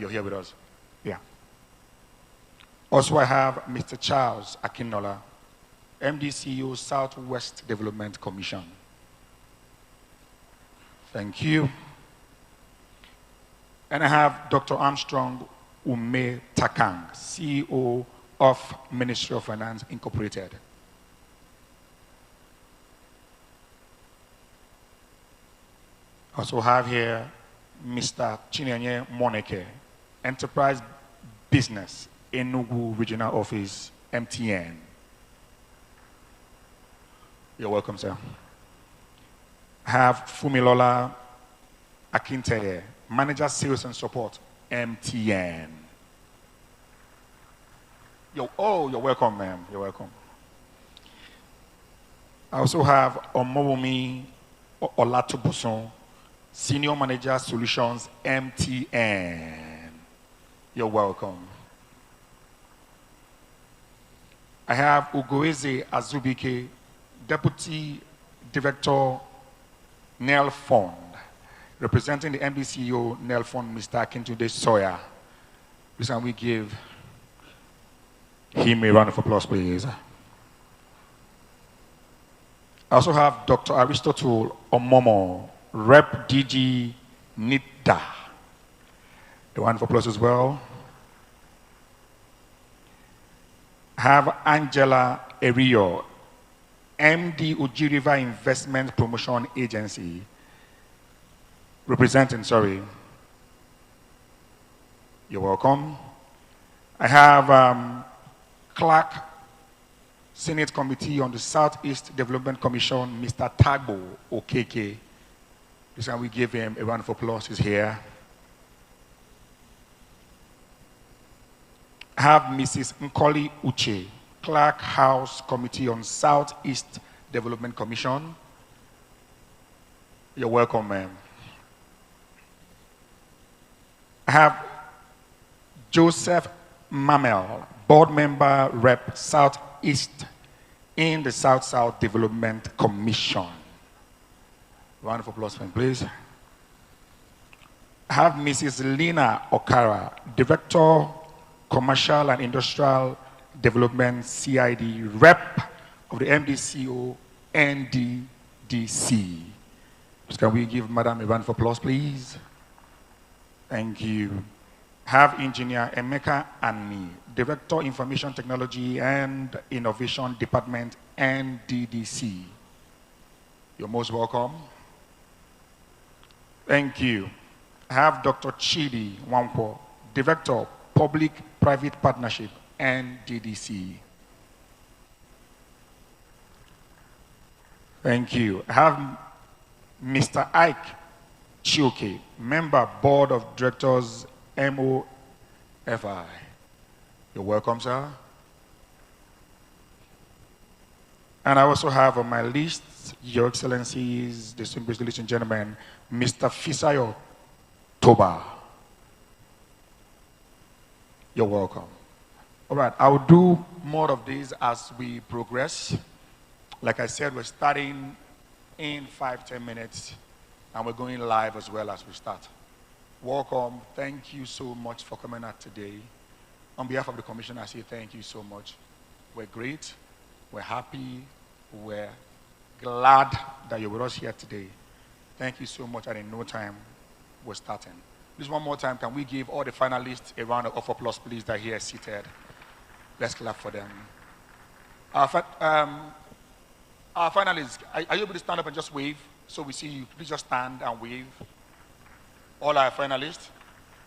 you're here with us. Yeah. Also, I have Mr. Charles Akinola, MD/CEO, Southwest Development Commission. Thank you. And I have Dr. Armstrong Ume Takang, CEO of Ministry of Finance Incorporated. Also have here Mr. Chinenye Moneke, Enterprise Business, Enugu Regional Office, MTN. You're welcome, sir. I have Fumilola Akinteye, Manager Sales and Support, MTN. You're welcome, ma'am. You're welcome. I also have Omowumi Olatubuson, Senior Manager Solutions, MTN. You're welcome. I have Ugoeze Azubike, Deputy Director, NEL Fund, representing the MD/CEO NEL Fund, Mr. Akintunde Sawyer. Please can we give him a round of applause, please. I also have Dr. Aristotle Omomo, Rep DG NIDA. A round of applause as well. I have Angela Erio, MD Uji River Investment Promotion Agency, representing, You're welcome. I have Clerk, Senate Committee on the Southeast Development Commission, Mr. Tagbo Okeke. This time we give him a round of applause. He's here. I have Mrs. Nkoli Uche, Clerk House Committee on Southeast Development Commission. You're welcome, ma'am. I have Joseph Mamel, Board Member, Rep Southeast in the South-South Development Commission. Round of applause for him, please. I have Mrs. Lina Okara, Director, Commercial and Industrial Development, CID, Rep of the MDCO, NDDC. Can we give Madam a round of applause, please? Thank you. Have Engineer Emeka Anni, Director, Information Technology and Innovation Department, NDDC. You're most welcome. Thank you. Have Dr. Chidi Wampo, Director, Public-Private Partnership, NDDC. Thank you. Have Mr. Ike Chioke, Member, Board of Directors, MOFI. You're welcome, sir. And I also have on my list, Your Excellencies, distinguished ladies and gentlemen, Mr. Fisayo Toba. You're welcome. All right, I'll do more of these as we progress. Like I said, we're starting in 5-10 minutes, and we're going live as well as we start. Welcome. Thank you so much for coming out today. On behalf of the Commission, I say thank you so much. We're great. We're happy. We're glad that you're with us here today. Thank you so much. And in no time, we're starting. Just one more time, can we give all the finalists a round of applause, please, that are here seated? Let's clap for them. Our finalists, are you able to stand up and just wave so we see you? Please just stand and wave. All our finalists,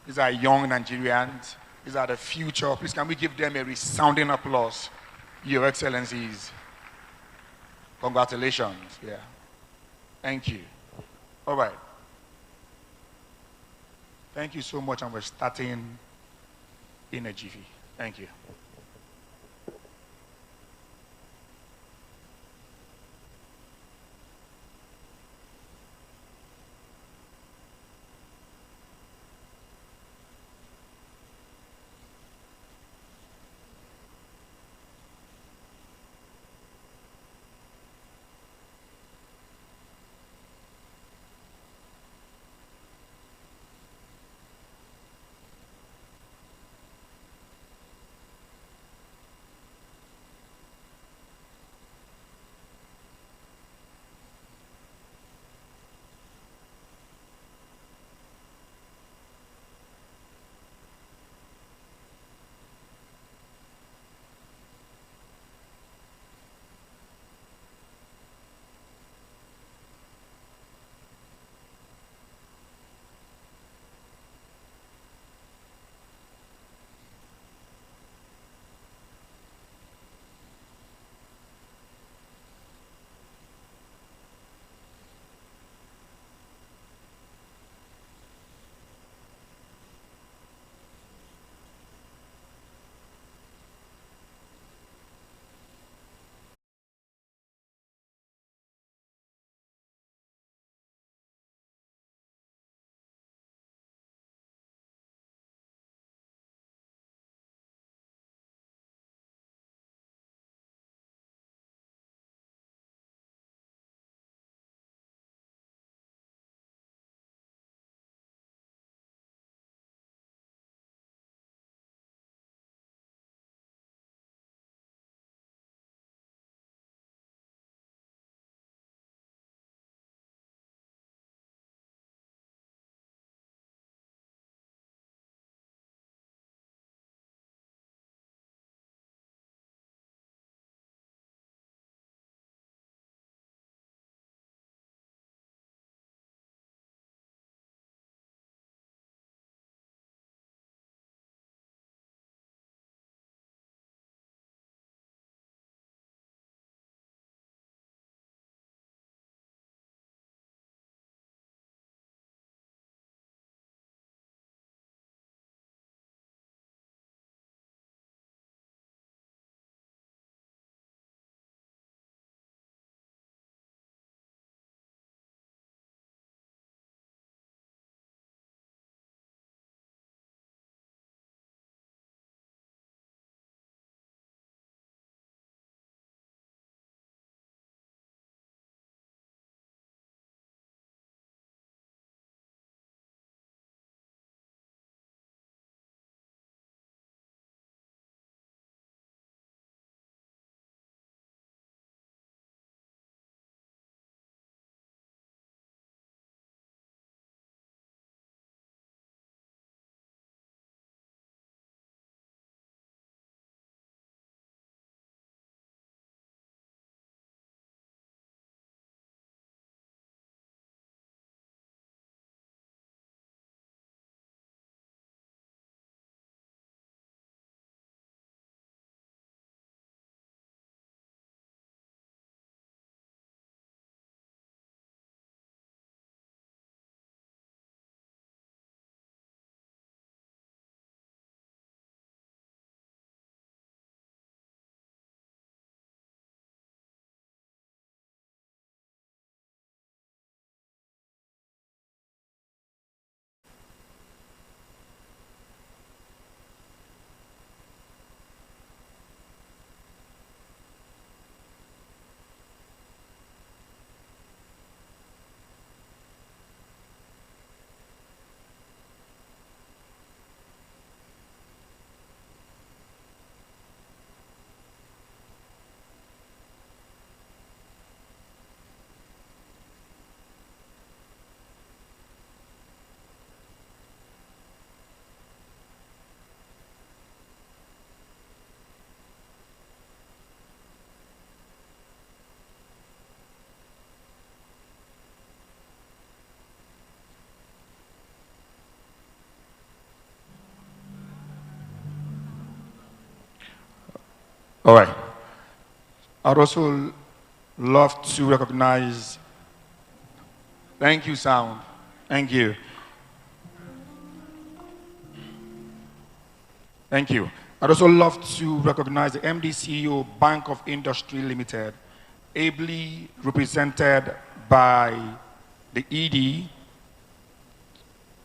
these are young Nigerians. These are the future. Please, can we give them a resounding applause? Your Excellencies. Congratulations. Yeah. Thank you. All right. Thank you so much, and we're starting in a jiffy. Thank you. All right. I'd also love to recognize, thank you, Sound. Thank you. Thank you. I'd also love to recognize the MD CEO Bank of Industry Limited, ably represented by the ED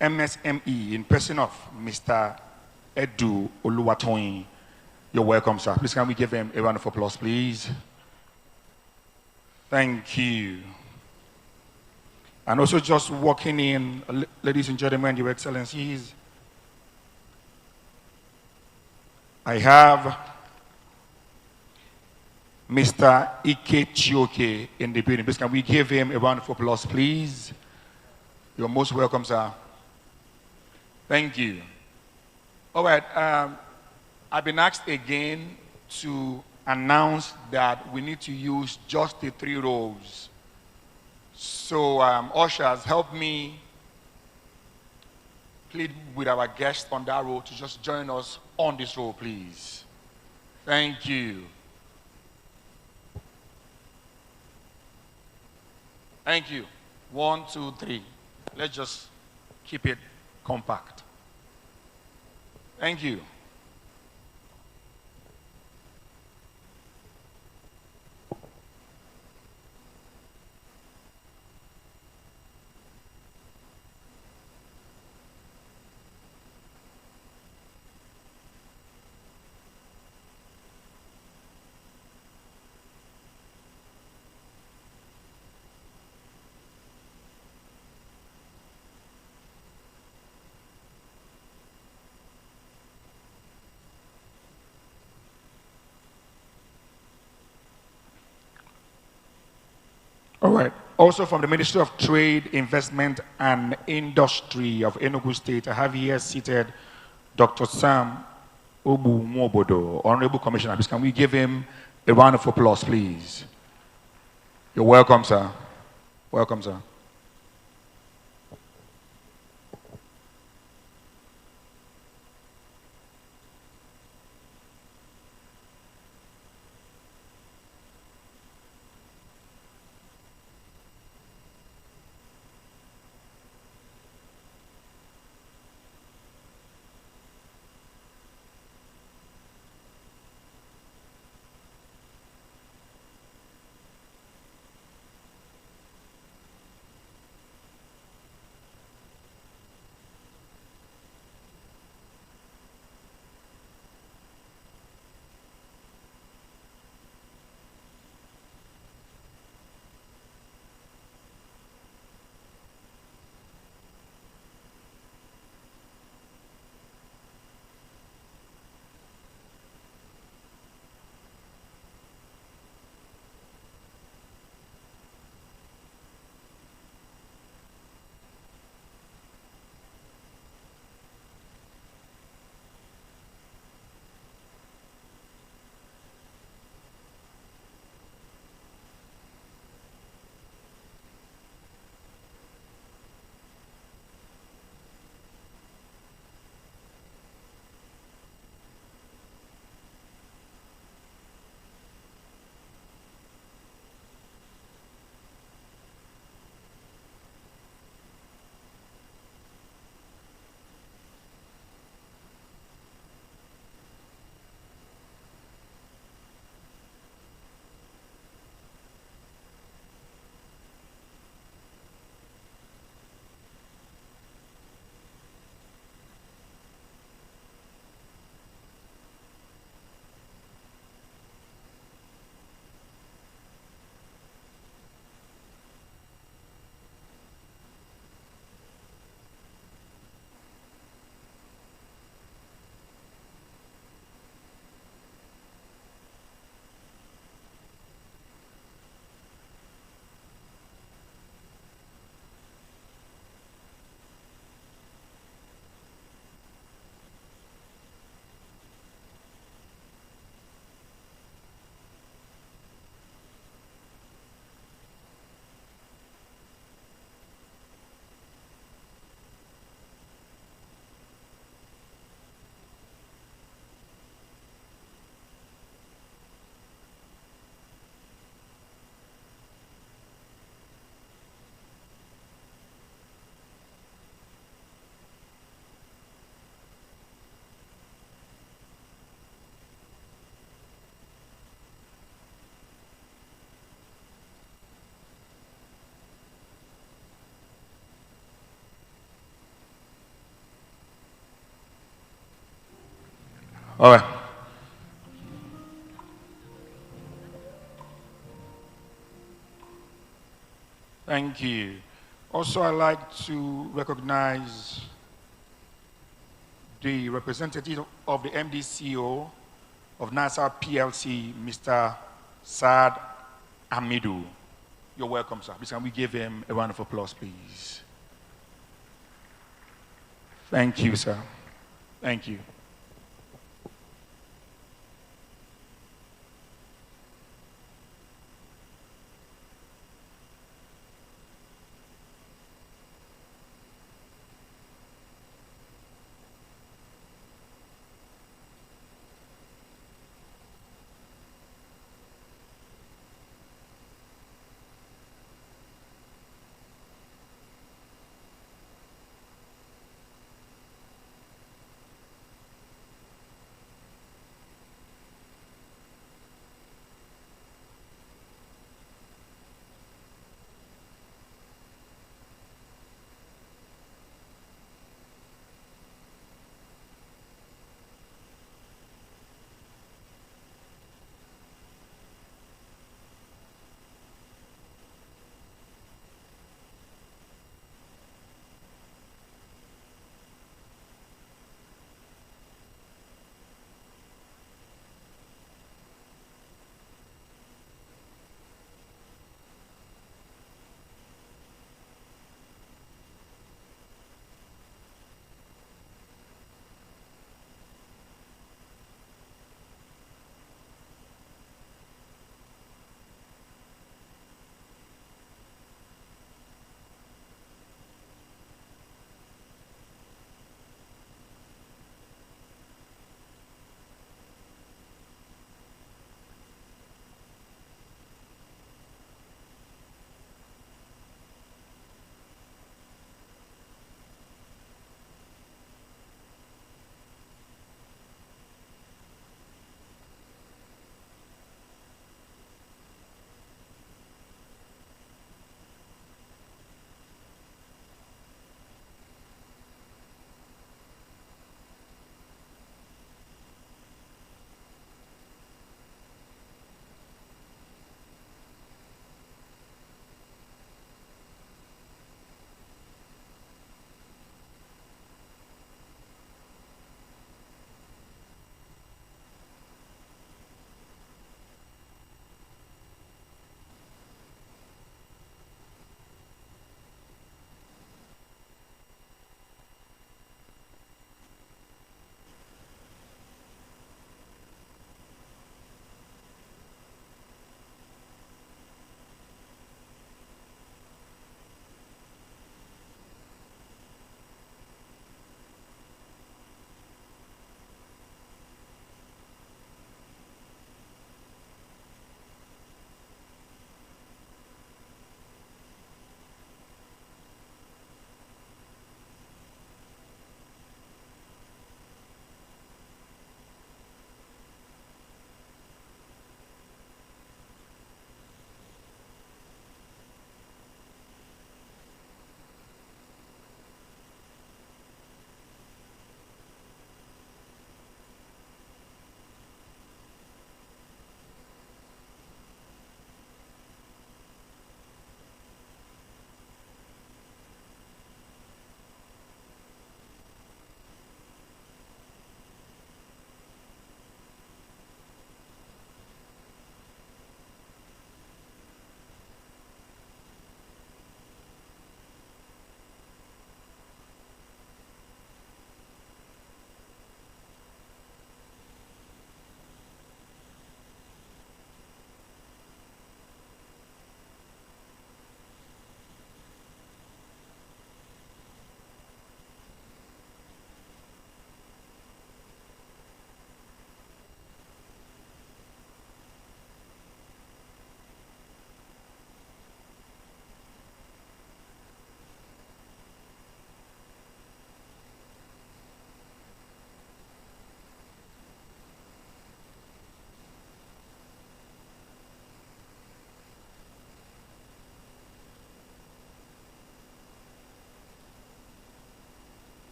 MSME in person of Mr. Edu Oluwatoyin. You're welcome, sir. Please can we give him a round of applause, please? Thank you. And also just walking in, ladies and gentlemen, your excellencies, I have Mr. Ike Chioke in the building. Please can we give him a round of applause, please? You're most welcome, sir. Thank you. All right, I've been asked again to announce that we need to use just the 3 rows. So, ushers, help me plead with our guests on that row to just join us on this row, please. Thank you. Thank you. 1, 2, 3. Let's just keep it compact. Thank you. All right. Also from the Ministry of Trade, Investment and Industry of Enugu State, I have here seated Dr. Sam Obu Mobodo, Honorable Commissioner. Please can we give him a round of applause, please? You're welcome, sir. Welcome, sir. All right. Thank you. Also, I'd like to recognize the representative of the MDCO of NASA PLC, Mr. Saad Amidou. You're welcome, sir. Please, can we give him a round of applause, please? Thank you, sir. Thank you.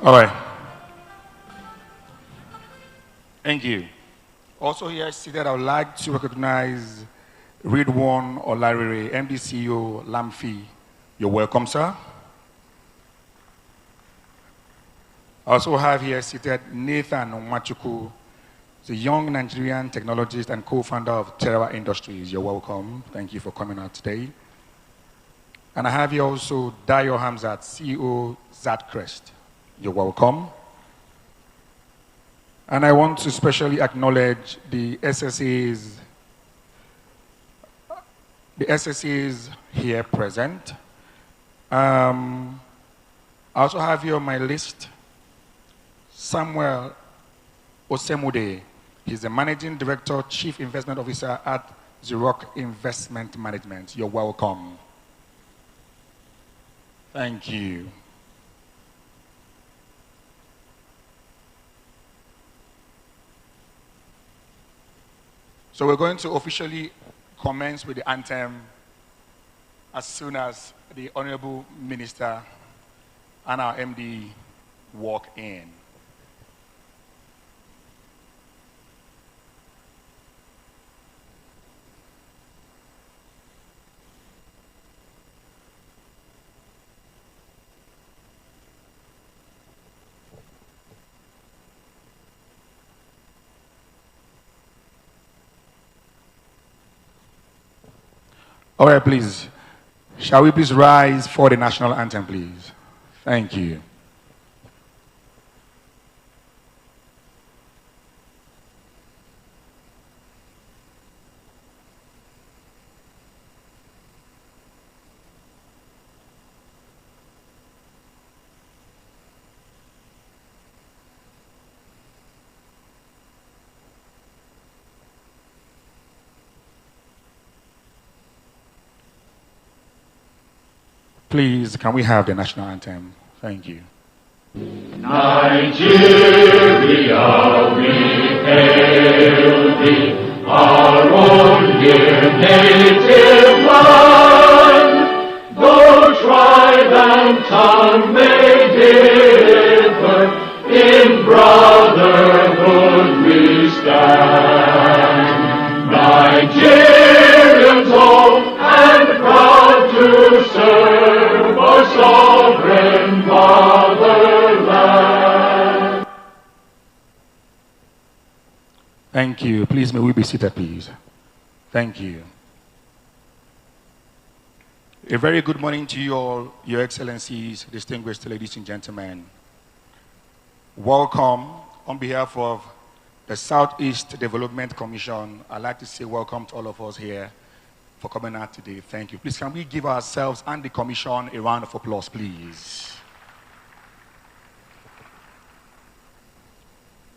All right. Thank you. Also here seated, I would like to recognize Ridwan Olarire, MD CEO, Lamfi. You're welcome, sir. I also have here seated Nathan Onwachuku, the young Nigerian technologist and co-founder of Terra Industries. You're welcome. Thank you for coming out today. And I have here also Dayo Hamzat, CEO, Zatcrest. You're welcome. And I want to specially acknowledge the SSAs here present. I also have here on my list Samuel Osemude. He's the Managing Director, Chief Investment Officer at Zrock Investment Management. You're welcome. Thank you. So we're going to officially commence with the anthem as soon as the Honorable Minister and our MD walk in. All right, please. Shall we please rise for the national anthem, please? Thank you. Please, can we have the national anthem? Thank you. Nigeria, we hail thee, our own dear native land. Though tribe and tongue may differ, in brotherhood we stand. Nigerians all and proud to serve our sovereign fatherland. Thank you. Please, may we be seated, please. Thank you. A very good morning to you all, Your Excellencies, distinguished ladies and gentlemen. Welcome on behalf of the Southeast Development Commission. I'd like to say welcome to all of us here for coming out today. Thank you. Please, can we give ourselves and the Commission a round of applause, please?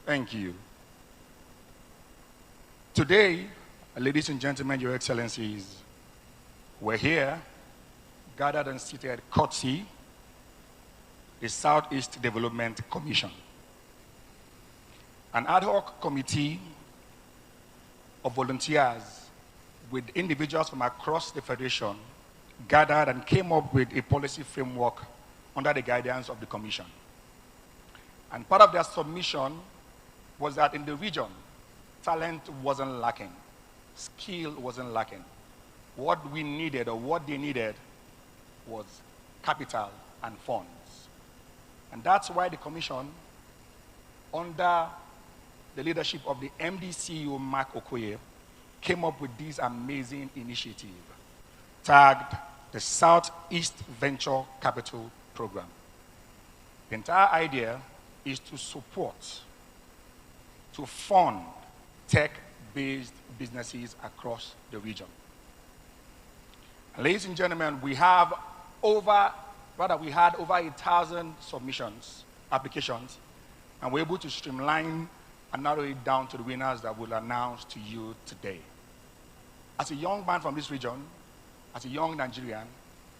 Thank you. Today, ladies and gentlemen, Your Excellencies, we're here, gathered and seated courtesy the Southeast Development Commission, an ad hoc committee of volunteers with individuals from across the Federation gathered and came up with a policy framework under the guidance of the Commission. And part of their submission was that in the region, talent wasn't lacking, skill wasn't lacking. What we needed, or what they needed, was capital and funds. And that's why the Commission, under the leadership of the MD CEO, Mark Okoye, came up with this amazing initiative tagged the Southeast Venture Capital Program. The entire idea is to support, to fund tech-based businesses across the region. And ladies and gentlemen, we had over 1,000 submissions, applications, and we're able to streamline and narrow it down to the winners that we'll announce to you today. As a young man from this region, as a young Nigerian,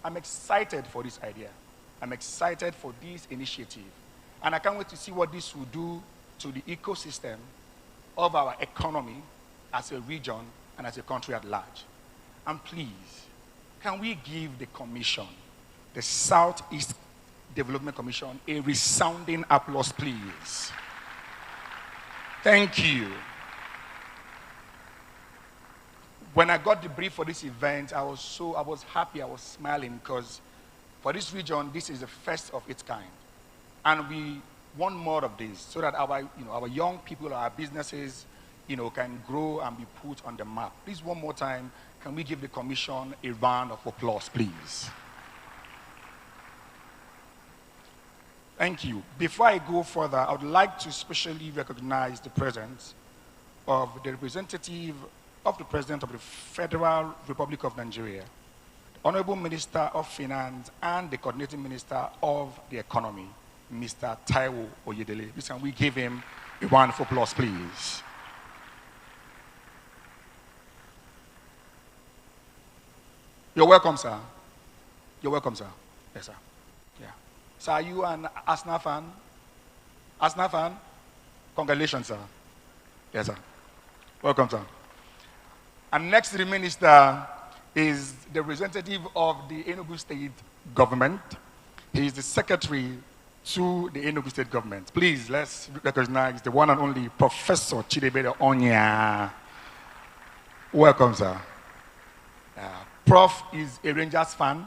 I'm excited for this idea. I'm excited for this initiative. And I can't wait to see what this will do to the ecosystem of our economy as a region and as a country at large. And please, can we give the Commission, the Southeast Development Commission a resounding applause, please. Thank you. When I got the brief for this event, I was happy, I was smiling, because for this region, this is the first of its kind. And we want more of this so that our young people, our businesses, can grow and be put on the map. Please, one more time, can we give the commission a round of applause, please? Thank you. Before I go further, I would like to specially recognize the presence of the representative of the President of the Federal Republic of Nigeria, the Honorable Minister of Finance and the Coordinating Minister of the Economy, Mr. Taiwo Oyedele. Please, can we give him a round of applause, please? You're welcome, sir. You're welcome, sir. Yes, sir. Yeah. Sir, are you an Arsenal fan? Arsenal fan? Congratulations, sir. Yes, sir. Welcome, sir. And next to the minister is the representative of the Enugu State government. He is the secretary to the Enugu State government. Please, let's recognize the one and only Professor Chidebere Onya. Welcome, sir. Prof is a Rangers fan,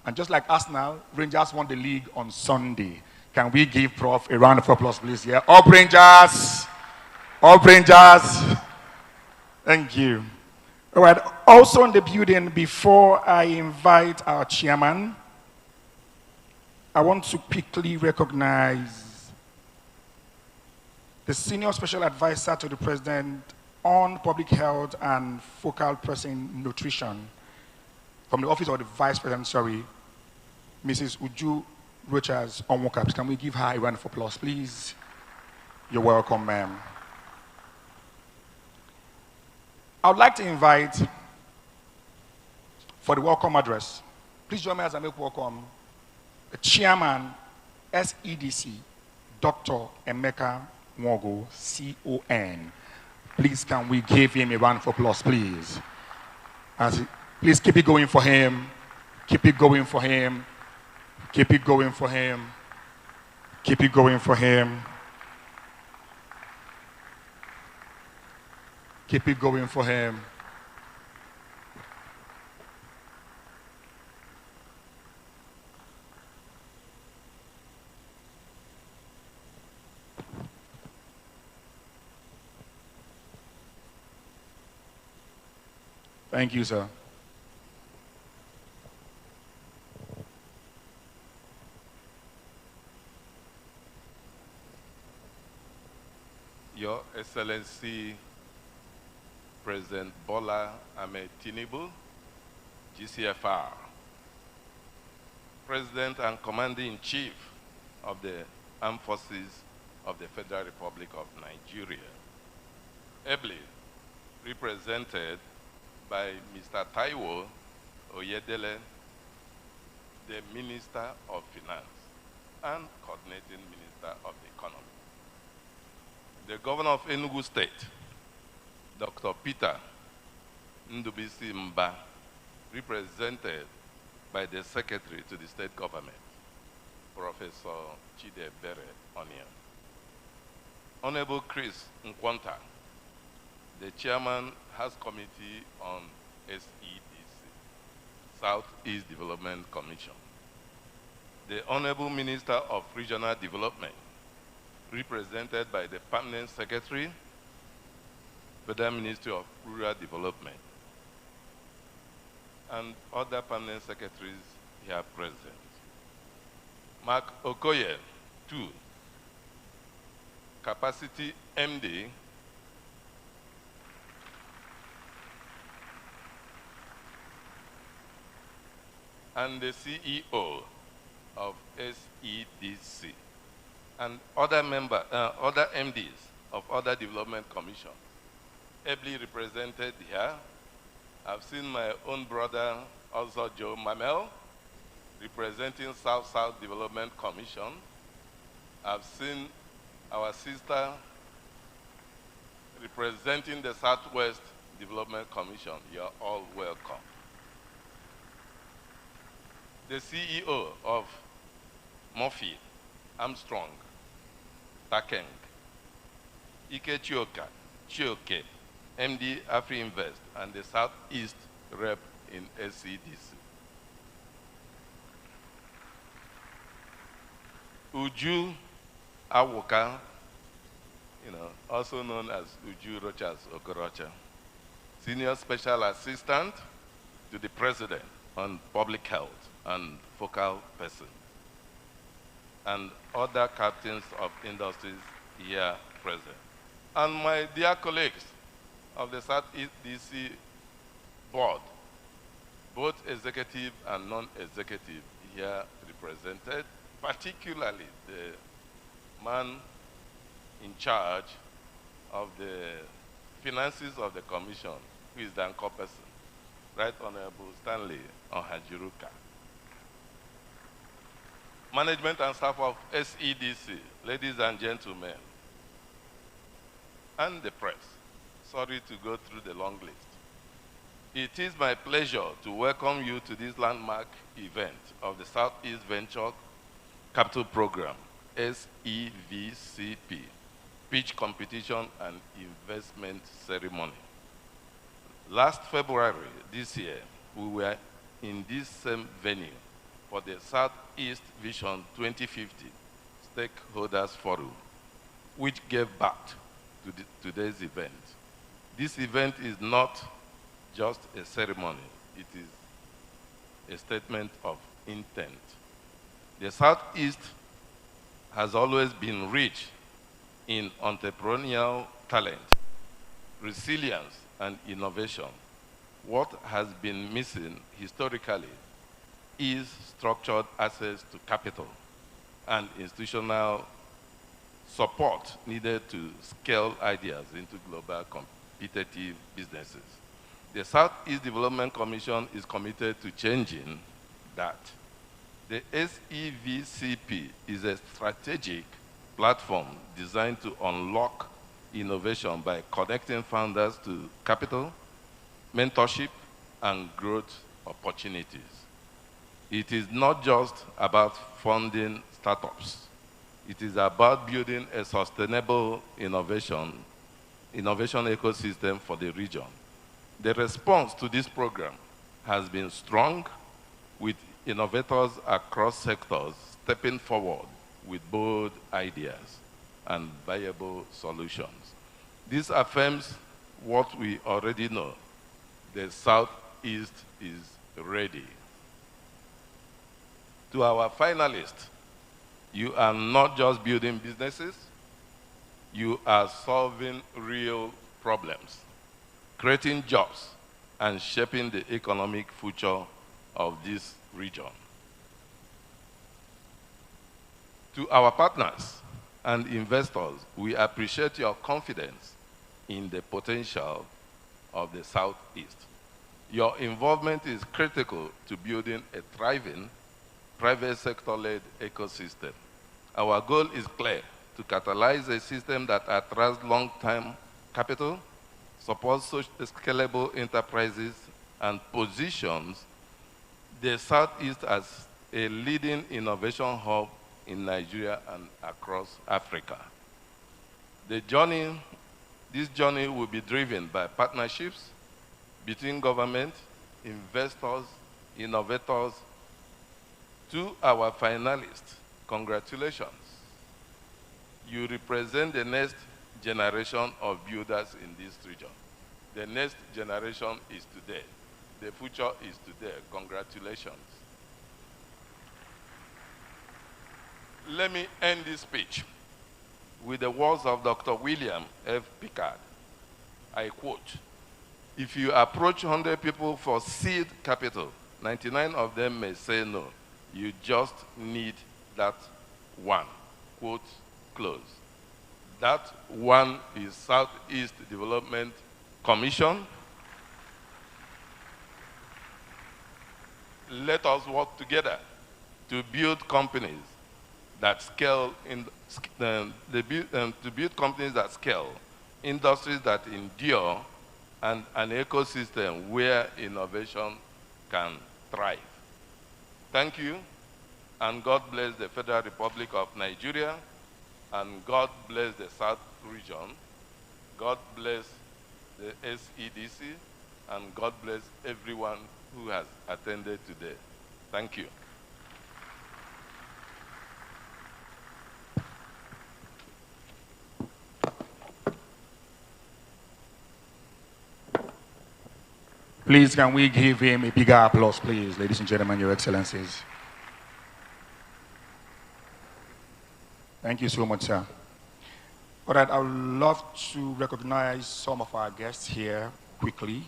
and just like Arsenal, Rangers won the league on Sunday. Can we give Prof a round of applause, please? Yeah, up Rangers! Up Rangers! Thank you. All right, also in the building, before I invite our chairman, I want to quickly recognize the Senior Special Advisor to the President on Public Health and Focal Person Nutrition from the Office of the Vice President, Mrs. Uju Rochas Onwoka. Can we give her a round of applause, please? You're welcome, ma'am. I would like to invite, for the welcome address, please join me as I make welcome the Chairman, SEDC, Dr. Emeka Nwogo, CON. Please, can we give him a round of applause, please? Please keep it going for him. Keep it going for him. Keep it going for him. Keep it going for him. Keep it going for him. Thank you, sir. Your Excellency, President Bola Ahmed Tinubu, GCFR, President and Commander-in-Chief of the Armed Forces of the Federal Republic of Nigeria, ably represented by Mr. Taiwo Oyedele, the Minister of Finance and Coordinating Minister of the Economy. The Governor of Enugu State, Dr. Peter Ndubisi Mba, represented by the Secretary to the State Government, Professor Chidebere Onya. Honorable Chris Nkwanta, the Chairman, House Committee on SEDC, Southeast Development Commission. The Honorable Minister of Regional Development, represented by the Permanent Secretary, Federal Ministry of Rural Development, and other permanent secretaries here present. Mark Okoye, 2, Capacity MD, and the CEO of SEDC, and other MDs of other development commissions, ably represented here. I've seen my own brother, also Joe Mamel, representing South-South Development Commission. I've seen our sister representing the Southwest Development Commission. You're all welcome. The CEO of Murphy, Armstrong, Takeng, Ike Chioke, MD AfriInvest, and the Southeast rep in SEDC. Uju Awoka, also known as Uju Rochas Okorocha, Senior Special Assistant to the President on Public Health and Focal Person, and other captains of industries here present. And my dear colleagues of the Southeast DC board, both executive and non-executive here represented, particularly the man in charge of the finances of the commission, who is the anchor person, Right Honorable Stanley Ohajiruka. Management and staff of SEDC, ladies and gentlemen, and the press, sorry to go through the long list. It is my pleasure to welcome you to this landmark event of the Southeast Venture Capital Program, SEVCP, Pitch Competition and Investment Ceremony. Last February this year, we were in this same venue for the Southeast Vision 2050 Stakeholders Forum, which gave birth to today's event. This event is not just a ceremony, it is a statement of intent. The Southeast has always been rich in entrepreneurial talent, resilience, and innovation. What has been missing historically is structured access to capital and institutional support needed to scale ideas into global competitive businesses. The Southeast Development Commission is committed to changing that. The SEVCP is a strategic platform designed to unlock innovation by connecting founders to capital, mentorship, and growth opportunities. It is not just about funding startups. It is about building a sustainable innovation ecosystem for the region. The response to this program has been strong, with innovators across sectors stepping forward with bold ideas and viable solutions. This affirms what we already know: the Southeast is ready. To our finalists, you are not just building businesses, you are solving real problems, creating jobs, and shaping the economic future of this region. To our partners and investors, we appreciate your confidence in the potential of the Southeast. Your involvement is critical to building a thriving, private sector-led ecosystem. Our goal is clear: to catalyze a system that attracts long-term capital, supports scalable enterprises, and positions the Southeast as a leading innovation hub in Nigeria and across Africa. This journey will be driven by partnerships between government, investors, innovators. To our finalists, congratulations. You represent the next generation of builders in this region. The next generation is today. The future is today. Congratulations. Let me end this speech with the words of Dr. William F. Pickard. I quote, "If you approach 100 people for seed capital, 99 of them may say no. You just need that one." Quote close. That one is Southeast Development Commission. Let us work together to build companies that scale, to build companies that scale, industries that endure, and an ecosystem where innovation can thrive. Thank you, and God bless the Federal Republic of Nigeria, and God bless the South region. God bless the SEDC, and God bless everyone who has attended today. Thank you. Please, can we give him a bigger applause, please, ladies and gentlemen, Your Excellencies. Thank you so much, sir. All right, I would love to recognize some of our guests here quickly.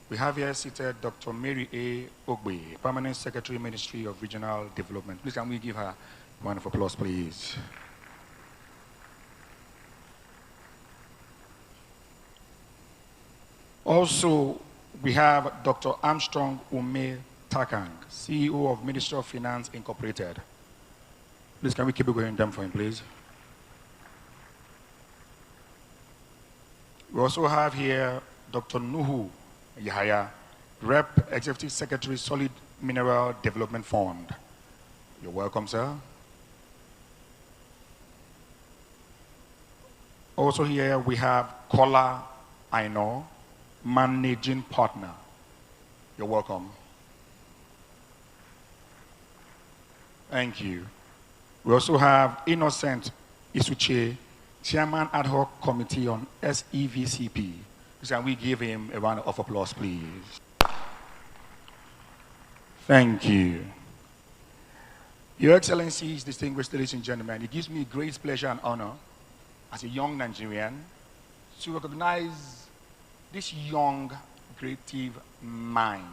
We have here seated Dr. Mary A. Ogbe, Permanent Secretary, Ministry of Regional Development. Please, can we give her a round of applause, please? Also, we have Dr. Armstrong Ume Takang, CEO of Ministry of Finance Incorporated. Please, can we keep it going down for him, please? We also have here Dr. Nuhu Yahaya, Rep. Executive Secretary, Solid Mineral Development Fund. You're welcome, sir. Also here we have Kola Aino, Managing Partner. You're welcome. Thank you. We also have Innocent Isuche, Chairman Ad Hoc Committee on SEVCP. Can we give him a round of applause, please? Thank you. Your Excellencies, distinguished ladies and gentlemen, it gives me great pleasure and honor as a young Nigerian to recognize this young, creative mind.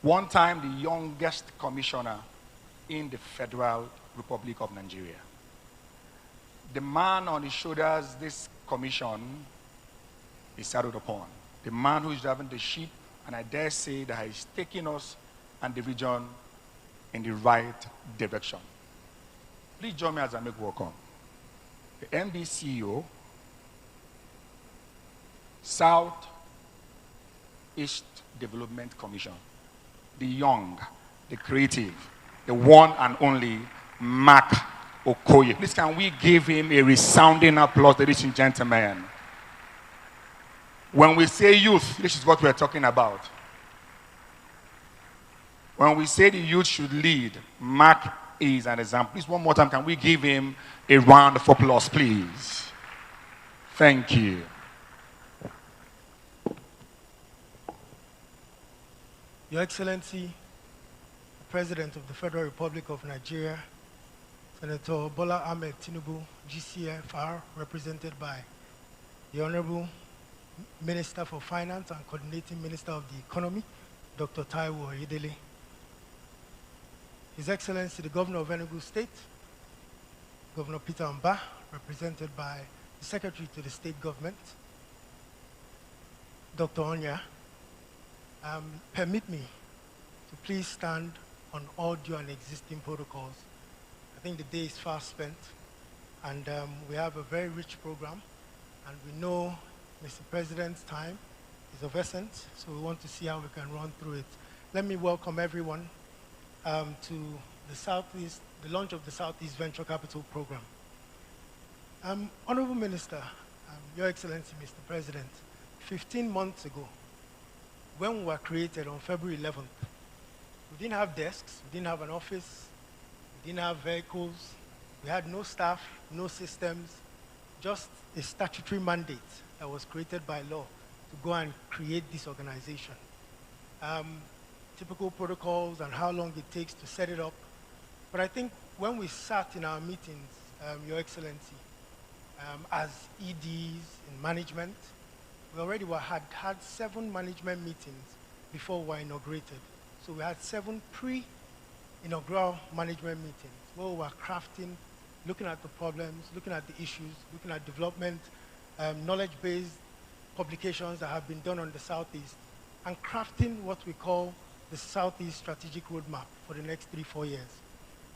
One time, the youngest commissioner in the Federal Republic of Nigeria. The man on his shoulders this commission is saddled upon. The man who is driving the ship, and I dare say that he's taking us and the region in the right direction. Please join me as I make welcome the MD CEO, South East Development Commission, the young, the creative, the one and only Mark Okoye. Please, can we give him a resounding applause, ladies and gentlemen? When we say youth, this is what we're talking about. When we say the youth should lead, Mark is an example. Please, one more time, can we give him a round of applause, please? Thank you. Your Excellency, President of the Federal Republic of Nigeria, Senator Bola Ahmed Tinubu, GCFR, represented by the Honorable Minister for Finance and Coordinating Minister of the Economy, Dr. Taiwo Oyedele. His Excellency, the Governor of Enugu State, Governor Peter Mba, represented by the Secretary to the State Government, Dr. Onya. Permit me to please stand on all due and existing protocols. I think the day is fast spent, and we have a very rich program, and we know Mr. President's time is of essence, so we want to see how we can run through it. Let me welcome everyone to the Southeast, the launch of the Southeast Venture Capital Program. Honorable Minister, Your Excellency, Mr. President, 15 months ago, when we were created on February 11th, we didn't have desks, we didn't have an office, we didn't have vehicles, we had no staff, no systems, just a statutory mandate that was created by law to go and create this organization. Typical protocols and how long it takes to set it up. But I think when we sat in our meetings, Your Excellency, as EDs in management, we already had 7 management meetings before we were inaugurated. So we had 7 pre-inaugural management meetings where we were crafting, looking at the problems, looking at the issues, looking at development, knowledge-based publications that have been done on the Southeast, and crafting what we call the Southeast Strategic Roadmap for the next 3-4 years.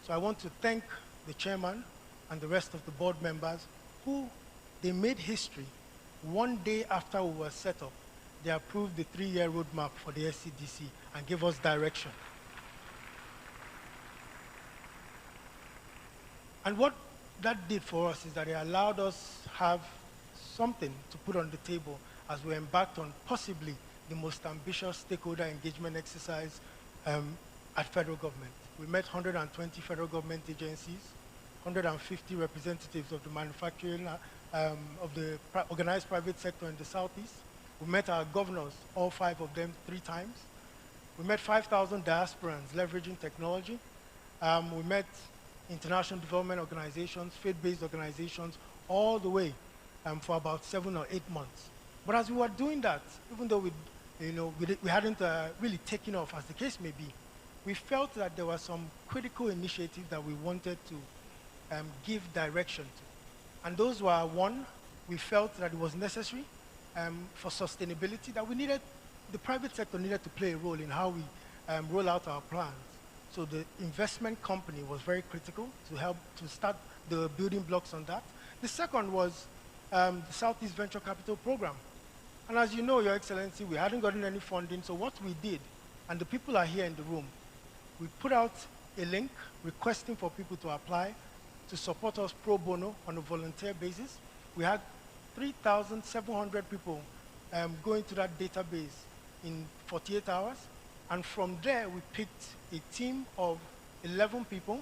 So I want to thank the chairman and the rest of the board members who they made history. One day after we were set up, they approved the 3-year roadmap for the SCDC and gave us direction. And what that did for us is that it allowed us have something to put on the table as we embarked on possibly the most ambitious stakeholder engagement exercise at federal government. We met 120 federal government agencies, 150 representatives of the manufacturing, of the organized private sector in the Southeast. We met our governors, all 5 of them, 3 times. We met 5,000 diasporans leveraging technology. We met international development organizations, faith-based organizations, all the way for about 7 or 8 months. But as we were doing that, even though we hadn't really taken off, as the case may be, we felt that there were some critical initiatives that we wanted to give direction to. And those were, one, we felt that it was necessary for sustainability, that the private sector needed to play a role in how we roll out our plans. So the investment company was very critical to help to start the building blocks on that. The second was the Southeast Venture Capital Program. And as you know, Your Excellency, we hadn't gotten any funding, so what we did, and the people are here in the room, we put out a link requesting for people to apply to support us pro bono on a volunteer basis. We had 3,700 people go into that database in 48 hours. And from there, we picked a team of 11 people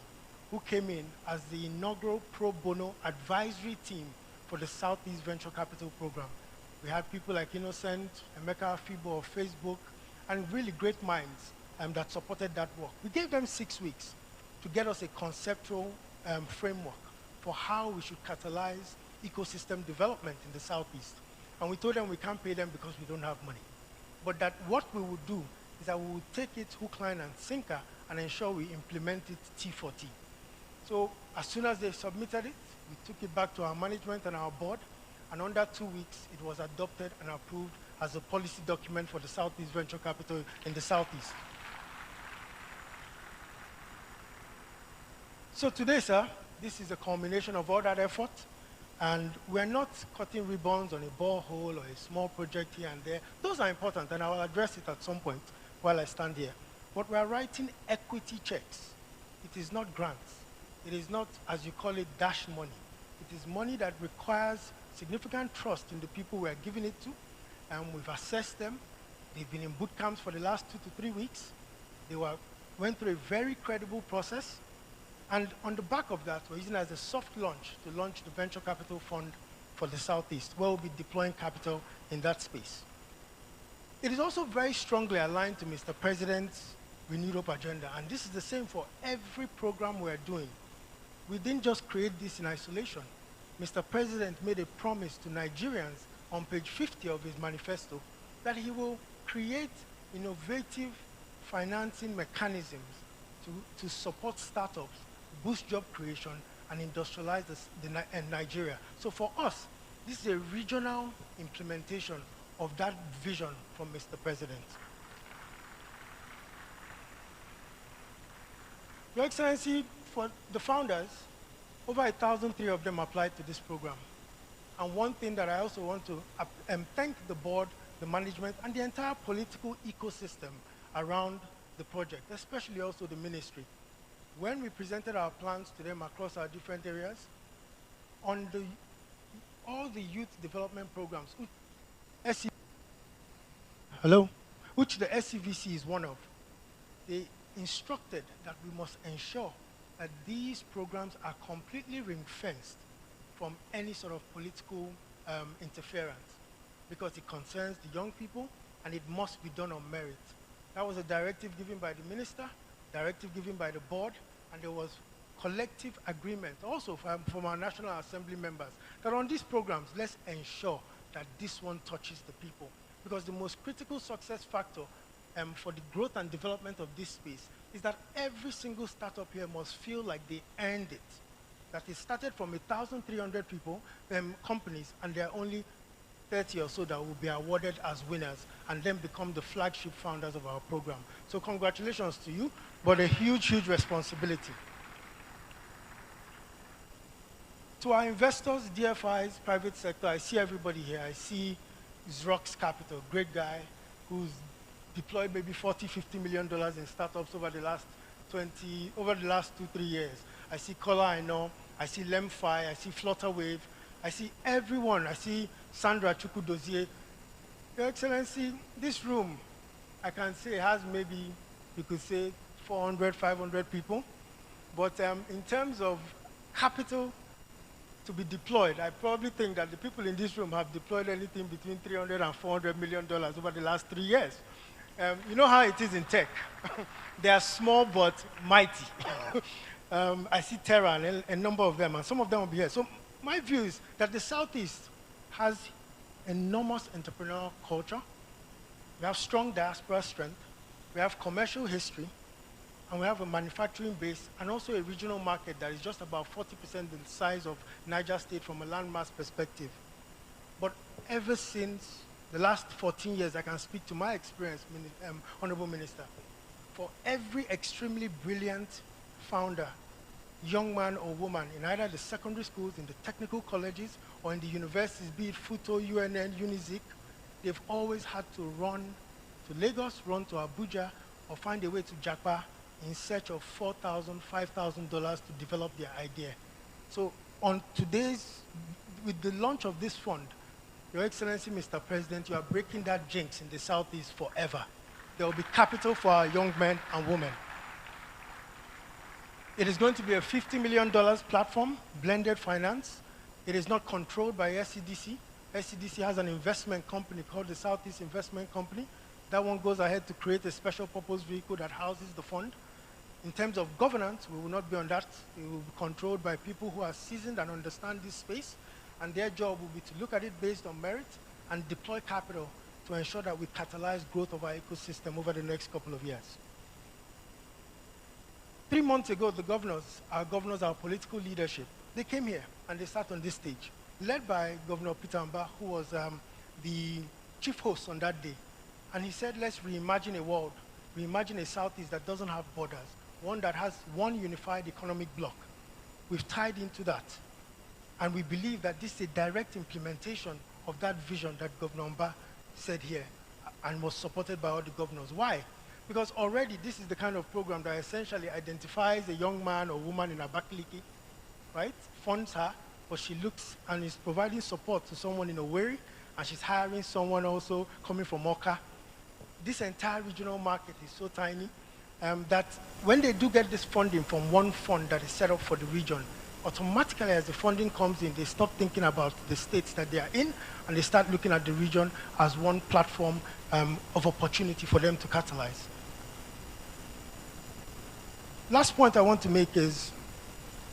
who came in as the inaugural pro bono advisory team for the Southeast Venture Capital Program. We had people like Innocent, Emeka Afibo of Facebook, and really great minds that supported that work. We gave them 6 weeks to get us a conceptual framework for how we should catalyze ecosystem development in the Southeast. And we told them we can't pay them because we don't have money. But that what we would do is that we would take it hook, line, and sinker and ensure we implement it T for T. So as soon as they submitted it, we took it back to our management and our board, and under 2 weeks, it was adopted and approved as a policy document for the Southeast Venture Capital in the Southeast. So today, sir, this is a culmination of all that effort, and we're not cutting ribbons on a borehole or a small project here and there. Those are important, and I will address it at some point while I stand here. But we're writing equity checks. It is not grants. It is not, as you call it, dash money. It is money that requires significant trust in the people we are giving it to, and we've assessed them. They've been in boot camps for the last 2 to 3 weeks. They went through a very credible process, and on the back of that, we're using it as a soft launch to launch the Venture Capital Fund for the Southeast, where we'll be deploying capital in that space. It is also very strongly aligned to Mr. President's Renewed Hope agenda, and this is the same for every program we're doing. We didn't just create this in isolation. Mr. President made a promise to Nigerians on page 50 of his manifesto that he will create innovative financing mechanisms to support startups, boost job creation, and industrialize Nigeria. So for us, this is a regional implementation of that vision from Mr. President. Your Excellency, for the founders, over 1,003 of them applied to this program. And one thing that I also want to thank the board, the management, and the entire political ecosystem around the project, especially also the ministry. When we presented our plans to them across our different areas, on all the youth development programs, which the SEVC is one of, they instructed that we must ensure that these programs are completely ring-fenced from any sort of political interference, because it concerns the young people and it must be done on merit. That was a directive given by the minister, directive given by the board, and there was collective agreement also from our National Assembly members that on these programs, let's ensure that this one touches the people. Because the most critical success factor for the growth and development of this space is that every single startup here must feel like they earned it. That it started from 1,300 people, companies, and there are only 30 or so that will be awarded as winners and then become the flagship founders of our program. So congratulations to you, but a huge, huge responsibility. To our investors, DFIs, private sector, I see everybody here. I see Zrox Capital, great guy, who's deployed maybe $40, $50 million in startups over the last 2, 3 years. I see Kola, I know, I see Lemfi, I see Flutterwave, I see everyone. I see Sandra Chukudozie. Your Excellency, this room, I can say has maybe, you could say, 400, 500 people. But in terms of capital to be deployed, I probably think that the people in this room have deployed anything between $300 and $400 million over the last 3 years. You know how it is in tech. They are small but mighty. I see Terra and a number of them, and some of them will be here. So my view is that the Southeast has enormous entrepreneurial culture. We have strong diaspora strength. We have commercial history. And we have a manufacturing base and also a regional market that is just about 40% the size of Niger State from a landmass perspective. But ever since the last 14 years, I can speak to my experience, Honorable Minister, for every extremely brilliant founder, young man or woman in either the secondary schools, in the technical colleges, or in the universities, be it FUTO, UNN, UNIZIC, they've always had to run to Lagos, run to Abuja, or find a way to Japa in search of $4,000, $5,000 to develop their idea. So on today's, with the launch of this fund, Your Excellency, Mr. President, you are breaking that jinx in the Southeast forever. There will be capital for our young men and women. It is going to be a $50 million platform, blended finance. It is not controlled by SEDC. SEDC has an investment company called the Southeast Investment Company. That one goes ahead to create a special purpose vehicle that houses the fund. In terms of governance, we will not be on that. It will be controlled by people who are seasoned and understand this space, and their job will be to look at it based on merit and deploy capital to ensure that we catalyze growth of our ecosystem over the next couple of years. 3 months ago, our governors, our political leadership, they came here and they sat on this stage, led by Governor Peter Mba, who was the chief host on that day. And he said, let's reimagine a world, reimagine a Southeast that doesn't have borders, one that has one unified economic bloc. We've tied into that. And we believe that this is a direct implementation of that vision that Governor Mba said here and was supported by all the governors. Why? Because already this is the kind of program that essentially identifies a young man or woman in Abakaliki, right? Funds her, but she looks and is providing support to someone in Owerri, and she's hiring someone also coming from Oka. This entire regional market is so tiny that when they do get this funding from one fund that is set up for the region, automatically as the funding comes in, they stop thinking about the states that they are in, and they start looking at the region as one platform of opportunity for them to catalyze. Last point I want to make is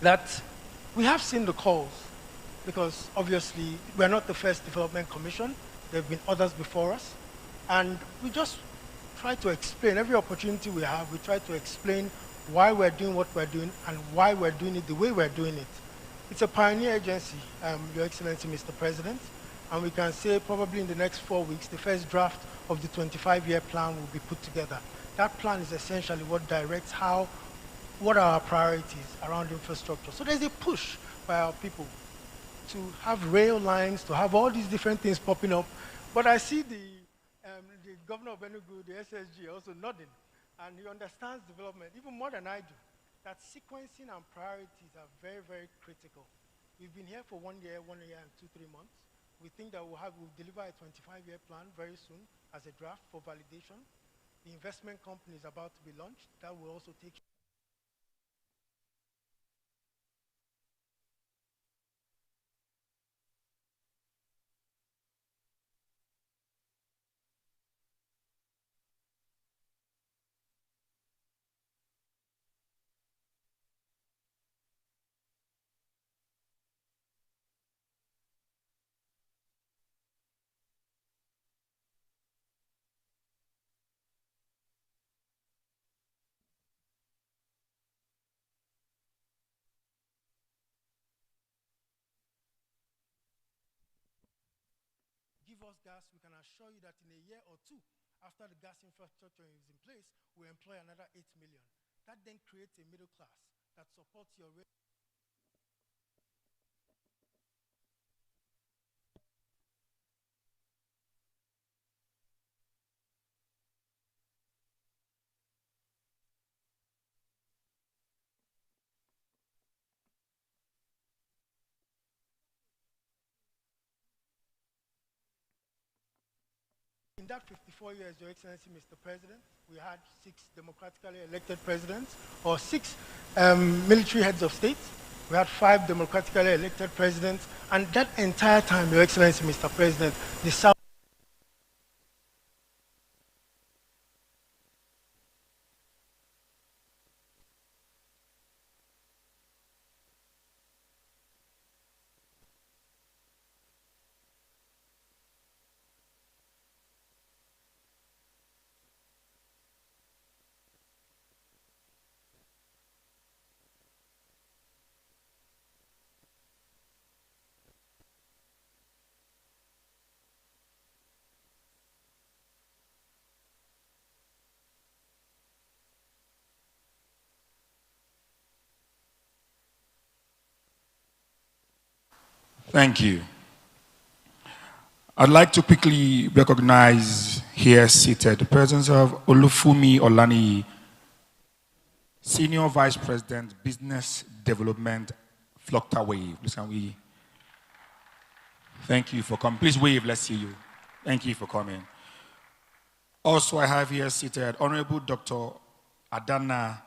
that we have seen the calls, because obviously we're not the first development commission. There have been others before us. And we just try to explain, every opportunity we have, we try to explain why we're doing what we're doing and why we're doing it the way we're doing it. It's a pioneer agency, Your Excellency, Mr. President, and we can say probably in the next 4 weeks, the first draft of the 25-year plan will be put together. That plan is essentially what directs what are our priorities around infrastructure. So there's a push by our people to have rail lines, to have all these different things popping up. But I see the governor of Enugu, the SSG, also nodding, and he understands development even more than I do, that sequencing and priorities are very, very critical. We've been here for 1 year and 2-3 months. We think that we'll deliver a 25-year plan very soon as a draft for validation. The investment company is about to be launched. That will also take give us gas. We can assure you that in a year or two, after the gas infrastructure is in place, we employ another 8 million. That then creates a middle class that supports your In that 54 years, Your Excellency, Mr. President, we had 6 democratically elected presidents, or 6 military heads of state. We had 5 democratically elected presidents, and that entire time, Your Excellency, Mr. President, the South. Thank you. I'd like to quickly recognize here seated the presence of Olufumi Olani, Senior Vice President, Business Development, Flocta Wave. Please can we? Thank you for coming. Please wave, let's see you. Thank you for coming. Also, I have here seated Honorable Dr. Adana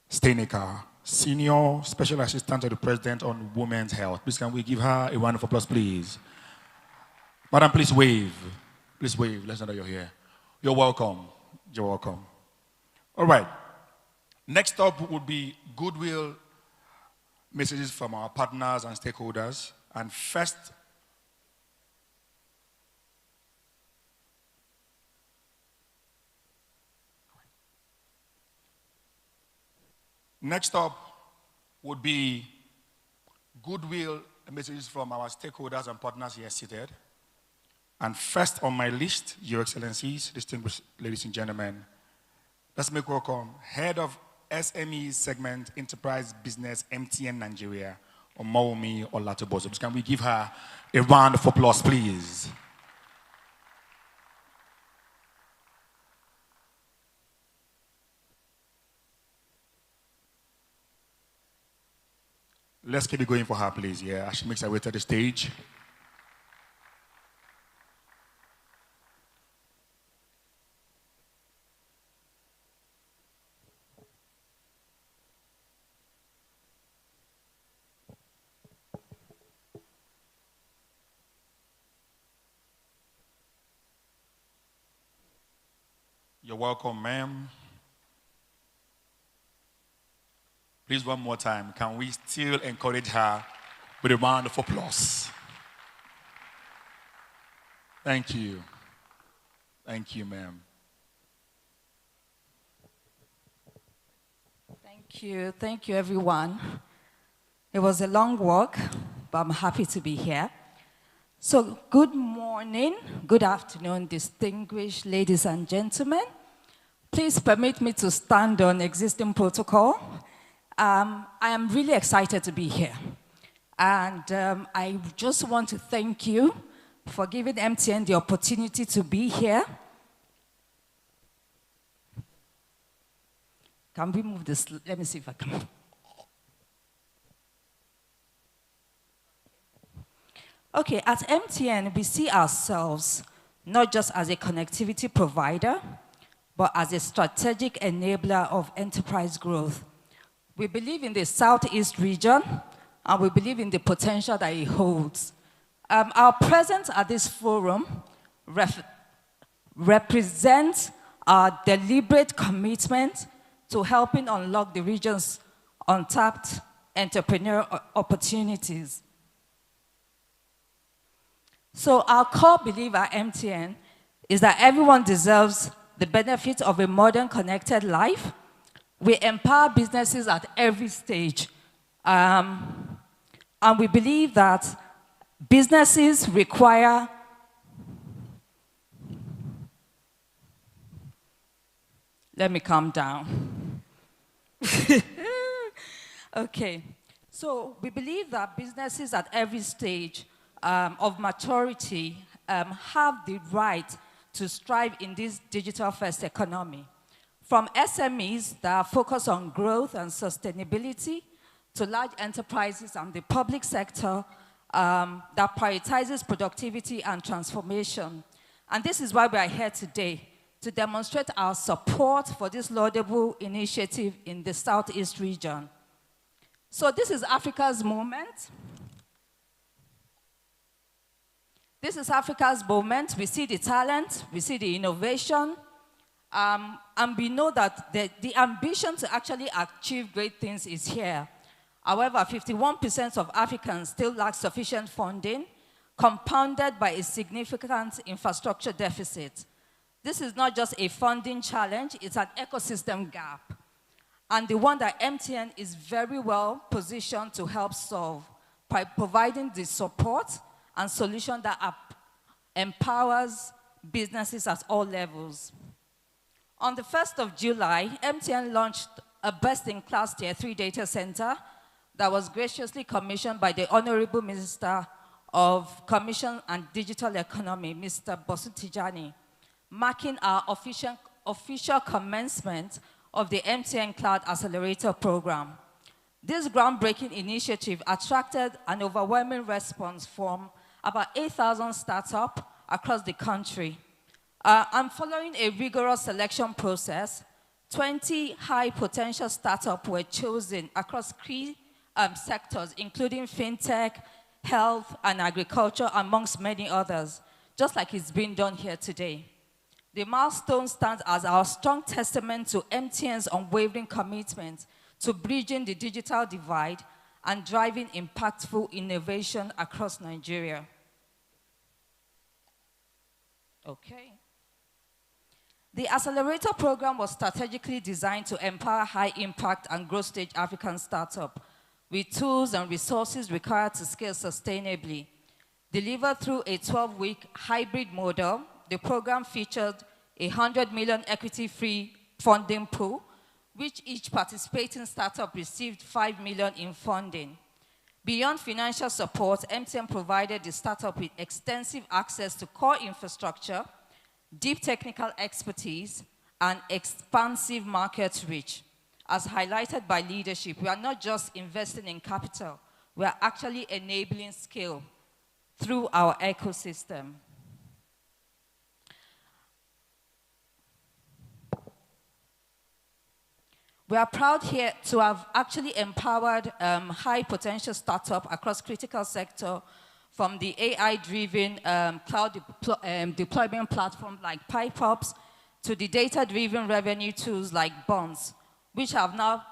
Steinecker, Senior Special Assistant to the President on Women's Health. Please can we give her a round of applause, please? Madam, please wave. Please wave. Let's know that you're here. You're welcome. You're welcome. All right. Next up would be goodwill messages from our partners and stakeholders. And first, next up would be goodwill messages from our stakeholders and partners here seated. And first on my list, Your Excellencies, distinguished ladies and gentlemen, let's make welcome Head of SME Segment Enterprise Business MTN Nigeria, Omomi Olatobozo. Can we give her a round of applause, please? Let's keep it going for her, please. Yeah, as she makes her way to the stage. You're welcome, ma'am. Please, one more time, can we still encourage her with a round of applause? Thank you. Thank you, ma'am. Thank you, everyone. It was a long walk, but I'm happy to be here. So, good morning, good afternoon, distinguished ladies and gentlemen. Please permit me to stand on existing protocol. I am really excited to be here. And I just want to thank you for giving MTN the opportunity to be here. Can we move this? Let me see if I can. Okay, at MTN, we see ourselves not just as a connectivity provider, but as a strategic enabler of enterprise growth. We believe in the Southeast region, and we believe in the potential that it holds. Our presence at this forum represents our deliberate commitment to helping unlock the region's untapped entrepreneurial opportunities. So our core belief at MTN is that everyone deserves the benefit of a modern connected life. We empower businesses at every stage. And we believe that businesses require let me calm down. Okay, so we believe that businesses at every stage of maturity have the right to strive in this digital-first economy. From SMEs that are focused on growth and sustainability to large enterprises and the public sector that prioritizes productivity and transformation. And this is why we are here today, to demonstrate our support for this laudable initiative in the Southeast region. So this is Africa's moment. This is Africa's moment. We see the talent, we see the innovation, and we know that the ambition to actually achieve great things is here. However, 51% of Africans still lack sufficient funding, compounded by a significant infrastructure deficit. This is not just a funding challenge, it's an ecosystem gap, and the one that MTN is very well positioned to help solve by providing the support and solution that empowers businesses at all levels. On the 1st of July, MTN launched a best-in-class Tier 3 data center that was graciously commissioned by the Honorable Minister of Commission and Digital Economy, Mr. Bosu Tijani, marking our official commencement of the MTN Cloud Accelerator Program. This groundbreaking initiative attracted an overwhelming response from about 8,000 startups across the country. And following a rigorous selection process, 20 high-potential startups were chosen across key sectors, including fintech, health, and agriculture, amongst many others, just like it's been done here today. The milestone stands as our strong testament to MTN's unwavering commitment to bridging the digital divide and driving impactful innovation across Nigeria. Okay. The Accelerator program was strategically designed to empower high-impact and growth-stage African startups with tools and resources required to scale sustainably. Delivered through a 12-week hybrid model, the program featured a 100 million equity-free funding pool, which each participating startup received 5 million in funding. Beyond financial support, MTN provided the startup with extensive access to core infrastructure, deep technical expertise, and expansive market reach. As highlighted by leadership, we are not just investing in capital, we are actually enabling scale through our ecosystem. We are proud here to have actually empowered high potential startups across critical sectors, from the AI-driven cloud deployment platform like PipeOps to the data-driven revenue tools like Bonds, which have now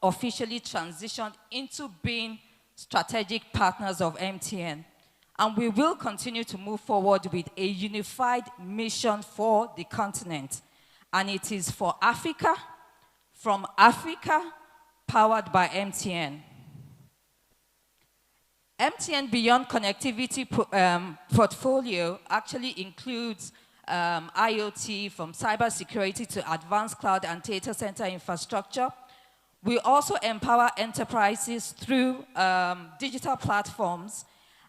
officially transitioned into being strategic partners of MTN. And we will continue to move forward with a unified mission for the continent. And it is for Africa, from Africa, powered by MTN. MTN Beyond Connectivity portfolio actually includes IoT, from cybersecurity to advanced cloud and data center infrastructure. We also empower enterprises through digital platforms.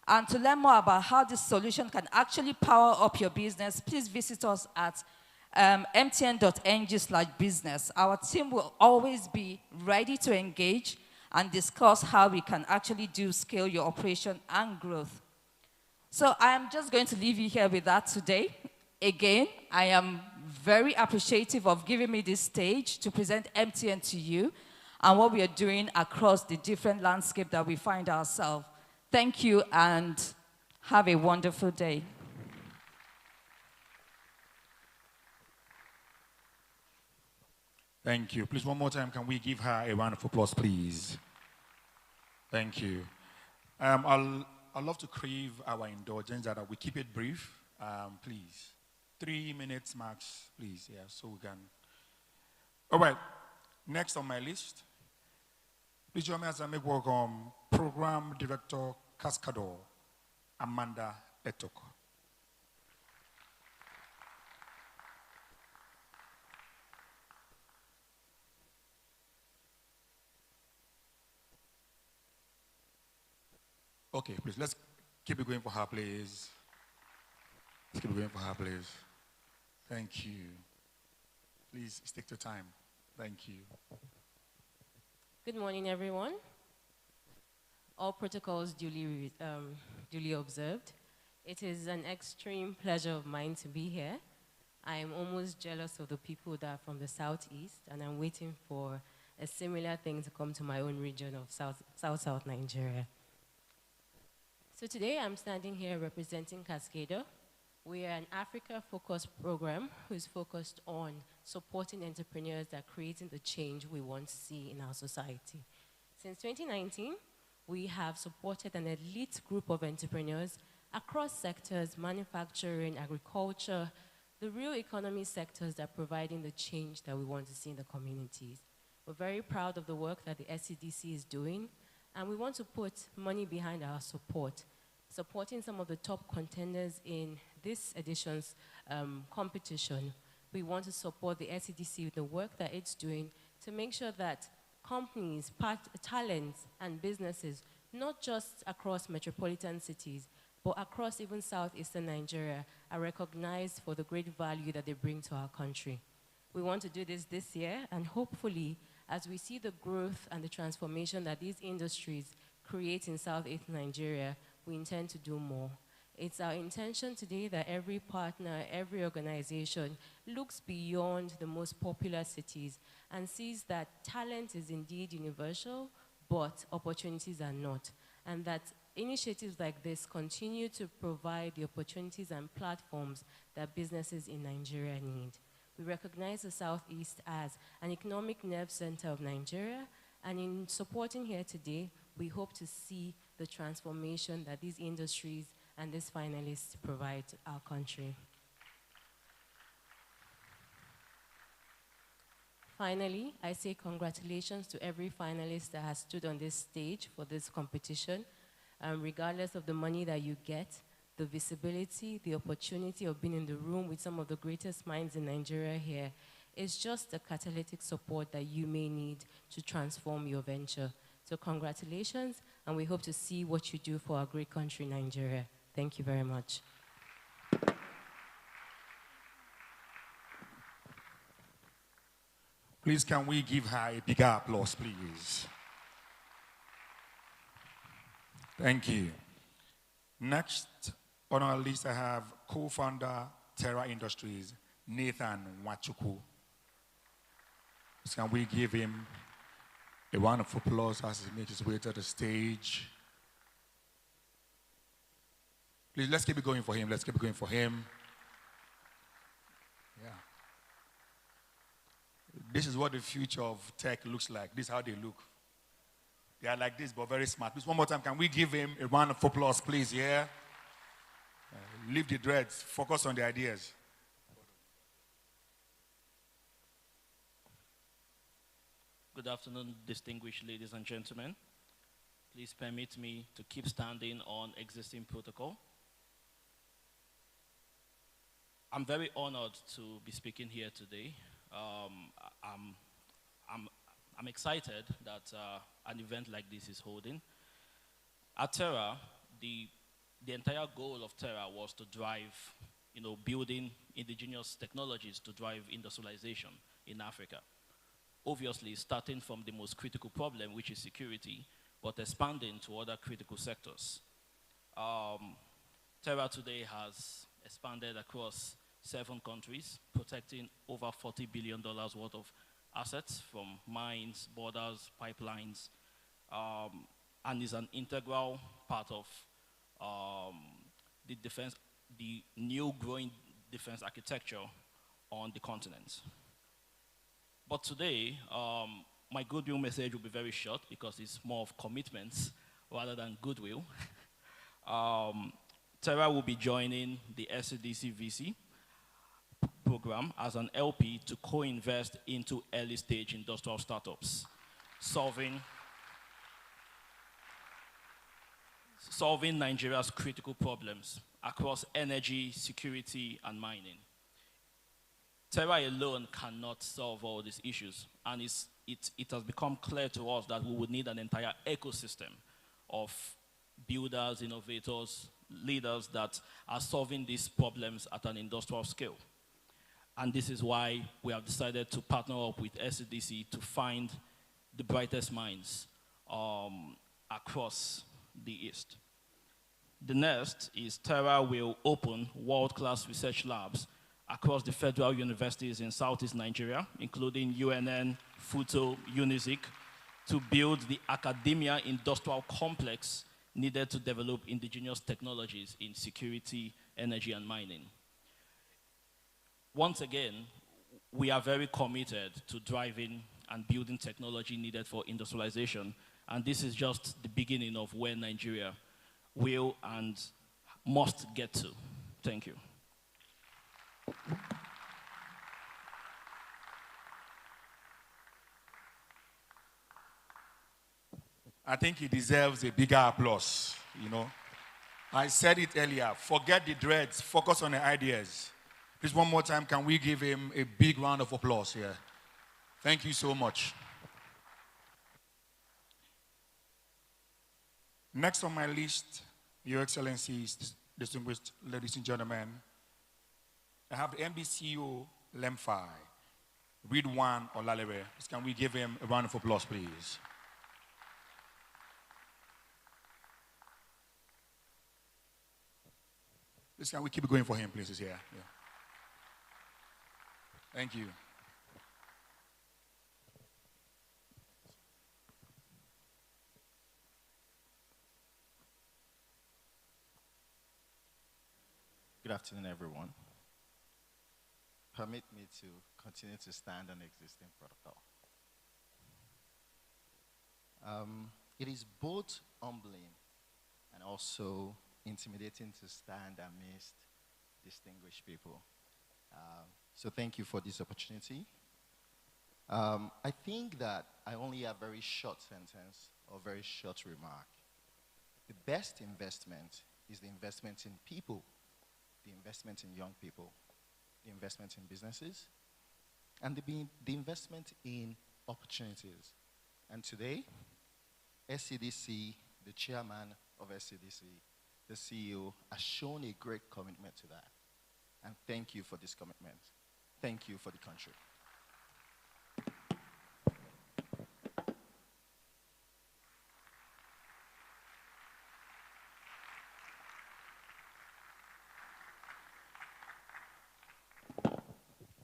And to learn more about how this solution can actually power up your business, please visit us at mtn.ng/business. Our team will always be ready to engage and discuss how we can actually scale your operation and growth. So I am just going to leave you here with that today. Again, I am very appreciative of giving me this stage to present MTN to you and what we are doing across the different landscape that we find ourselves. Thank you and have a wonderful day. Thank you. Please, one more time, can we give her a round of applause, please? Thank you. I'd love to crave our indulgence that we keep it brief, please. 3 minutes max, please, yeah, so we can. All right, next on my list, please join me as I make welcome Program Director Cascador, Amanda Etoko. Okay, please, let's keep it going for her, please. Let's keep it going for her, please. Thank you. Please stick to time. Thank you. Good morning, everyone. All protocols duly observed. It is an extreme pleasure of mine to be here. I'm almost jealous of the people that are from the Southeast, and I'm waiting for a similar thing to come to my own region of South Nigeria. So today I'm standing here representing Cascada. We are an Africa-focused program who's focused on supporting entrepreneurs that are creating the change we want to see in our society. Since 2019, we have supported an elite group of entrepreneurs across sectors, manufacturing, agriculture, the real economy sectors that are providing the change that we want to see in the communities. We're very proud of the work that the SEDC is doing, and we want to put money behind our support, supporting some of the top contenders in this edition's competition. We want to support the SEDC with the work that it's doing to make sure that companies, talents, and businesses, not just across metropolitan cities, but across even southeastern Nigeria, are recognized for the great value that they bring to our country. We want to do this year, and hopefully, as we see the growth and the transformation that these industries create in southeast Nigeria, we intend to do more. It's our intention today that every partner, every organization looks beyond the most popular cities and sees that talent is indeed universal, but opportunities are not. And that initiatives like this continue to provide the opportunities and platforms that businesses in Nigeria need. We recognize the Southeast as an economic nerve center of Nigeria, and in supporting here today, we hope to see the transformation that these industries and these finalists provide to our country. Finally, I say congratulations to every finalist that has stood on this stage for this competition. Regardless of the money that you get, the visibility, the opportunity of being in the room with some of the greatest minds in Nigeria here is just the catalytic support that you may need to transform your venture. So congratulations, and we hope to see what you do for our great country, Nigeria. Thank you very much. Please, can we give her a bigger applause, please? Thank you. Next on our list, I have co-founder Terra Industries, Nathan Wachuku. Can we give him a round of applause as he makes his way to the stage? Please, let's keep it going for him. Let's keep it going for him. Yeah. This is what the future of tech looks like. This is how they look. They are like this, but very smart. Please, one more time, can we give him a round of applause, please? Yeah. Leave the dreads. Focus on the ideas. Good afternoon, distinguished ladies and gentlemen. Please permit me to keep standing on existing protocol. I'm very honored to be speaking here today. I'm excited that an event like this is holding. At Terra, the entire goal of Terra was to drive, building indigenous technologies to drive industrialization in Africa. Obviously, starting from the most critical problem, which is security, but expanding to other critical sectors. Terra today has expanded across 7 countries, protecting over $40 billion worth of assets from mines, borders, pipelines, and is an integral part of the new growing defense architecture on the continent. But today, my goodwill message will be very short because it's more of commitments rather than goodwill. Terra will be joining the SEDC VC program as an LP to co-invest into early-stage industrial startups, solving Nigeria's critical problems across energy, security, and mining. Terra alone cannot solve all these issues, and it has become clear to us that we would need an entire ecosystem of builders, innovators, leaders that are solving these problems at an industrial scale. And this is why we have decided to partner up with SEDC to find the brightest minds across the East. The next is Terra will open world-class research labs across the federal universities in Southeast Nigeria, including UNN, FUTO, UNIZIK, to build the academia industrial complex needed to develop indigenous technologies in security, energy, and mining. Once again, we are very committed to driving and building technology needed for industrialization, and this is just the beginning of where Nigeria will and must get to. Thank you. I think he deserves a bigger applause, you know. I said it earlier, forget the dreads, focus on the ideas. Please, one more time, can we give him a big round of applause here? Thank you so much. Next on my list, Your Excellencies, distinguished ladies and gentlemen, I have the MD CEO, Lemfi, Ridwan Olalere. Can we give him a round of applause, please? Can we keep it going for him, please? He's here. Yeah. Thank you. Good afternoon, everyone. Permit me to continue to stand on existing protocol. It is both humbling and also intimidating to stand amidst distinguished people. So thank you for this opportunity. I think that I only have a very short sentence or very short remark. The best investment is the investment in people, the investment in young people, the investment in businesses, and the investment in opportunities. And today, SEDC, the chairman of SEDC, the CEO, has shown a great commitment to that. And thank you for this commitment. Thank you for the country.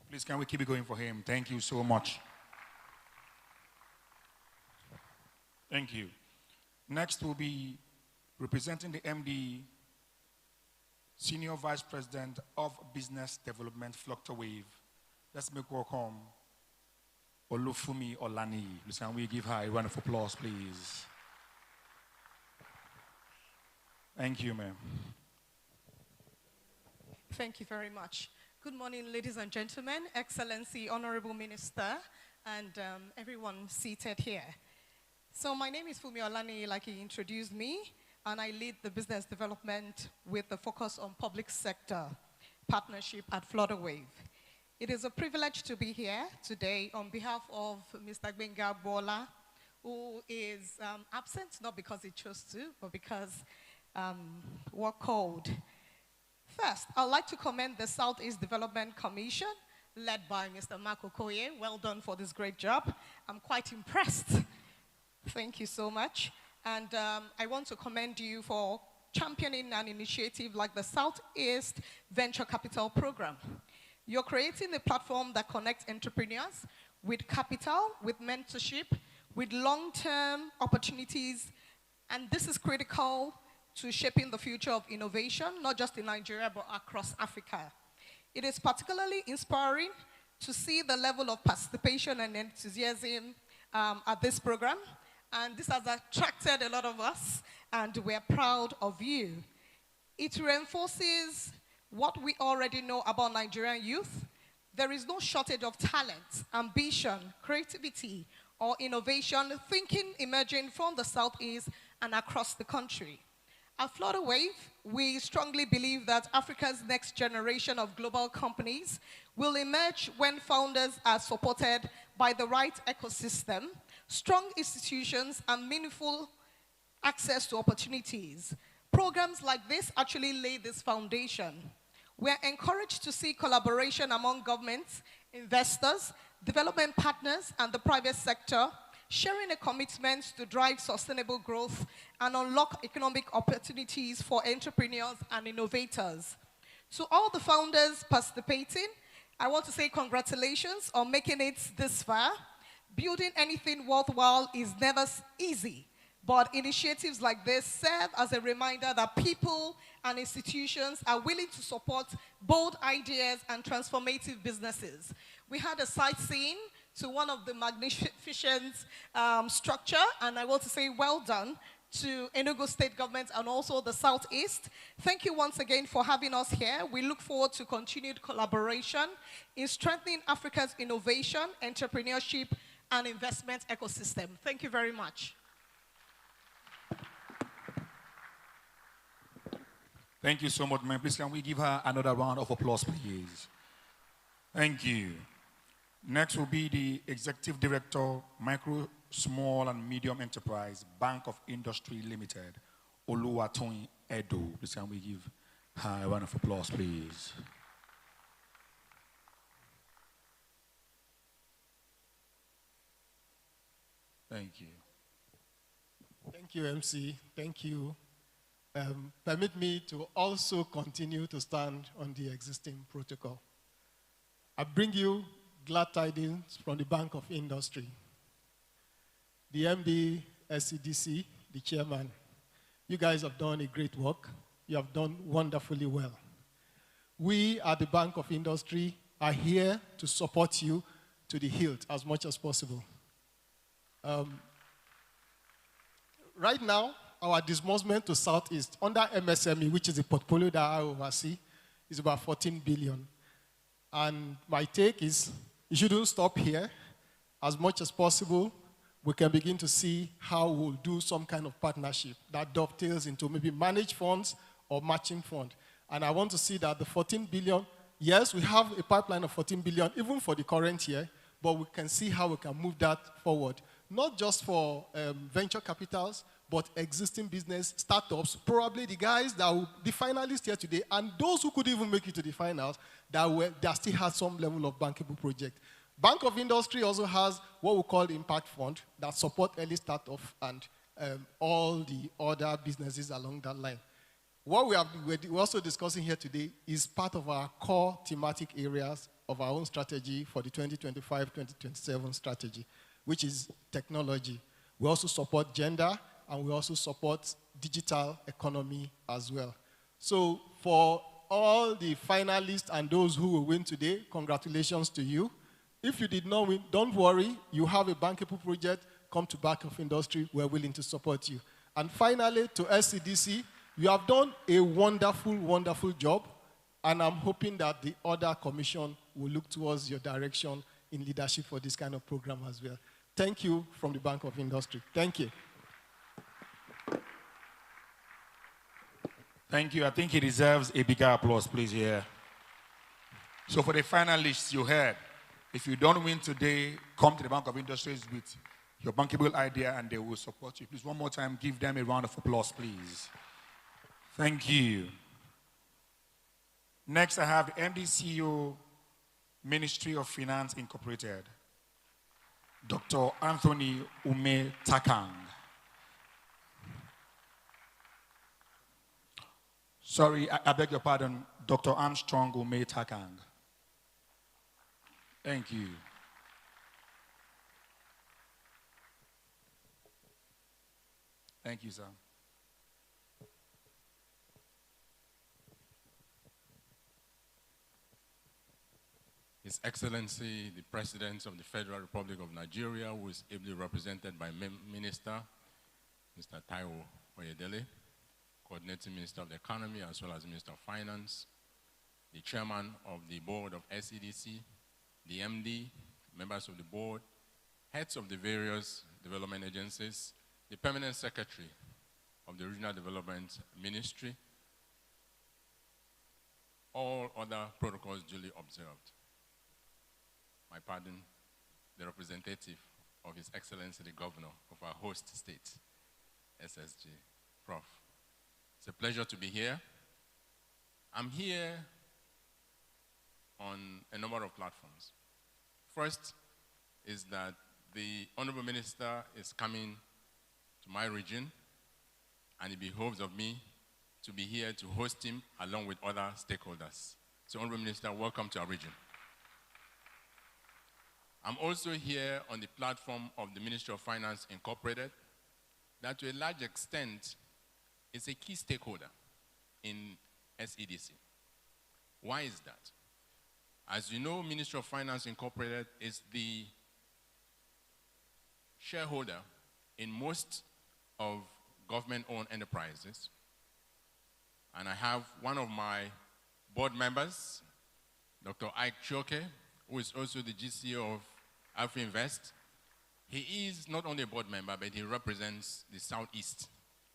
Please, can we keep it going for him? Thank you so much. Thank you. Next will be representing the MD, Senior Vice President of Business Development, Fluctowave. Let's make welcome Olufumi Olani. Please, can we give her a round of applause, please? Thank you, ma'am. Thank you very much. Good morning, ladies and gentlemen, Excellency, Honorable Minister, and everyone seated here. So my name is Fumi Olani, like he introduced me, and I lead the business development with the focus on public sector partnership at Flutterwave. It is a privilege to be here today on behalf of Mr. Gbenga Bola, who is absent, not because he chose to, but because work called. First, I'd like to commend the Southeast Development Commission, led by Mr. Mark Okoye. Well done for this great job. I'm quite impressed. Thank you so much. And I want to commend you for championing an initiative like the Southeast Venture Capital Program. You're creating a platform that connects entrepreneurs with capital, with mentorship, with long-term opportunities, and this is critical to shaping the future of innovation, not just in Nigeria, but across Africa. It is particularly inspiring to see the level of participation and enthusiasm at this program. And this has attracted a lot of us, and we're proud of you. It reinforces what we already know about Nigerian youth. There is no shortage of talent, ambition, creativity, or innovation thinking emerging from the Southeast and across the country. At Flutterwave, we strongly believe that Africa's next generation of global companies will emerge when founders are supported by the right ecosystem, strong institutions, and meaningful access to opportunities. Programs like this actually lay this foundation. We're encouraged to see collaboration among governments, investors, development partners, and the private sector sharing a commitment to drive sustainable growth and unlock economic opportunities for entrepreneurs and innovators. To all the founders participating, I want to say congratulations on making it this far. Building anything worthwhile is never easy, but initiatives like this serve as a reminder that people and institutions are willing to support bold ideas and transformative businesses. We had a sightseeing to one of the magnificent structure, and I want to say well done to Enugu State Government and also the Southeast. Thank you once again for having us here. We look forward to continued collaboration in strengthening Africa's innovation, entrepreneurship, and investment ecosystem. Thank you very much. Thank you so much, ma'am. Please, can we give her another round of applause, please? Thank you. Next will be the Executive Director, Micro, Small and Medium Enterprise, Bank of Industry Limited, Oluwatoyin Edo. Please, can we give her a round of applause, please? Thank you. Thank you, MC. Thank you. Permit me to also continue to stand on the existing protocol. I bring you glad tidings from the Bank of Industry. The MD, SEDC, the chairman, you guys have done a great work. You have done wonderfully well. We at the Bank of Industry are here to support you to the hilt as much as possible. Right now, our disbursement to Southeast under MSME, which is the portfolio that I oversee, is about 14 billion. And my take is, you shouldn't stop here. As much as possible, we can begin to see how we'll do some kind of partnership that dovetails into maybe managed funds or matching fund. And I want to see that the 14 billion, yes, we have a pipeline of 14 billion, even for the current year, but we can see how we can move that forward. Not just for venture capitals, but existing business, startups, probably the guys that will, the finalists here today, and those who could even make it to the finals, that still has some level of bankable project. Bank of Industry also has what we call the Impact Fund that support early startup and all the other businesses along that line. What we're also discussing here today is part of our core thematic areas of our own strategy for the 2025-2027 strategy, which is technology. We also support gender, and we also support digital economy as well. So for all the finalists and those who will win today, congratulations to you. If you did not win, don't worry. You have a bankable project. Come to Bank of Industry. We're willing to support you. And finally, to SCDC, you have done a wonderful, wonderful job. And I'm hoping that the other commission will look towards your direction in leadership for this kind of program as well. Thank you from the Bank of Industry. Thank you. Thank you. I think he deserves a bigger applause, please, here. So for the finalists, you heard, if you don't win today, come to the Bank of Industries with your bankable idea and they will support you. Please, one more time, give them a round of applause, please. Thank you. Next, I have the MD CEO, Ministry of Finance Incorporated, Dr. Anthony Ume Takang. Sorry, I beg your pardon, Dr. Armstrong Ume Takang. Thank you. Thank you, sir. His Excellency, the President of the Federal Republic of Nigeria, who is ably represented by Minister, Mr. Taiwo Oyedele, Coordinating Minister of the Economy, as well as Minister of Finance, the Chairman of the Board of SEDC, the MD, members of the board, heads of the various development agencies, the Permanent Secretary of the Regional Development Ministry, all other protocols duly observed. My pardon, the representative of His Excellency the Governor of our host state, SSG, Prof. It's a pleasure to be here. I'm here on a number of platforms. First is that the Honorable Minister is coming to my region, and it behoves of me to be here to host him along with other stakeholders. So, Honorable Minister, welcome to our region. I'm also here on the platform of the Ministry of Finance Incorporated, that to a large extent is a key stakeholder in SEDC. Why is that? As you know, Ministry of Finance Incorporated is the shareholder in most of government-owned enterprises. And I have one of my board members, Dr. Ike Choke, who is also the GCO of Alpha Invest. He is not only a board member, but he represents the Southeast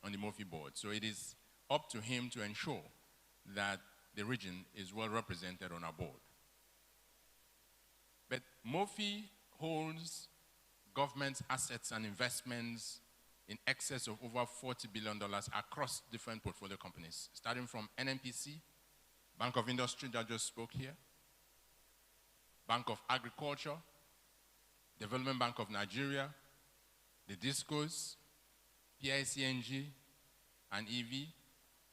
on the MOFI board. So it is up to him to ensure that the region is well represented on our board. But MOFI holds government assets and investments in excess of over $40 billion across different portfolio companies, starting from NNPC, Bank of Industry that just spoke here, Bank of Agriculture, Development Bank of Nigeria, the DISCOs, PICNG, and EV,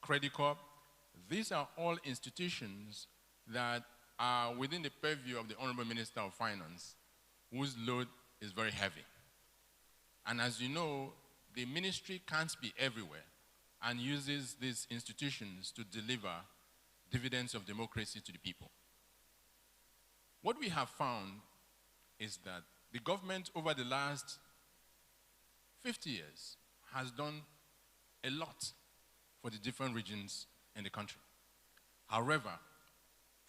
Credit Corp. These are all institutions that are within the purview of the Honorable Minister of Finance, whose load is very heavy. And as you know, the ministry can't be everywhere and uses these institutions to deliver dividends of democracy to the people. What we have found is that the government over the last 50 years has done a lot for the different regions in the country. However,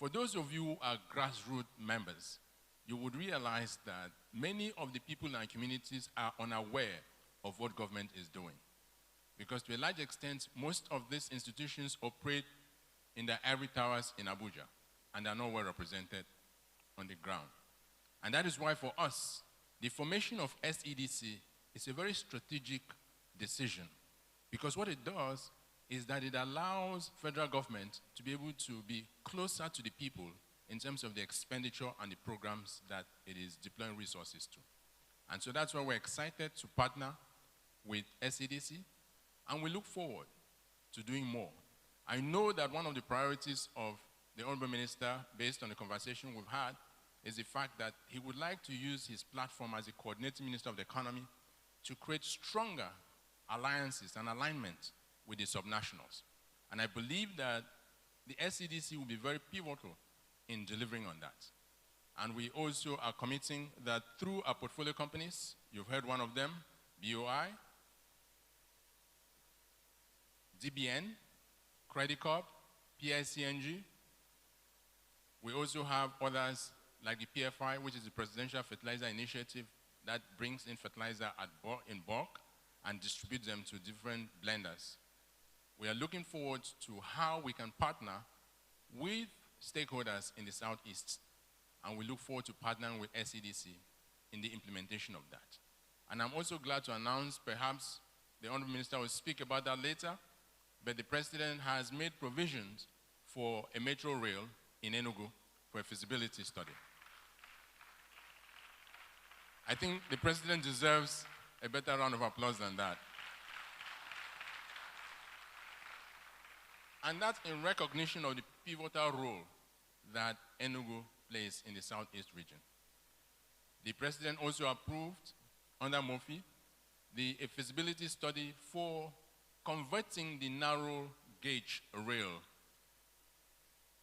for those of you who are grassroots members, you would realize that many of the people in our communities are unaware of what government is doing. Because to a large extent, most of these institutions operate in the ivory towers in Abuja, and are not well represented on the ground. And that is why for us, the formation of SEDC is a very strategic decision, because what it does is that it allows federal government to be able to be closer to the people in terms of the expenditure and the programs that it is deploying resources to. And so that's why we're excited to partner with SEDC, and we look forward to doing more. I know that one of the priorities of the Honorable Minister, based on the conversation we've had, is the fact that he would like to use his platform as a coordinating Minister of the Economy to create stronger alliances and alignment with the subnationals. And I believe that the SEDC will be very pivotal in delivering on that. And we also are committing that through our portfolio companies, you've heard one of them, BOI, DBN, Credit Corp, PICNG. We also have others like the PFI, which is the Presidential Fertilizer Initiative that brings in fertilizer in bulk and distributes them to different blenders. We are looking forward to how we can partner with stakeholders in the Southeast, and we look forward to partnering with SEDC in the implementation of that. And I'm also glad to announce, perhaps the Honorable Minister will speak about that later, but the President has made provisions for a metro rail in Enugu for a feasibility study. I think the President deserves a better round of applause than that. And that's in recognition of the pivotal role that Enugu plays in the Southeast region. The President also approved, under MOFI, a feasibility study for converting the narrow gauge rail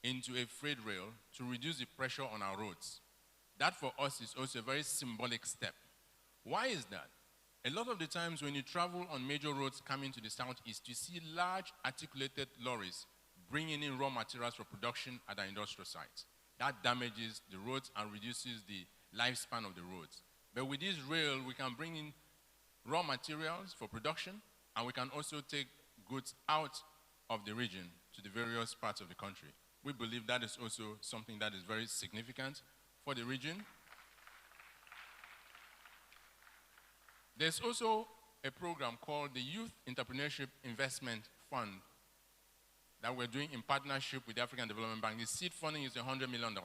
into a freight rail to reduce the pressure on our roads. That for us is also a very symbolic step. Why is that? A lot of the times when you travel on major roads coming to the Southeast, you see large articulated lorries bringing in raw materials for production at our industrial sites. That damages the roads and reduces the lifespan of the roads. But with this rail, we can bring in raw materials for production, and we can also take goods out of the region to the various parts of the country. We believe that is also something that is very significant for the region. There's also a program called the Youth Entrepreneurship Investment Fund that we're doing in partnership with the African Development Bank. The seed funding is $100 million.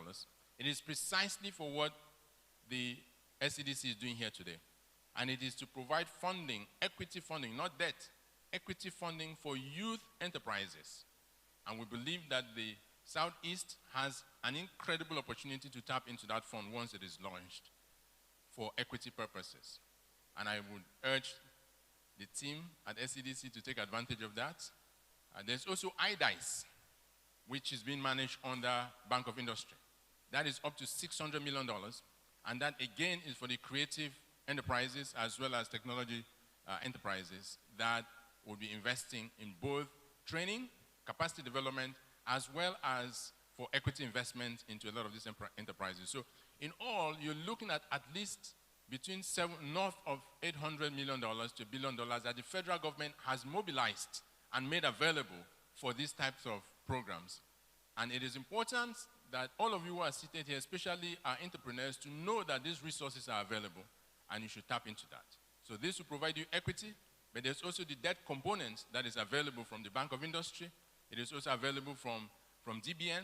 It is precisely for what the SEDC is doing here today. And it is to provide funding, equity funding, not debt, equity funding for youth enterprises. And we believe that the Southeast has an incredible opportunity to tap into that fund once it is launched for equity purposes. And I would urge the team at SEDC to take advantage of that. There's also IDICE, which is being managed under Bank of Industry. That is up to $600 million. And that, again, is for the creative enterprises as well as technology enterprises that will be investing in both training, capacity development, as well as for equity investment into a lot of these enterprises. So in all, you're looking at least between north of $800 million to $1 billion that the federal government has mobilized and made available for these types of programs. And it is important that all of you who are seated here, especially our entrepreneurs, to know that these resources are available and you should tap into that. So this will provide you equity, but there's also the debt component that is available from the Bank of Industry. It is also available from DBN,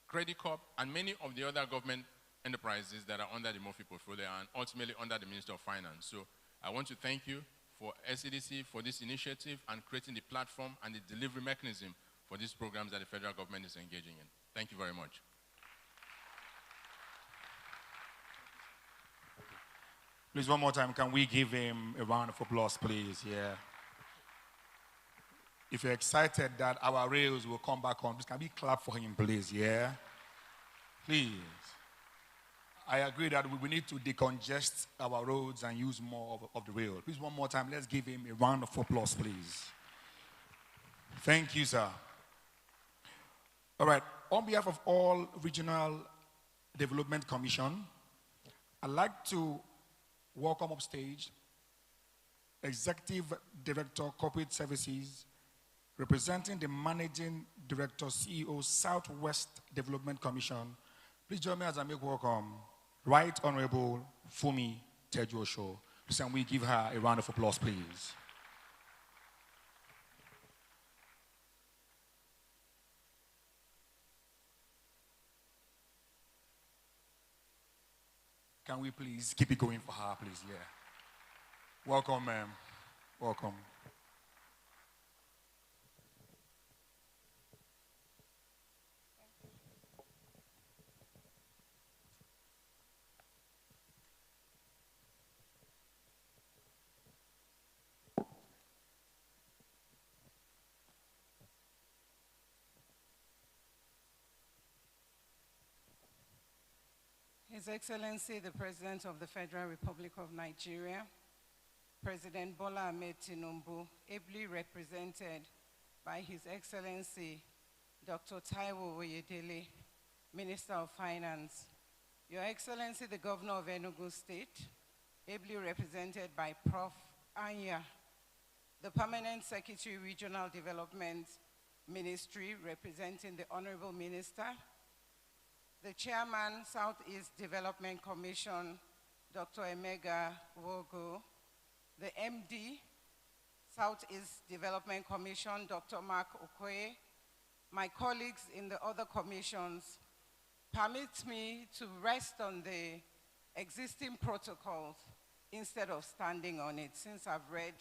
Credit Corp, and many of the other government enterprises that are under the Murphy portfolio and ultimately under the Minister of Finance. So I want to thank you for SEDC for this initiative and creating the platform and the delivery mechanism for these programs that the federal government is engaging in. Thank you very much. Please, one more time, can we give him a round of applause, please? Yeah. If you're excited that our rails will come back on, please, can we clap for him, please? Yeah. Please. I agree that we need to decongest our roads and use more of the rail. Please, one more time, let's give him a round of applause, please. Thank you, sir. All right. On behalf of all Regional Development Commission, I'd like to welcome upstage Executive Director, Corporate Services, representing the Managing Director, CEO, Southwest Development Commission. Please join me as I make welcome Right Honorable Fumi Tejuosho. Please, can we give her a round of applause, please? Can we please keep it going for her, please? Yeah. Welcome, ma'am. Welcome. His Excellency, the President of the Federal Republic of Nigeria, President Bola Ahmed Tinubu, ably represented by His Excellency, Dr. Taiwo Oyedele, Minister of Finance, Your Excellency, the Governor of Enugu State, ably represented by Prof. Anya, the Permanent Secretary, Regional Development Ministry, representing the Honorable Minister, the Chairman, Southeast Development Commission, Dr. Emega Wogo, the MD, Southeast Development Commission, Dr. Mark Okoye, my colleagues in the other commissions, permit me to rest on the existing protocols instead of standing on it, since I've read,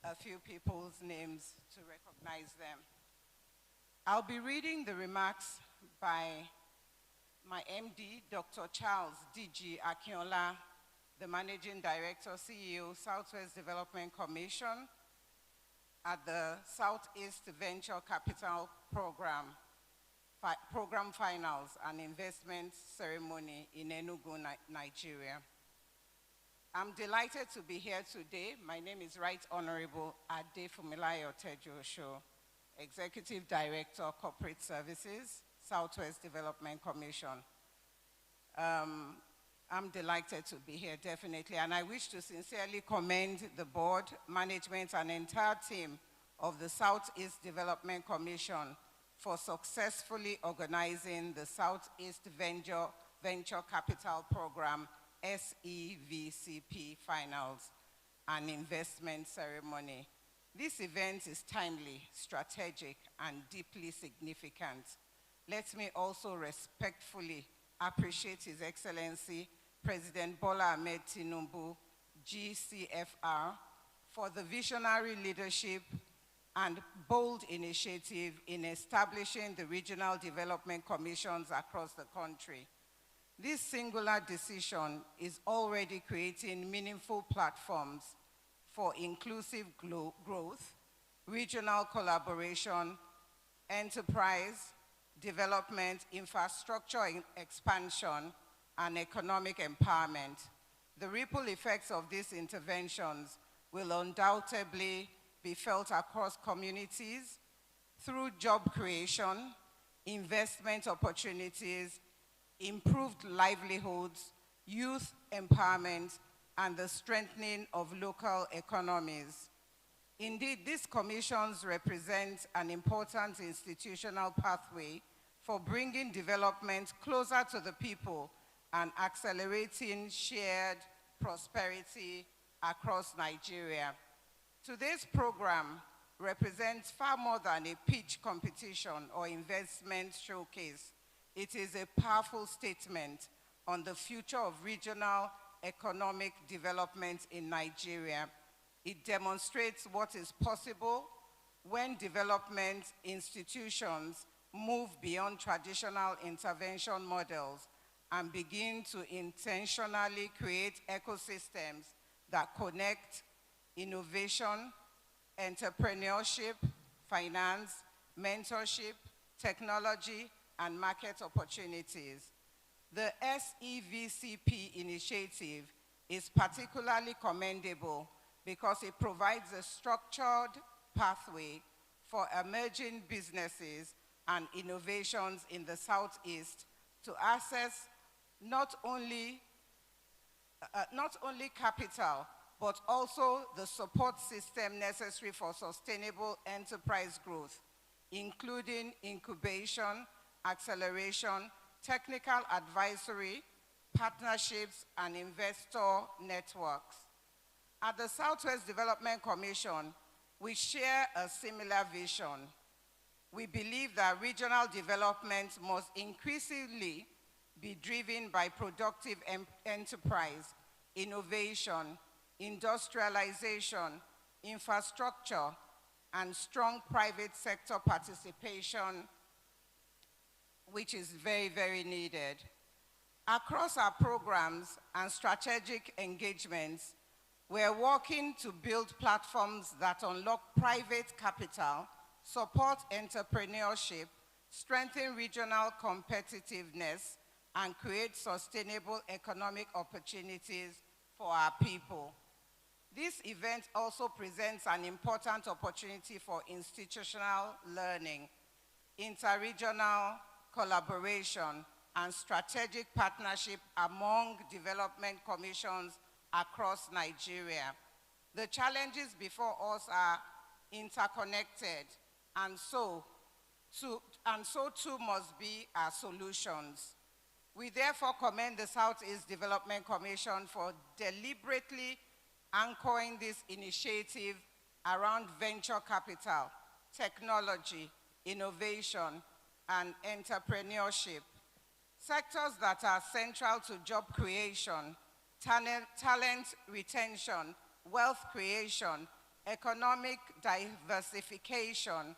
a few people's names to recognize them. I'll be reading the remarks by my MD, Dr. Charles D.G. Akinola, the Managing Director, CEO, Southwest Development Commission, at the Southeast Venture Capital Program Finals and Investment Ceremony in Enugu, Nigeria. I'm delighted to be here today. My name is Right Honorable Ade Fumilayo Tejuosho, Executive Director, Corporate Services, Southwest Development Commission. I'm delighted to be here, definitely, and I wish to sincerely commend the board, management, and entire team of the Southeast Development Commission for successfully organizing the Southeast Venture Capital Program, SEVCP Finals and Investment Ceremony. This event is timely, strategic, and deeply significant. Let me also respectfully appreciate His Excellency, President Bola Ahmed Tinubu, GCFR, for the visionary leadership and bold initiative in establishing the regional development commissions across the country. This singular decision is already creating meaningful platforms for inclusive growth, regional collaboration, enterprise, development, infrastructure expansion, and economic empowerment. The ripple effects of these interventions will undoubtedly be felt across communities through job creation, investment opportunities, improved livelihoods, youth empowerment, and the strengthening of local economies. Indeed, these commissions represent an important institutional pathway for bringing development closer to the people and accelerating shared prosperity across Nigeria. Today's program represents far more than a pitch competition or investment showcase. It is a powerful statement on the future of regional economic development in Nigeria. It demonstrates what is possible when development institutions move beyond traditional intervention models and begin to intentionally create ecosystems that connect innovation, entrepreneurship, finance, mentorship, technology, and market opportunities. The SEVCP initiative is particularly commendable because it provides a structured pathway for emerging businesses and innovations in the Southeast to access not only capital, but also the support system necessary for sustainable enterprise growth, including incubation, acceleration, technical advisory, partnerships, and investor networks. At the Southwest Development Commission, we share a similar vision. We believe that regional development must increasingly be driven by productive enterprise, innovation, industrialization, infrastructure, and strong private sector participation, which is very, very needed. Across our programs and strategic engagements, we're working to build platforms that unlock private capital, support entrepreneurship, strengthen regional competitiveness, and create sustainable economic opportunities for our people. This event also presents an important opportunity for institutional learning, interregional collaboration, and strategic partnership among development commissions across Nigeria. The challenges before us are interconnected, and so too must be our solutions. We therefore commend the Southeast Development Commission for deliberately anchoring this initiative around venture capital, technology, innovation, and entrepreneurship, sectors that are central to job creation, talent retention, wealth creation, economic diversification,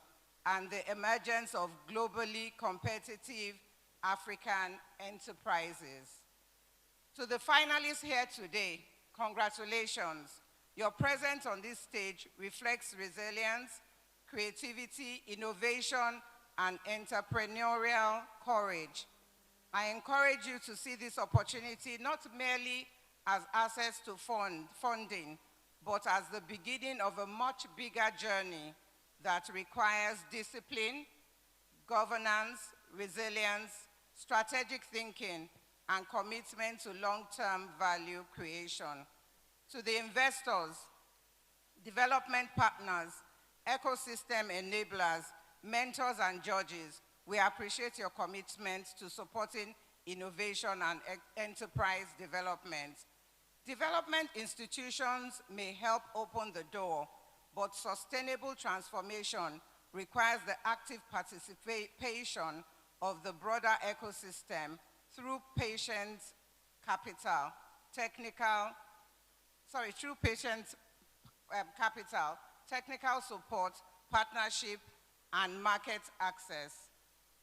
and the emergence of globally competitive African enterprises. To the finalists here today, congratulations. Your presence on this stage reflects resilience, creativity, innovation, and entrepreneurial courage. I encourage you to see this opportunity not merely as access to funding, but as the beginning of a much bigger journey that requires discipline, governance, resilience, strategic thinking, and commitment to long-term value creation. To the investors, development partners, ecosystem enablers, mentors, and judges, we appreciate your commitment to supporting innovation and enterprise development. Development institutions may help open the door, but sustainable transformation requires the active participation of the broader ecosystem through patient capital, through patient capital, technical support, partnership, and market access.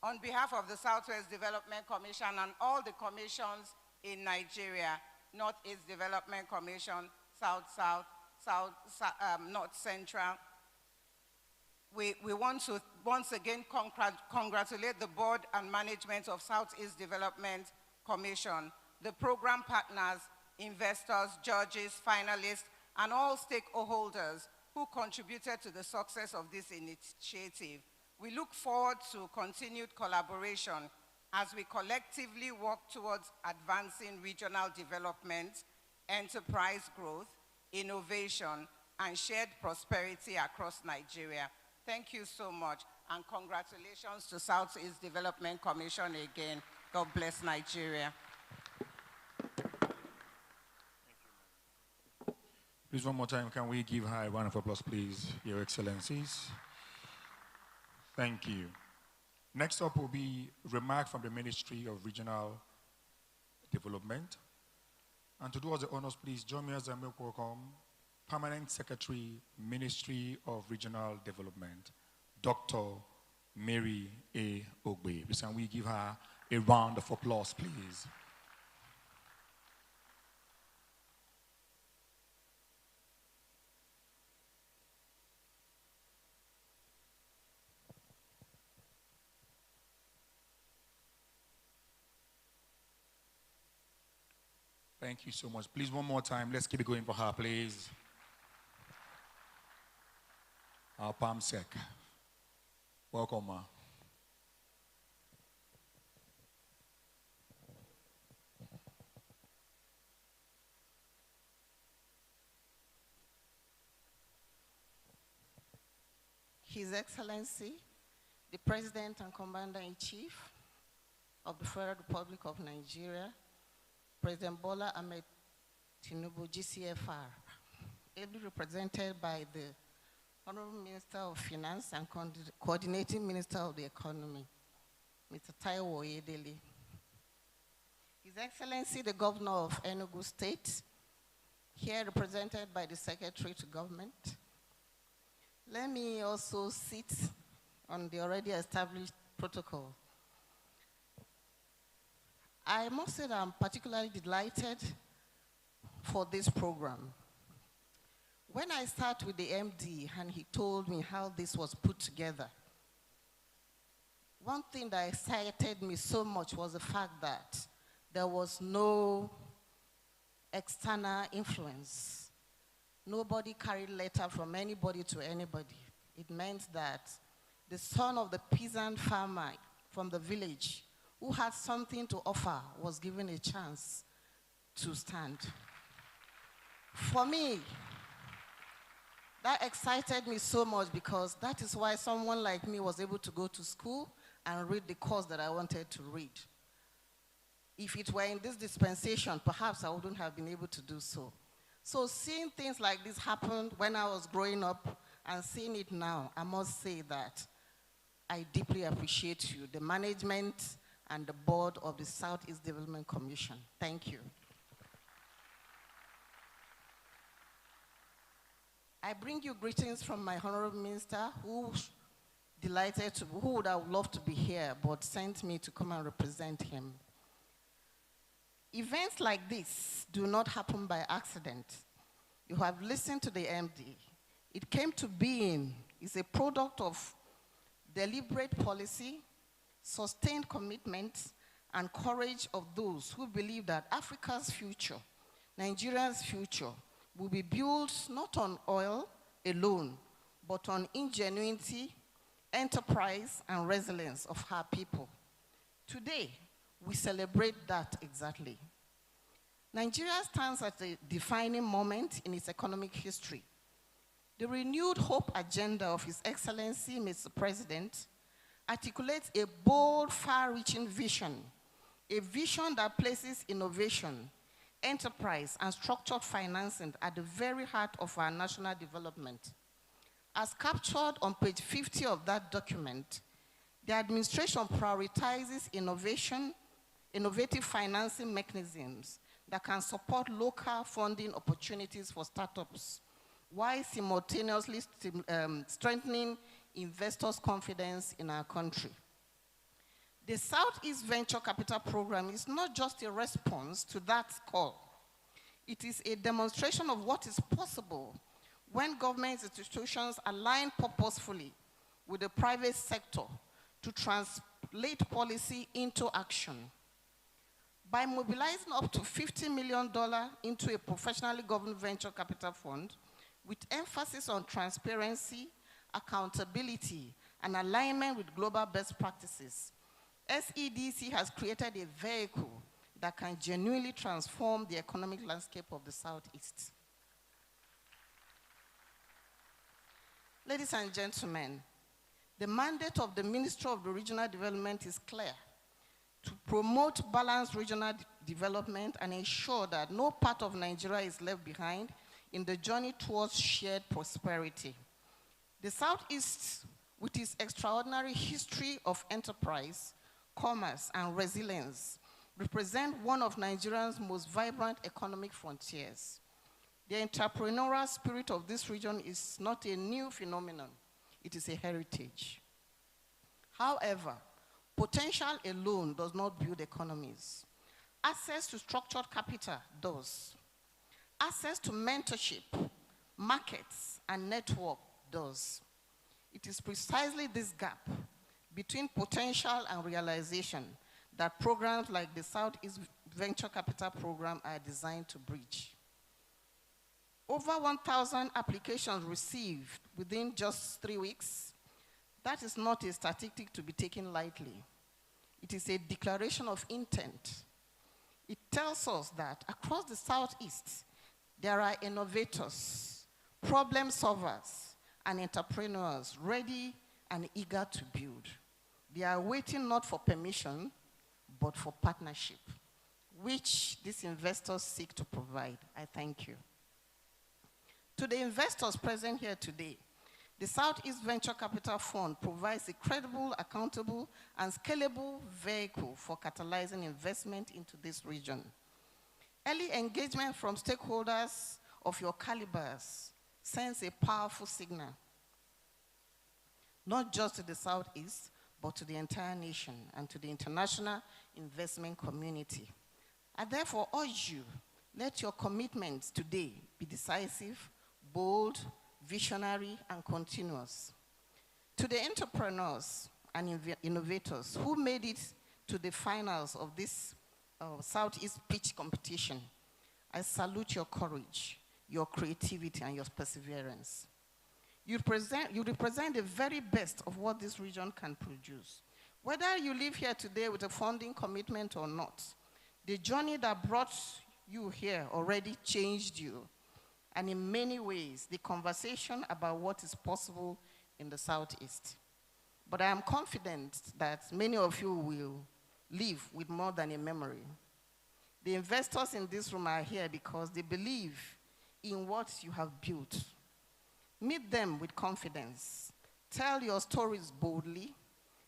On behalf of the Southwest Development Commission and all the commissions in Nigeria, Northeast Development Commission, North Central, we want to once again congratulate the board and management of Southeast Development Commission, the program partners, investors, judges, finalists, and all stakeholders who contributed to the success of this initiative. We look forward to continued collaboration as we collectively work towards advancing regional development, enterprise growth, innovation, and shared prosperity across Nigeria. Thank you so much, and congratulations to Southeast Development Commission again. God bless Nigeria. Please, one more time, can we give her a round of applause, please, Your Excellencies? Thank you. Next up will be remark from the Ministry of Regional Development. And to do us the honors, please join me as I welcome Permanent Secretary, Ministry of Regional Development, Dr. Mary A. Ogbe. Please, can we give her a round of applause, please? Thank you so much. Please, one more time, let's keep it going for her, please. Our palm sec. Welcome, ma. His Excellency, the President and Commander-in-Chief of the Federal Republic of Nigeria, President Bola Ahmed Tinubu, GCFR, ably represented by the Honorable Minister of Finance and Coordinating Minister of the Economy, Mr. Taiwo Oyedele. His Excellency, the Governor of Enugu State, here represented by the Secretary to Government. Let me also sit on the already established protocol. I must say that I'm particularly delighted for this program. When I started with the MD and he told me how this was put together, one thing that excited me so much was the fact that there was no external influence. Nobody carried letter from anybody to anybody. It meant that the son of the peasant farmer from the village who had something to offer was given a chance to stand. For me, that excited me so much because that is why someone like me was able to go to school and read the course that I wanted to read. If it were in this dispensation, perhaps I wouldn't have been able to do so. So seeing things like this happen when I was growing up and seeing it now, I must say that I deeply appreciate you, the management and the board of the Southeast Development Commission. Thank you. I bring you greetings from my Honorable Minister who would have loved to be here but sent me to come and represent him. Events like this do not happen by accident. You have listened to the MD. It came to being. It's a product of deliberate policy, sustained commitment, and courage of those who believe that Africa's future, Nigeria's future, will be built not on oil alone, but on ingenuity, enterprise, and resilience of her people. Today, we celebrate that exactly. Nigeria stands at a defining moment in its economic history. The renewed hope agenda of His Excellency, Mr. President, articulates a bold, far-reaching vision, a vision that places innovation, enterprise, and structured financing at the very heart of our national development. As captured on page 50 of that document, the administration prioritizes innovative financing mechanisms that can support local funding opportunities for startups, while simultaneously strengthening investors' confidence in our country. The Southeast Venture Capital Program is not just a response to that call. It is a demonstration of what is possible when government institutions align purposefully with the private sector to translate policy into action. By mobilizing up to $50 million into a professionally governed venture capital fund with emphasis on transparency, accountability, and alignment with global best practices, SEDC has created a vehicle that can genuinely transform the economic landscape of the Southeast. Ladies and gentlemen, the mandate of the Ministry of Regional Development is clear: to promote balanced regional development and ensure that no part of Nigeria is left behind in the journey towards shared prosperity. The Southeast, with its extraordinary history of enterprise, commerce, and resilience, represent one of Nigeria's most vibrant economic frontiers. The entrepreneurial spirit of this region is not a new phenomenon, it is a heritage. However, potential alone does not build economies. Access to structured capital does. Access to mentorship, markets, and network does. It is precisely this gap between potential and realization that programs like the Southeast Venture Capital Program are designed to bridge. Over 1,000 applications received within just 3 weeks. That is not a statistic to be taken lightly. It is a declaration of intent. It tells us that across the Southeast, there are innovators, problem solvers, and entrepreneurs ready and eager to build. They are waiting not for permission, but for partnership, which these investors seek to provide. I thank you. To the investors present here today, the Southeast Venture Capital Fund provides a credible, accountable, and scalable vehicle for catalyzing investment into this region. Early engagement from stakeholders of your calibers sends a powerful signal, not just to the Southeast, but to the entire nation and to the international investment community. I therefore urge you, let your commitments today be decisive, bold, visionary, and continuous. To the entrepreneurs and innovators who made it to the finals of this Southeast pitch competition, I salute your courage, your creativity, and your perseverance. You represent the very best of what this region can produce. Whether you live here today with a funding commitment or not, the journey that brought you here already changed you. And in many ways, the conversation about what is possible in the Southeast. But I am confident that many of you will live with more than a memory. The investors in this room are here because they believe in what you have built. Meet them with confidence. Tell your stories boldly.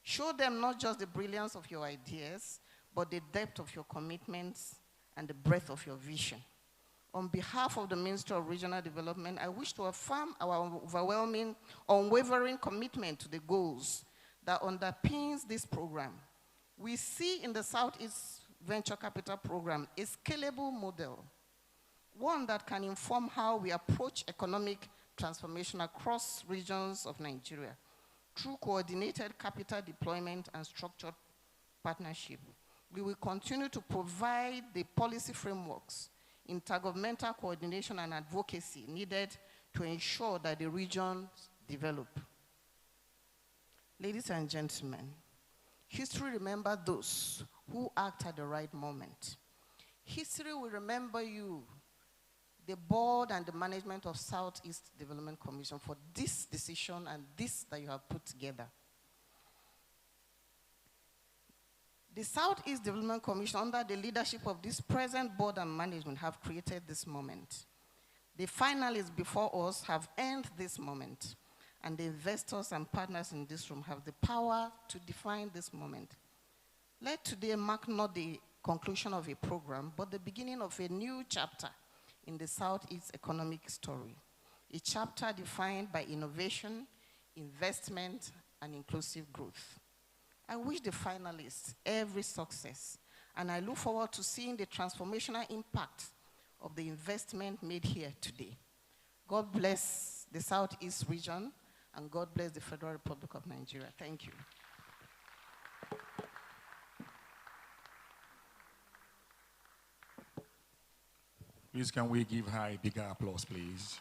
Show them not just the brilliance of your ideas, but the depth of your commitments and the breadth of your vision. On behalf of the Ministry of Regional Development, I wish to affirm our overwhelming, unwavering commitment to the goals that underpins this program. We see in the Southeast Venture Capital Program a scalable model, one that can inform how we approach economic transformation across regions of Nigeria through coordinated capital deployment and structured partnership. We will continue to provide the policy frameworks, intergovernmental coordination, and advocacy needed to ensure that the regions develop. Ladies and gentlemen, history remembers those who act at the right moment. History will remember you, the board and the management of Southeast Development Commission, for this decision and this that you have put together. The Southeast Development Commission, under the leadership of this present board and management, have created this moment. The finalists before us have earned this moment, and the investors and partners in this room have the power to define this moment. Let today mark not the conclusion of a program, but the beginning of a new chapter in the Southeast economic story, a chapter defined by innovation, investment, and inclusive growth. I wish the finalists every success, and I look forward to seeing the transformational impact of the investment made here today. God bless the Southeast region, and God bless the Federal Republic of Nigeria. Thank you. Please, can we give her a bigger applause, please?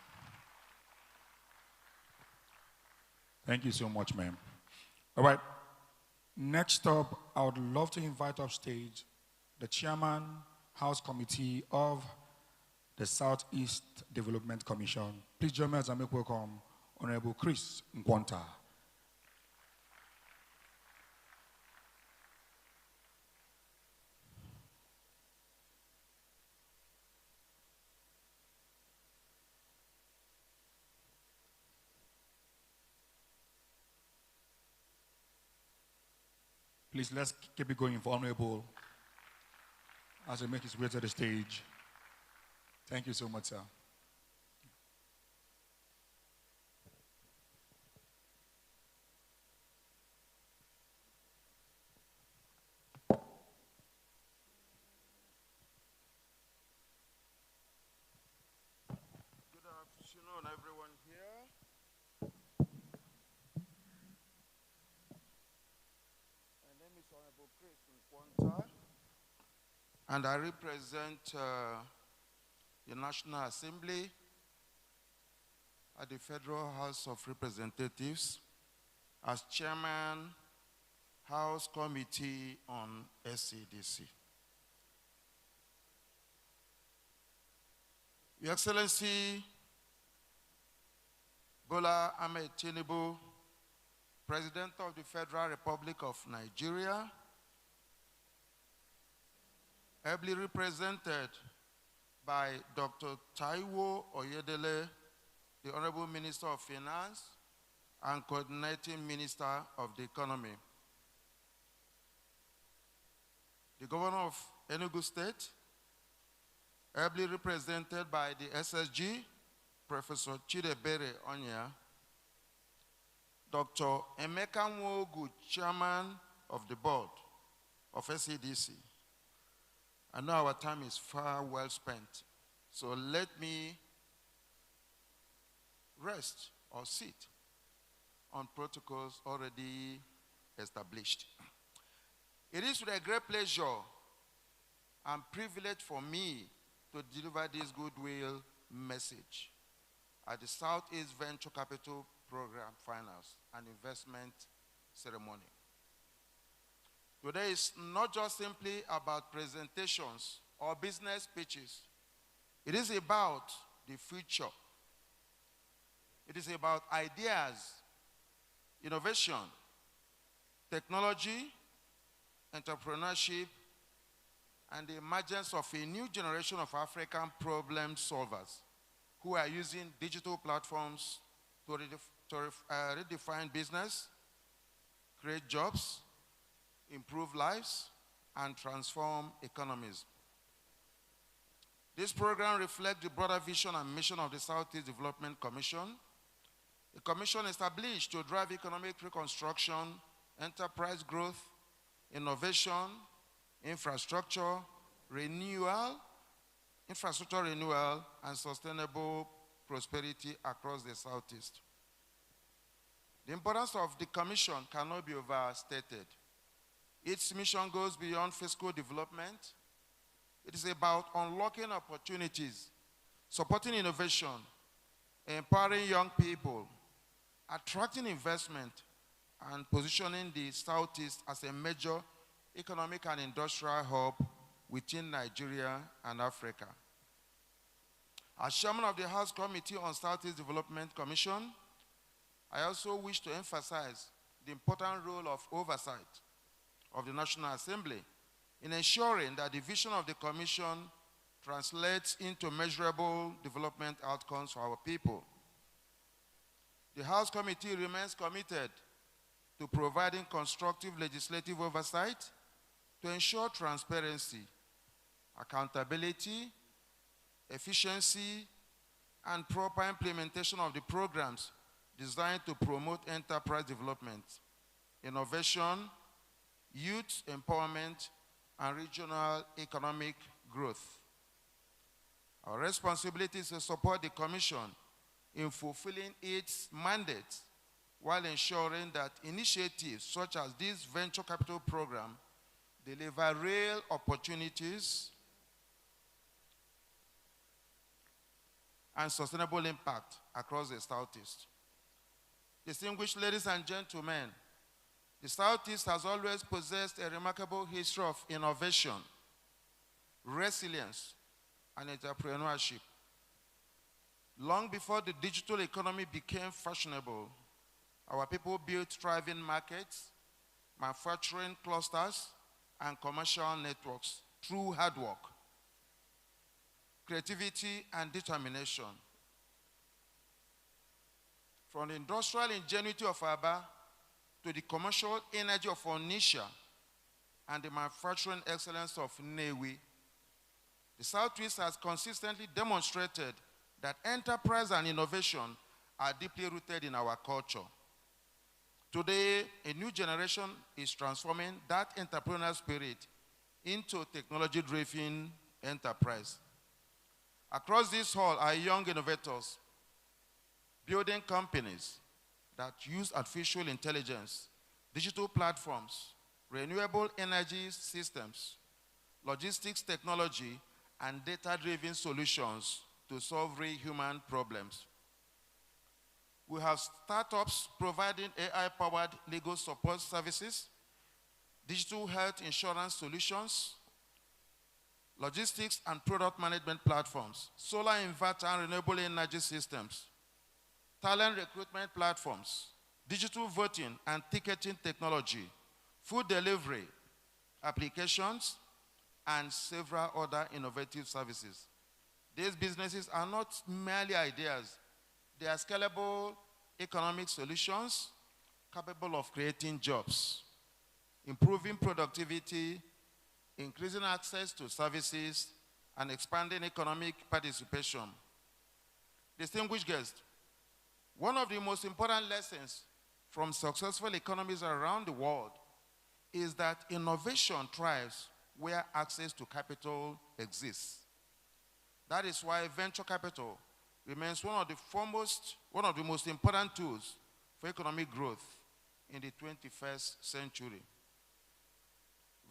Thank you so much, ma'am. All right. Next up, I would love to invite off stage the Chairman, House Committee of the Southeast Development Commission. Please join me as I make welcome Honorable Chris Nkwanta. Please, let's keep it going for Honorable as he makes his way to the stage. Thank you so much, sir. Good afternoon, everyone here. My name is Honorable Chris Nkwanta, and I represent the National Assembly at the Federal House of Representatives as Chairman, House Committee on SEDC. Your Excellency Bola Ahmed Tinubu, President of the Federal Republic of Nigeria, ably represented by Dr. Taiwo Oyedele, the Honorable Minister of Finance and Coordinating Minister of the Economy. The Governor of Enugu State, ably represented by the SSG, Professor Chidebere Onya, Dr. Emeka Nwogu, Chairman of the Board of SEDC. I know our time is far well spent, so let me rest or sit on protocols already established. It is with a great pleasure and privilege for me to deliver this goodwill message at the Southeast Venture Capital Program Finals and Investment Ceremony. Today is not just simply about presentations or business pitches. It is about the future. It is about ideas, innovation, technology, entrepreneurship, and the emergence of a new generation of African problem solvers who are using digital platforms to redefine business, create jobs, improve lives, and transform economies. This program reflects the broader vision and mission of the Southeast Development Commission, a commission established to drive economic reconstruction, enterprise growth, innovation, infrastructure renewal, and sustainable prosperity across the Southeast. The importance of the Commission cannot be overstated. Its mission goes beyond fiscal development. It is about unlocking opportunities, supporting innovation, empowering young people, attracting investment, and positioning the Southeast as a major economic and industrial hub within Nigeria and Africa. As chairman of the House Committee on Southeast Development Commission, I also wish to emphasize the important role of oversight of the National Assembly in ensuring that the vision of the Commission translates into measurable development outcomes for our people. The House Committee remains committed to providing constructive legislative oversight to ensure transparency, accountability, efficiency, and proper implementation of the programs designed to promote enterprise development, innovation, youth empowerment, and regional economic growth. Our responsibility is to support the Commission in fulfilling its mandate while ensuring that initiatives such as this venture capital program deliver real opportunities and sustainable impact across the Southeast. Distinguished ladies and gentlemen, the Southeast has always possessed a remarkable history of innovation, resilience, and entrepreneurship. Long before the digital economy became fashionable, our people built thriving markets, manufacturing clusters, and commercial networks through hard work, creativity, and determination. From the industrial ingenuity of Aba to the commercial energy of Onitsha and the manufacturing excellence of Nnewi, the Southeast has consistently demonstrated that enterprise and innovation are deeply rooted in our culture. Today, a new generation is transforming that entrepreneurial spirit into technology-driven enterprise. Across this hall are young innovators building companies that use artificial intelligence, digital platforms, renewable energy systems, logistics technology, and data-driven solutions to solve real human problems. We have startups providing AI-powered legal support services, digital health insurance solutions, logistics and product management platforms, solar inverter and renewable energy systems, talent recruitment platforms, digital voting and ticketing technology, food delivery applications, and several other innovative services. These businesses are not merely ideas. They are scalable economic solutions capable of creating jobs, improving productivity, increasing access to services, and expanding economic participation. Distinguished guests, one of the most important lessons from successful economies around the world is that innovation thrives where access to capital exists. That is why venture capital remains one of the most important tools for economic growth in the 21st century.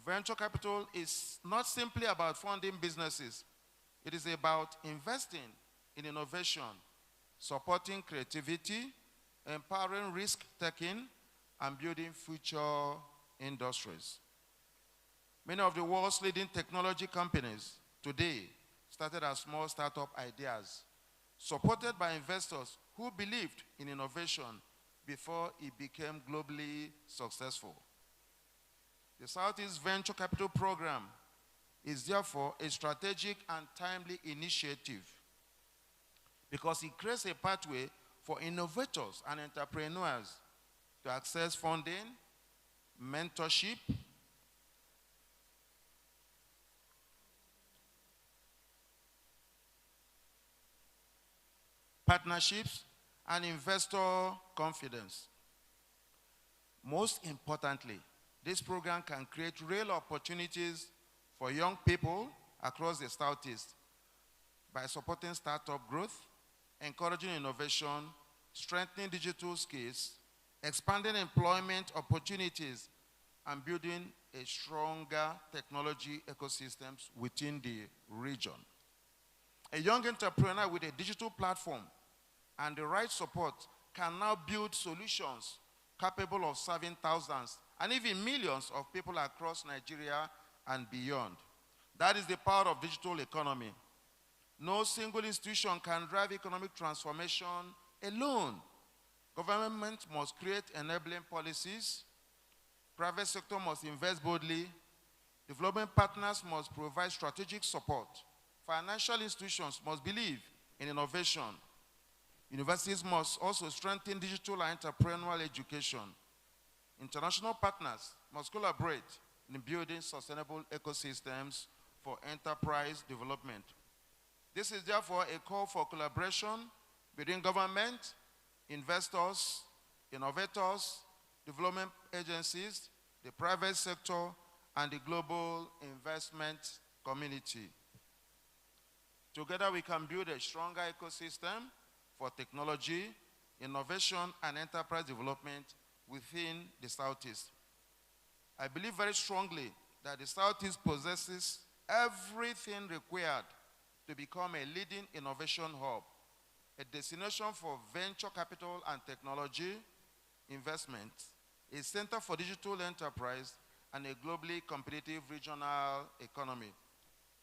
Venture capital is not simply about funding businesses. It is about investing in innovation, supporting creativity, empowering risk-taking, and building future industries. Many of the world's leading technology companies today started as small startup ideas, supported by investors who believed in innovation before it became globally successful. The Southeast Venture Capital Program is therefore a strategic and timely initiative because it creates a pathway for innovators and entrepreneurs to access funding, mentorship, partnerships, and investor confidence. Most importantly, this program can create real opportunities for young people across the Southeast by supporting startup growth, encouraging innovation, strengthening digital skills, expanding employment opportunities, and building a stronger technology ecosystems within the region. A young entrepreneur with a digital platform and the right support can now build solutions capable of serving thousands and even millions of people across Nigeria and beyond. That is the power of digital economy. No single institution can drive economic transformation alone. Government must create enabling policies. Private sector must invest boldly. Development partners must provide strategic support. Financial institutions must believe in innovation. Universities must also strengthen digital and entrepreneurial education. International partners must collaborate in building sustainable ecosystems for enterprise development. This is therefore a call for collaboration between government, investors, innovators, development agencies, the private sector, and the global investment community. Together we can build a stronger ecosystem for technology, innovation, and enterprise development within the Southeast. I believe very strongly that the Southeast possesses everything required to become a leading innovation hub, a destination for venture capital and technology investment, a center for digital enterprise, and a globally competitive regional economy.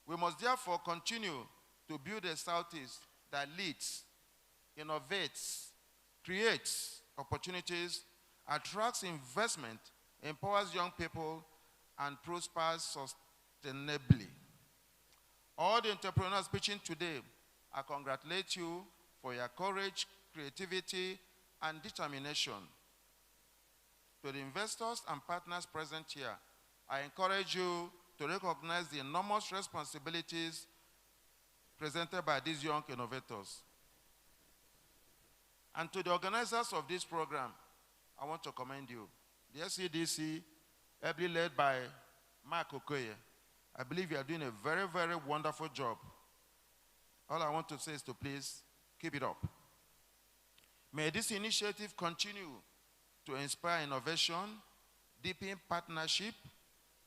We must therefore continue to build a Southeast that leads, innovates, creates opportunities, attracts investment, empowers young people, and prospers sustainably. All the entrepreneurs pitching today, I congratulate you for your courage, creativity, and determination. To the investors and partners present here, I encourage you to recognize the enormous responsibilities presented by these young innovators. And to the organizers of this program, I want to commend you. The SEDC, ably led by Mark Okoye, I believe you are doing a very, very wonderful job. All I want to say is to please keep it up. May this initiative continue to inspire innovation, deepen partnership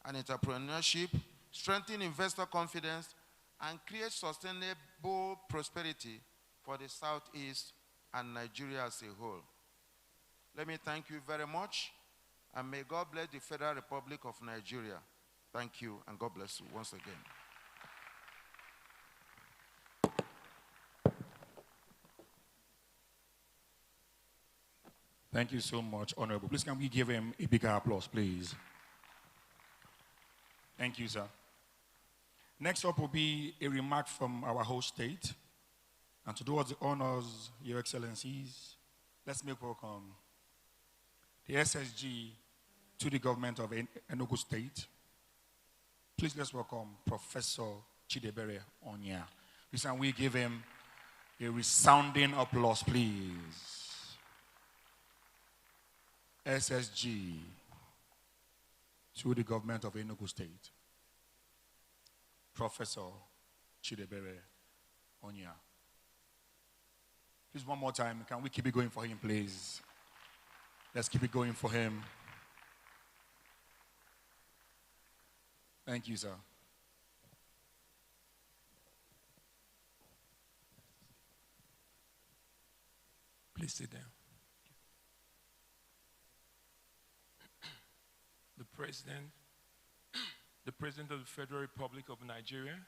and entrepreneurship, strengthen investor confidence, and create sustainable prosperity for the Southeast and Nigeria as a whole. Let me thank you very much, and may God bless the Federal Republic of Nigeria. Thank you, and God bless you once again. Thank you so much, Honorable. Please can we give him a bigger applause, please? Thank you, sir. Next up will be a remark from our host state. And to do us the honors, Your Excellencies, let's make welcome the SSG to the government of Enugu State. Please let's welcome Professor Chidebere Onya. Please can we give him a resounding applause, please? SSG to the government of Enugu State. Professor Chidebere Onya. Please, one more time, can we keep it going for him, please? Let's keep it going for him. Thank you, sir. Please sit down. The President of the Federal Republic of Nigeria,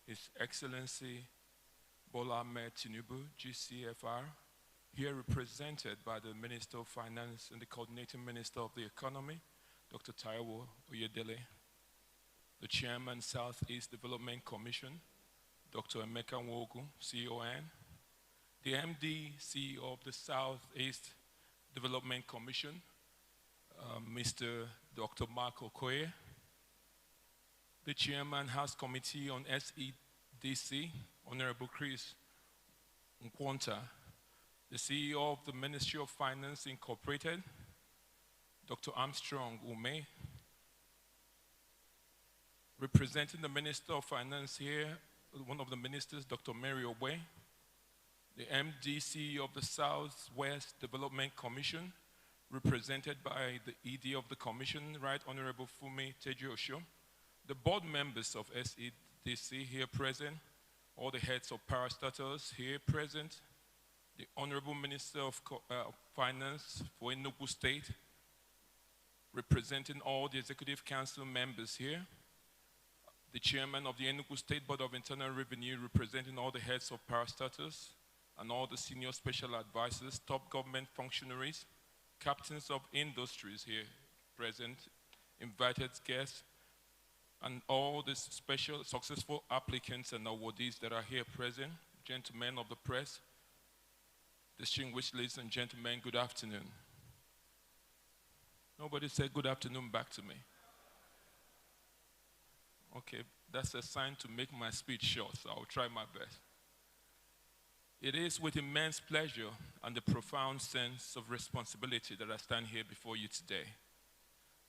His Excellency Bola Ahmed Tinubu, GCFR, here represented by the Minister of Finance and the Coordinating Minister of the Economy, Dr. Taiwo Oyedele, the Chairman, Southeast Development Commission, Dr. Emeka Nwogu, CON, the MD, CEO of the Southeast Development Commission, Mr. Dr. Mark Okoye, the Chairman, House Committee on SEDC, Honorable Chris Nkwonta, the CEO of the Ministry of Finance Incorporated, Dr. Armstrong Ume, representing the Minister of Finance here, one of the ministers, Dr. Mary Obwe, the MD, CEO of the Southwest Development Commission, represented by the ED of the Commission, Right Honorable Fumi Teji-Osho, the board members of SEDC here present, all the heads of parastatals here present, the Honorable Minister of Finance for Enugu State, representing all the Executive Council members here, the Chairman of the Enugu State Board of Internal Revenue, representing all the heads of parastatals and all the senior special advisors, top government functionaries, captains of industries here present, invited guests, and all the special successful applicants and awardees that are here present, gentlemen of the press, distinguished ladies and gentlemen, good afternoon. Nobody said good afternoon back to me. Okay, that's a sign to make my speech short, so I'll try my best. It is with immense pleasure and a profound sense of responsibility that I stand here before you today.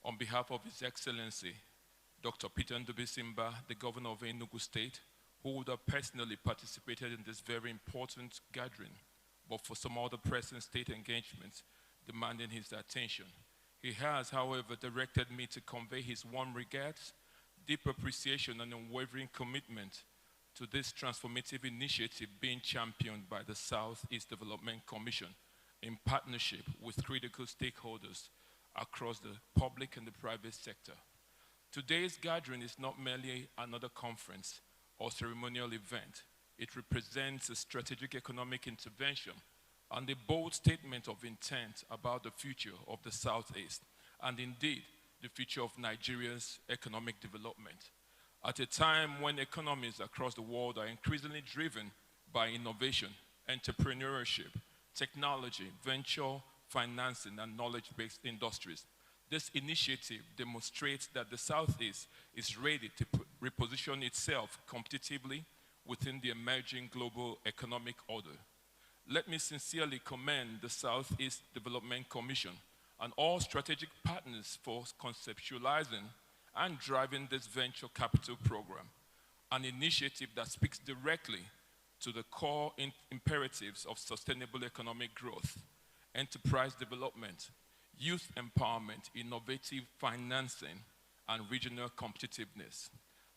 On behalf of His Excellency, Dr. Peter Ndubuisimba, the Governor of Enugu State, who would have personally participated in this very important gathering, but for some other pressing state engagements demanding his attention. He has, however, directed me to convey his warm regards, deep appreciation, and unwavering commitment to this transformative initiative being championed by the Southeast Development Commission in partnership with critical stakeholders across the public and the private sector. Today's gathering is not merely another conference or ceremonial event. It represents a strategic economic intervention and a bold statement of intent about the future of the Southeast, and indeed, the future of Nigeria's economic development. At a time when economies across the world are increasingly driven by innovation, entrepreneurship, technology, venture, financing, and knowledge-based industries, this initiative demonstrates that the Southeast is ready to reposition itself competitively within the emerging global economic order. Let me sincerely commend the Southeast Development Commission and all strategic partners for conceptualizing and driving this venture capital program, an initiative that speaks directly to the core imperatives of sustainable economic growth, enterprise development, youth empowerment, innovative financing, and regional competitiveness.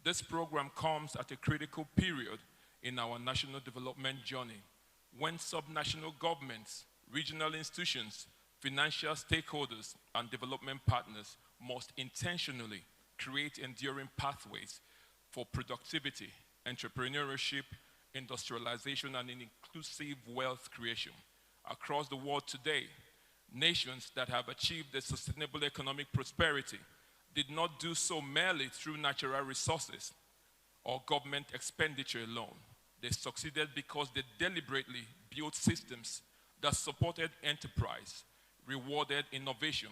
This program comes at a critical period in our national development journey when subnational governments, regional institutions, financial stakeholders, and development partners must intentionally create enduring pathways for productivity, entrepreneurship, industrialization, and inclusive wealth creation. Across the world today, nations that have achieved a sustainable economic prosperity did not do so merely through natural resources or government expenditure alone. They succeeded because they deliberately built systems that supported enterprise, rewarded innovation,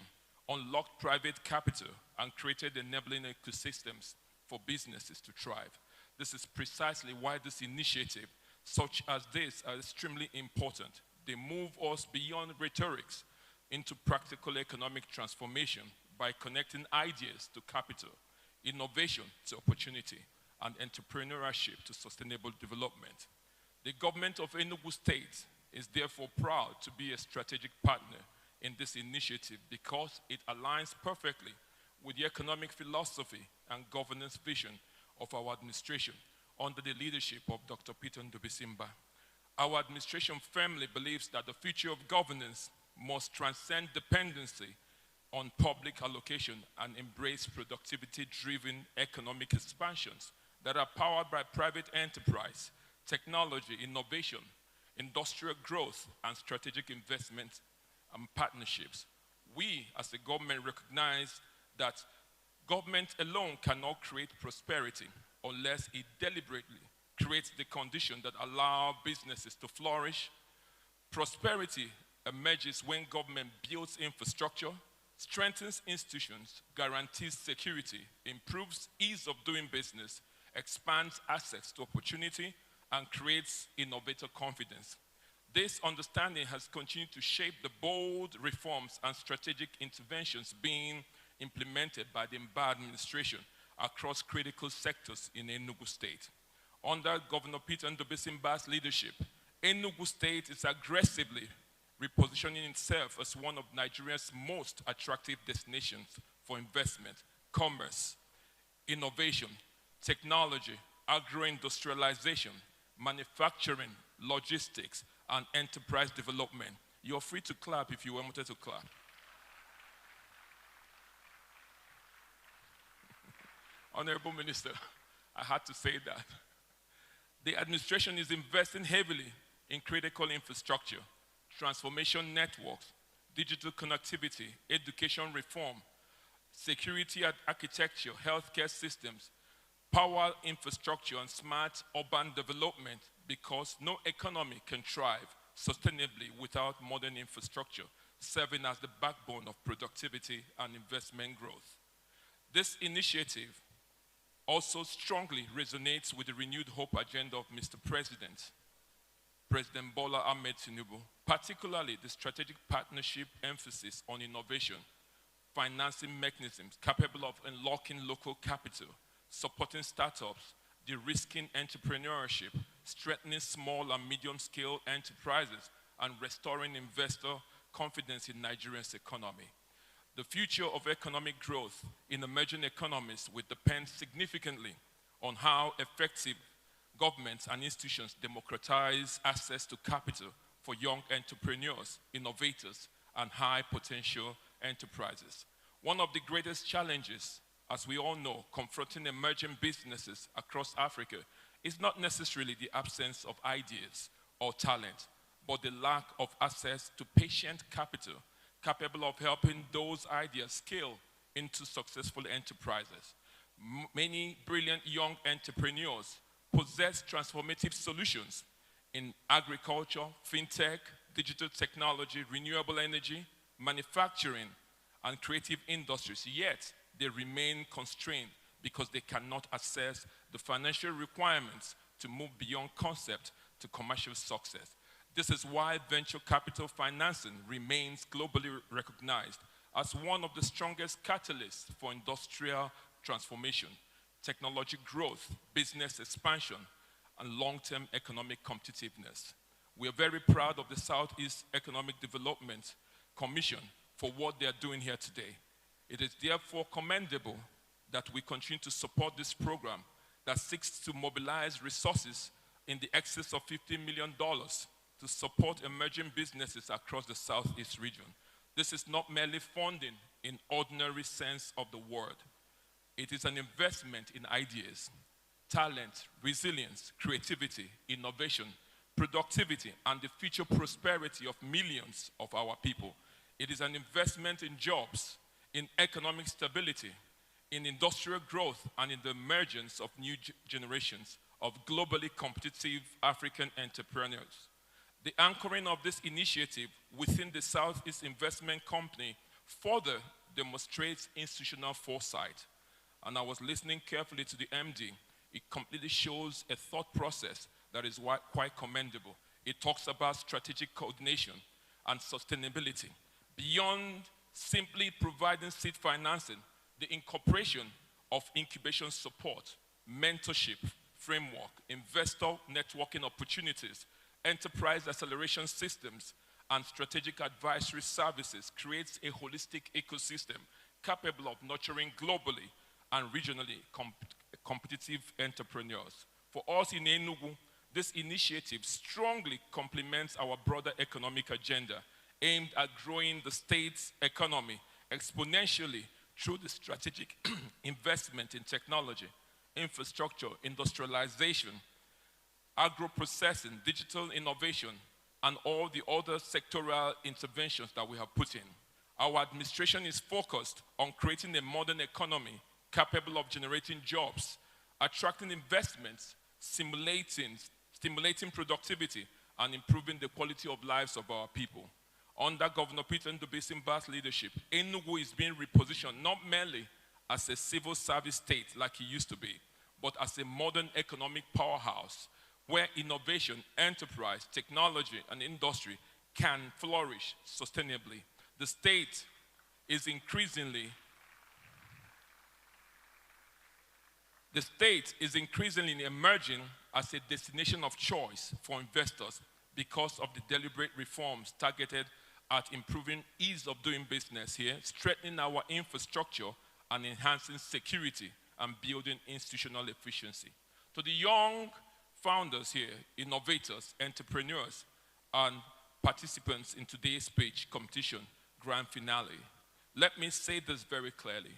unlocked private capital, and created enabling ecosystems for businesses to thrive. This is precisely why this initiative, such as this, are extremely important. They move us beyond rhetorics into practical economic transformation by connecting ideas to capital, innovation to opportunity, and entrepreneurship to sustainable development. The government of Enugu State is therefore proud to be a strategic partner in this initiative because it aligns perfectly with the economic philosophy and governance vision of our administration under the leadership of Dr. Peter Ndubuisimba. Our administration firmly believes that the future of governance must transcend dependency on public allocation and embrace productivity-driven economic expansions that are powered by private enterprise, technology, innovation, industrial growth, and strategic investment and partnerships. We, as a government, recognize that government alone cannot create prosperity unless it deliberately creates the conditions that allow businesses to flourish. Prosperity emerges when government builds infrastructure, strengthens institutions, guarantees security, improves ease of doing business, expands access to opportunity, and creates innovator confidence. This understanding has continued to shape the bold reforms and strategic interventions being implemented by the Mba administration across critical sectors in Enugu State. Under Governor Peter Ndubuisimba's leadership, Enugu State is aggressively repositioning itself as one of Nigeria's most attractive destinations for investment, commerce, innovation, technology, agro-industrialization, manufacturing, logistics, and enterprise development. You're free to clap if you wanted to clap. Honorable Minister, I had to say that. The administration is investing heavily in critical infrastructure, transformation networks, digital connectivity, education reform, security architecture, healthcare systems, power infrastructure, and smart urban development, because no economy can thrive sustainably without modern infrastructure, serving as the backbone of productivity and investment growth. This initiative also strongly resonates with the renewed hope agenda of Mr. President Bola Ahmed Tinubu, particularly the strategic partnership emphasis on innovation, financing mechanisms capable of unlocking local capital, supporting startups, de-risking entrepreneurship, strengthening small and medium-scale enterprises, and restoring investor confidence in Nigeria's economy. The future of economic growth in emerging economies will depend significantly on how effective governments and institutions democratize access to capital for young entrepreneurs, innovators, and high-potential enterprises. One of the greatest challenges, as we all know, confronting emerging businesses across Africa is not necessarily the absence of ideas or talent, but the lack of access to patient capital capable of helping those ideas scale into successful enterprises. Many brilliant young entrepreneurs possess transformative solutions in agriculture, fintech, digital technology, renewable energy, manufacturing, and creative industries, yet they remain constrained because they cannot access the financial requirements to move beyond concept to commercial success. This is why venture capital financing remains globally recognized as one of the strongest catalysts for industrial transformation, technology growth, business expansion, and long-term economic competitiveness. We are very proud of the Southeast Economic Development Commission for what they are doing here today. It is therefore commendable that we continue to support this program that seeks to mobilize resources in the excess of $50 million to support emerging businesses across the Southeast region. This is not merely funding in ordinary sense of the word. It is an investment in ideas, talent, resilience, creativity, innovation, productivity, and the future prosperity of millions of our people. It is an investment in jobs, in economic stability, in industrial growth, and in the emergence of new generations of globally competitive African entrepreneurs. The anchoring of this initiative within the Southeast Investment Company further demonstrates institutional foresight. And I was listening carefully to the MD. It completely shows a thought process that is quite commendable. It talks about strategic coordination and sustainability. Beyond simply providing seed financing, the incorporation of incubation support, mentorship framework, investor networking opportunities, enterprise acceleration systems, and strategic advisory services creates a holistic ecosystem capable of nurturing globally and regionally competitive entrepreneurs. For us in Enugu, this initiative strongly complements our broader economic agenda aimed at growing the state's economy exponentially through the strategic investment in technology, infrastructure, industrialization, agro-processing, digital innovation, and all the other sectoral interventions that we have put in. Our administration is focused on creating a modern economy capable of generating jobs, attracting investments, stimulating productivity, and improving the quality of lives of our people. Under Governor Peter Ndubuisi leadership, Enugu is being repositioned not merely as a civil service state like it used to be, but as a modern economic powerhouse where innovation, enterprise, technology, and industry can flourish sustainably. The state is increasingly emerging as a destination of choice for investors because of the deliberate reforms targeted at improving ease of doing business here, strengthening our infrastructure, and enhancing security and building institutional efficiency. To the young founders here, innovators, entrepreneurs, and participants in today's speech competition grand finale, let me say this very clearly.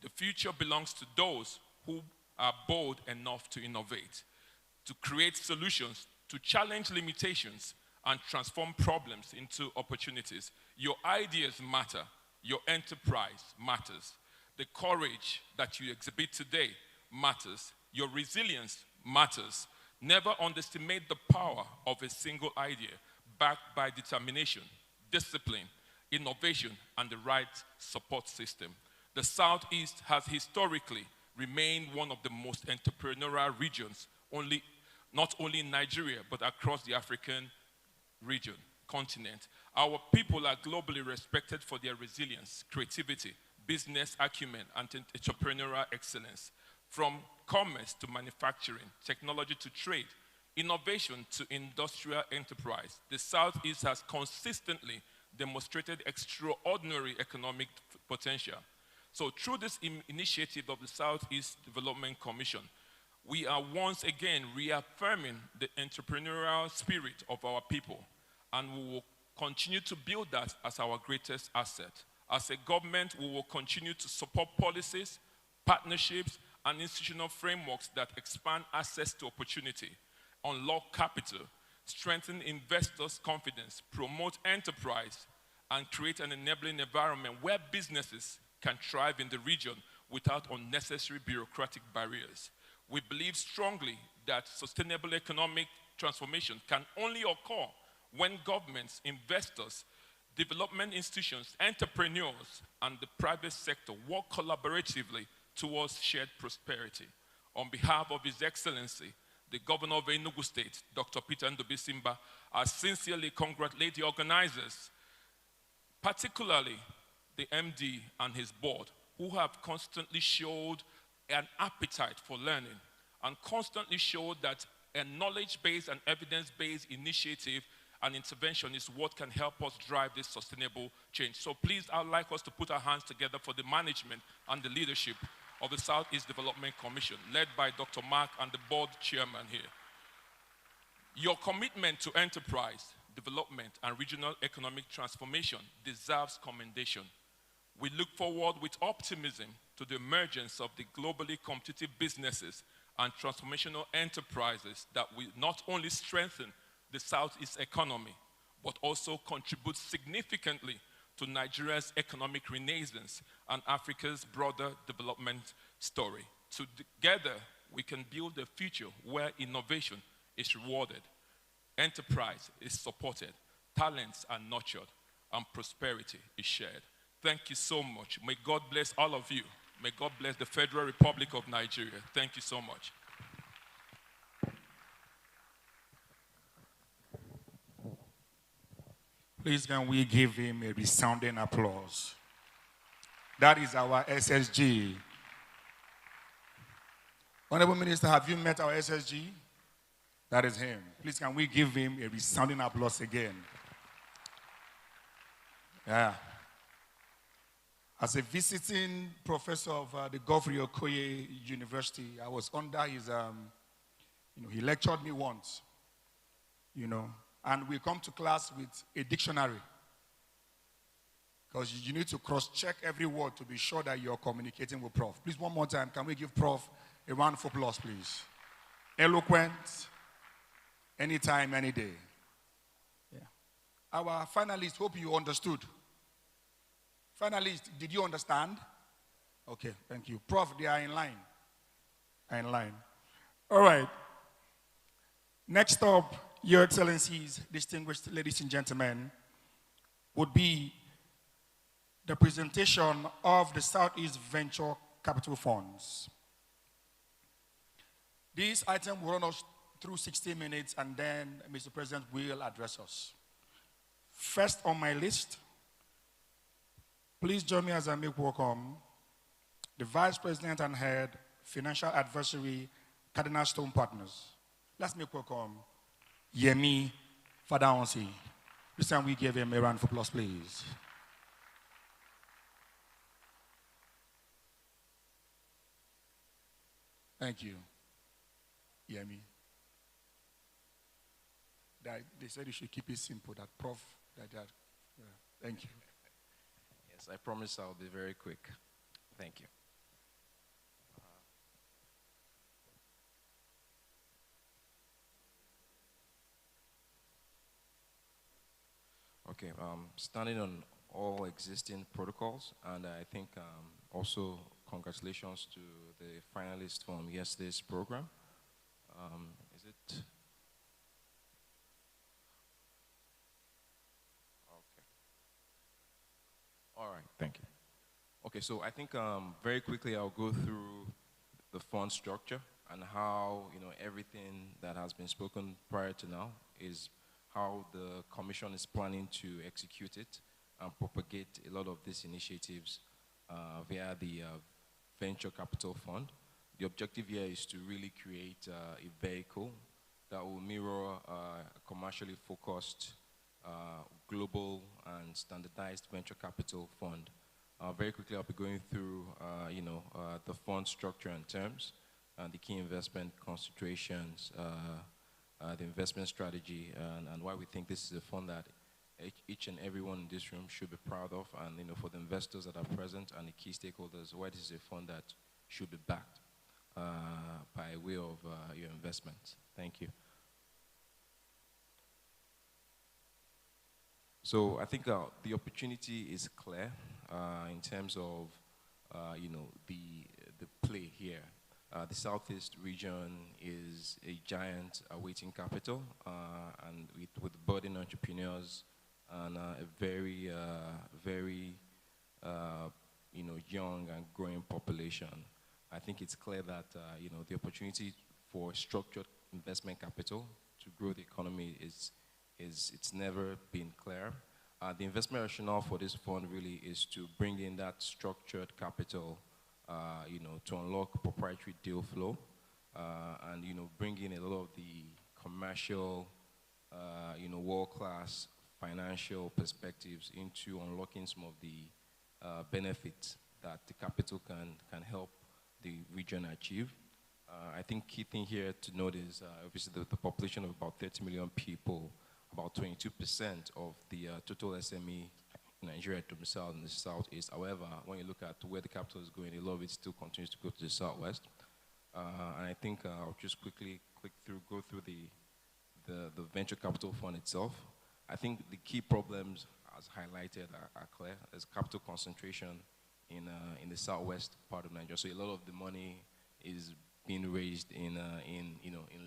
The future belongs to those who are bold enough to innovate, to create solutions, to challenge limitations, and transform problems into opportunities. Your ideas matter. Your enterprise matters. The courage that you exhibit today matters. Your resilience matters. Never underestimate the power of a single idea backed by determination, discipline, innovation, and the right support system. The Southeast has historically remain one of the most entrepreneurial regions, not only in Nigeria, but across the African region, continent. Our people are globally respected for their resilience, creativity, business acumen, and entrepreneurial excellence. From commerce to manufacturing, technology to trade, innovation to industrial enterprise, the Southeast has consistently demonstrated extraordinary economic potential. So through this initiative of the Southeast Development Commission, we are once again reaffirming the entrepreneurial spirit of our people, and we will continue to build that as our greatest asset. As a government, we will continue to support policies, partnerships, and institutional frameworks that expand access to opportunity, unlock capital, strengthen investors' confidence, promote enterprise, and create an enabling environment where businesses can thrive in the region without unnecessary bureaucratic barriers. We believe strongly that sustainable economic transformation can only occur when governments, investors, development institutions, entrepreneurs, and the private sector work collaboratively towards shared prosperity. On behalf of His Excellency, the Governor of Enugu State, Dr. Peter Ndubisimba, I sincerely congratulate the organizers, particularly the MD and his board, who have constantly showed an appetite for learning and constantly showed that a knowledge-based and evidence-based initiative and intervention is what can help us drive this sustainable change. So please, I'd like us to put our hands together for the management and the leadership of the Southeast Development Commission, led by Dr. Mark and the board chairman here. Your commitment to enterprise, development, and regional economic transformation deserves commendation. We look forward with optimism to the emergence of the globally competitive businesses and transformational enterprises that will not only strengthen the Southeast economy, but also contribute significantly to Nigeria's economic renaissance and Africa's broader development story. Together, we can build a future where innovation is rewarded, enterprise is supported, talents are nurtured, and prosperity is shared. Thank you so much. May God bless all of you. May God bless the Federal Republic of Nigeria. Thank you so much. Please can we give him a resounding applause? That is our SSG. Honorable Minister, have you met our SSG? That is him. Please can we give him a resounding applause again? Yeah. As a visiting professor of the Godfrey Okoye University, I was under his, he lectured me once, and we come to class with a dictionary. Because you need to cross-check every word to be sure that you're communicating with Prof. Please, one more time, can we give Prof a round of applause, please? Eloquent, anytime, any day. Yeah. Our finalists, hope you understood. Finalists, did you understand? Okay, thank you. Prof, they are in line. All right. Next up, Your Excellencies, distinguished ladies and gentlemen, would be the presentation of the Southeast Venture Capital Funds. This item will run us through 60 minutes, and then Mr. President will address us. First on my list, please join me as I make welcome the Vice President and Head, Financial Advisory, Cardinal Stone Partners. Let's make welcome Yemi Fadaonsi. This time we give him a round of applause, please. Thank you, Yemi. They said you should keep it simple, that Prof, thank you. Yes, I promise I'll be very quick. Thank you. Okay, standing on all existing protocols, and I think also congratulations to the finalists from yesterday's program. Is it? Okay. All right, thank you. Okay, so I think very quickly I'll go through the fund structure and how, everything that has been spoken prior to now is how the Commission is planning to execute it and propagate a lot of these initiatives via the Venture Capital Fund. The objective here is to really create a vehicle that will mirror a commercially focused global and standardized venture capital fund. Very quickly, I'll be going through, the fund structure and terms, the key investment concentrations, the investment strategy, and why we think this is a fund that each and everyone in this room should be proud of, and for the investors that are present and the key stakeholders, why this is a fund that should be backed by way of your investments. Thank you. So I think the opportunity is clear in terms of the play here. The Southeast region is a giant awaiting capital, and with budding entrepreneurs and a very young and growing population. I think it's clear that the opportunity for structured investment capital to grow the economy it's never been clear. The investment rationale for this fund really is to bring in that structured capital, to unlock proprietary deal flow, and bring in a lot of the commercial, world-class financial perspectives into unlocking some of the benefits that the capital can help the region achieve. I think key thing here to note is obviously the population of about 30 million people, about 22% of the total SME in Nigeria domiciled in the Southeast. However, when you look at where the capital is going, a lot of it still continues to go to the Southwest. And I think I'll just quickly go through the venture capital fund itself. I think the key problems, as highlighted, are clear. There's capital concentration in the Southwest part of Nigeria. So a lot of the money is being raised in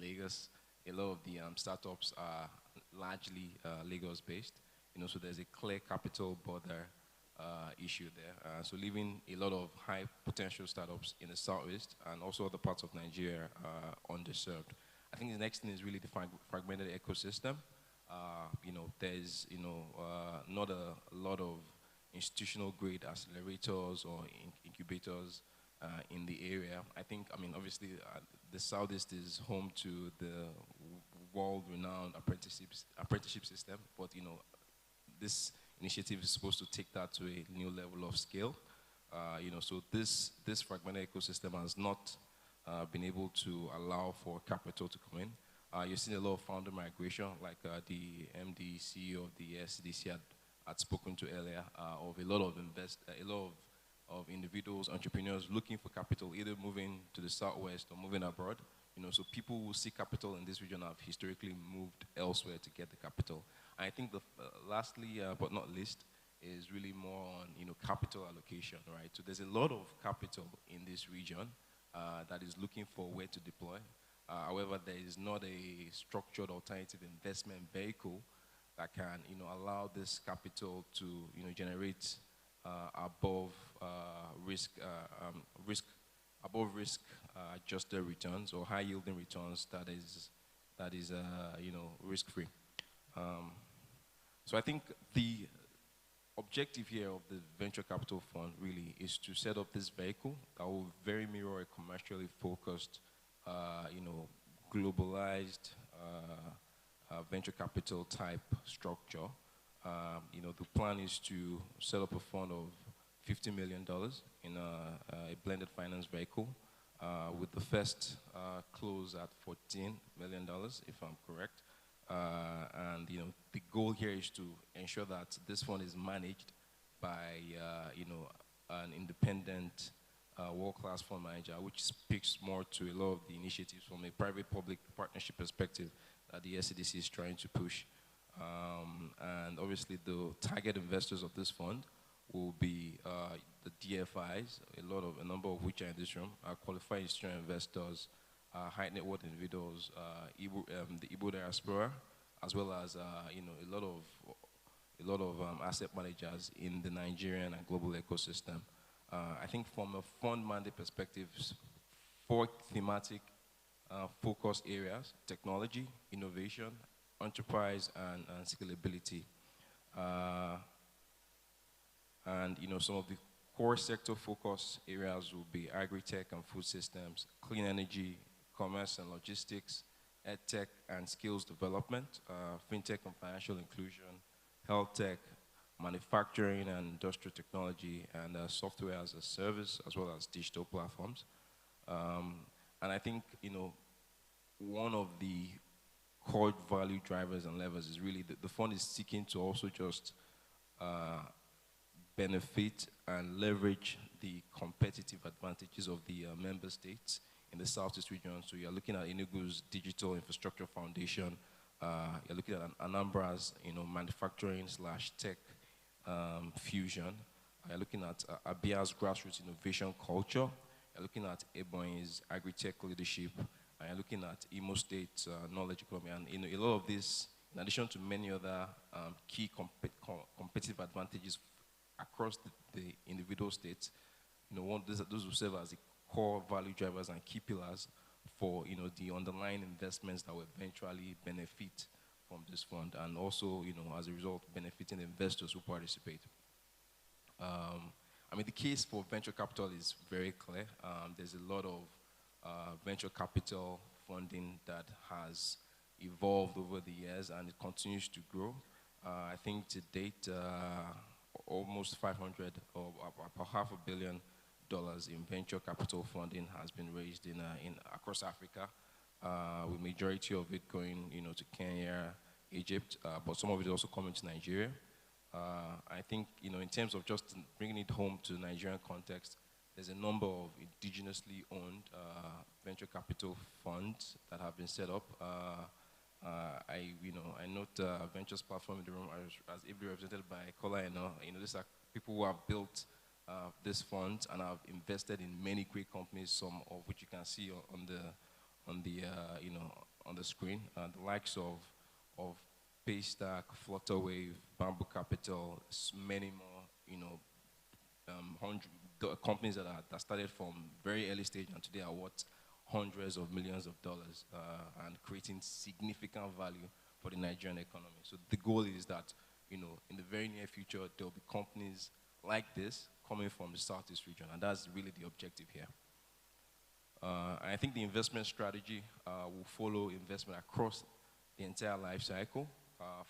Lagos. A lot of the startups are largely Lagos-based. So there's a clear capital border issue there. So leaving a lot of high potential startups in the Southeast and also other parts of Nigeria underserved. I think the next thing is really the fragmented ecosystem. There's not a lot of institutional grade accelerators or incubators in the area. Obviously the Southeast is home to the world-renowned apprenticeship system, but this initiative is supposed to take that to a new level of scale. So this fragmented ecosystem has not been able to allow for capital to come in. You've seen a lot of founder migration, like the MD, CEO of the SEVCF had spoken to earlier, of a lot of individuals, entrepreneurs looking for capital, either moving to the Southwest or moving abroad. So people who seek capital in this region have historically moved elsewhere to get the capital. I think lastly, but not least, is really more on capital allocation, right? So there's a lot of capital in this region that is looking for where to deploy. However, there is not a structured alternative investment vehicle that can allow this capital to generate above risk adjusted returns or high yielding returns that is risk free. So I think the objective here of the venture capital fund really is to set up this vehicle that will very mirror a commercially focused, globalized venture capital type structure. The plan is to set up a fund of $50 million in a blended finance vehicle, with the first close at $14 million, if I'm correct. And the goal here is to ensure that this fund is managed by an independent world-class fund manager, which speaks more to a lot of the initiatives from a private-public partnership perspective that the SEDC is trying to push. And obviously the target investors of this fund will be the DFIs, a number of which are in this room, are qualified institutional investors, high net worth individuals, the Igbo diaspora, as well as a lot of asset managers in the Nigerian and global ecosystem. I think from a fund mandate perspective, four thematic focus areas: technology, innovation, enterprise, and scalability. And some of the core sector focus areas will be agri-tech and food systems, clean energy, commerce and logistics, ed-tech and skills development, fintech and financial inclusion, health tech, manufacturing and industrial technology, and software as a service, as well as digital platforms. And I think, one of the core value drivers and levers is really the fund is seeking to also just benefit and leverage the competitive advantages of the member states in the Southeast region. So you're looking at Enugu's Digital Infrastructure Foundation, you're looking at Anambra's manufacturing/tech fusion, you're looking at Abia's grassroots innovation culture, you're looking at Ebonyi's agri-tech leadership, and you're looking at Imo State's knowledge economy. And a lot of this, in addition to many other key competitive advantages across the individual states, those will serve as the core value drivers and key pillars for the underlying investments that will eventually benefit from this fund, and also as a result benefiting the investors who participate. I mean, the case for venture capital is very clear. There's a lot of venture capital funding that has evolved over the years, and it continues to grow. I think to date, almost 500 or about $500 million in venture capital funding has been raised in across Africa, with majority of it going to Kenya, Egypt, but some of it also coming to Nigeria. I think in terms of just bringing it home to the Nigerian context, there's a number of indigenously owned venture capital funds that have been set up. I note Ventures platform in the room as ably represented by Kola. These are people who have built this fund and have invested in many great companies, some of which you can see on the screen. The likes of Paystack, Flutterwave, Bamboo Capital, many more. Companies that started from very early stage and today are worth hundreds of millions of dollars and creating significant value for the Nigerian economy. So the goal is that, in the very near future, there will be companies like this coming from the Southeast region, and that's really the objective here. I think the investment strategy will follow investment across the entire life cycle,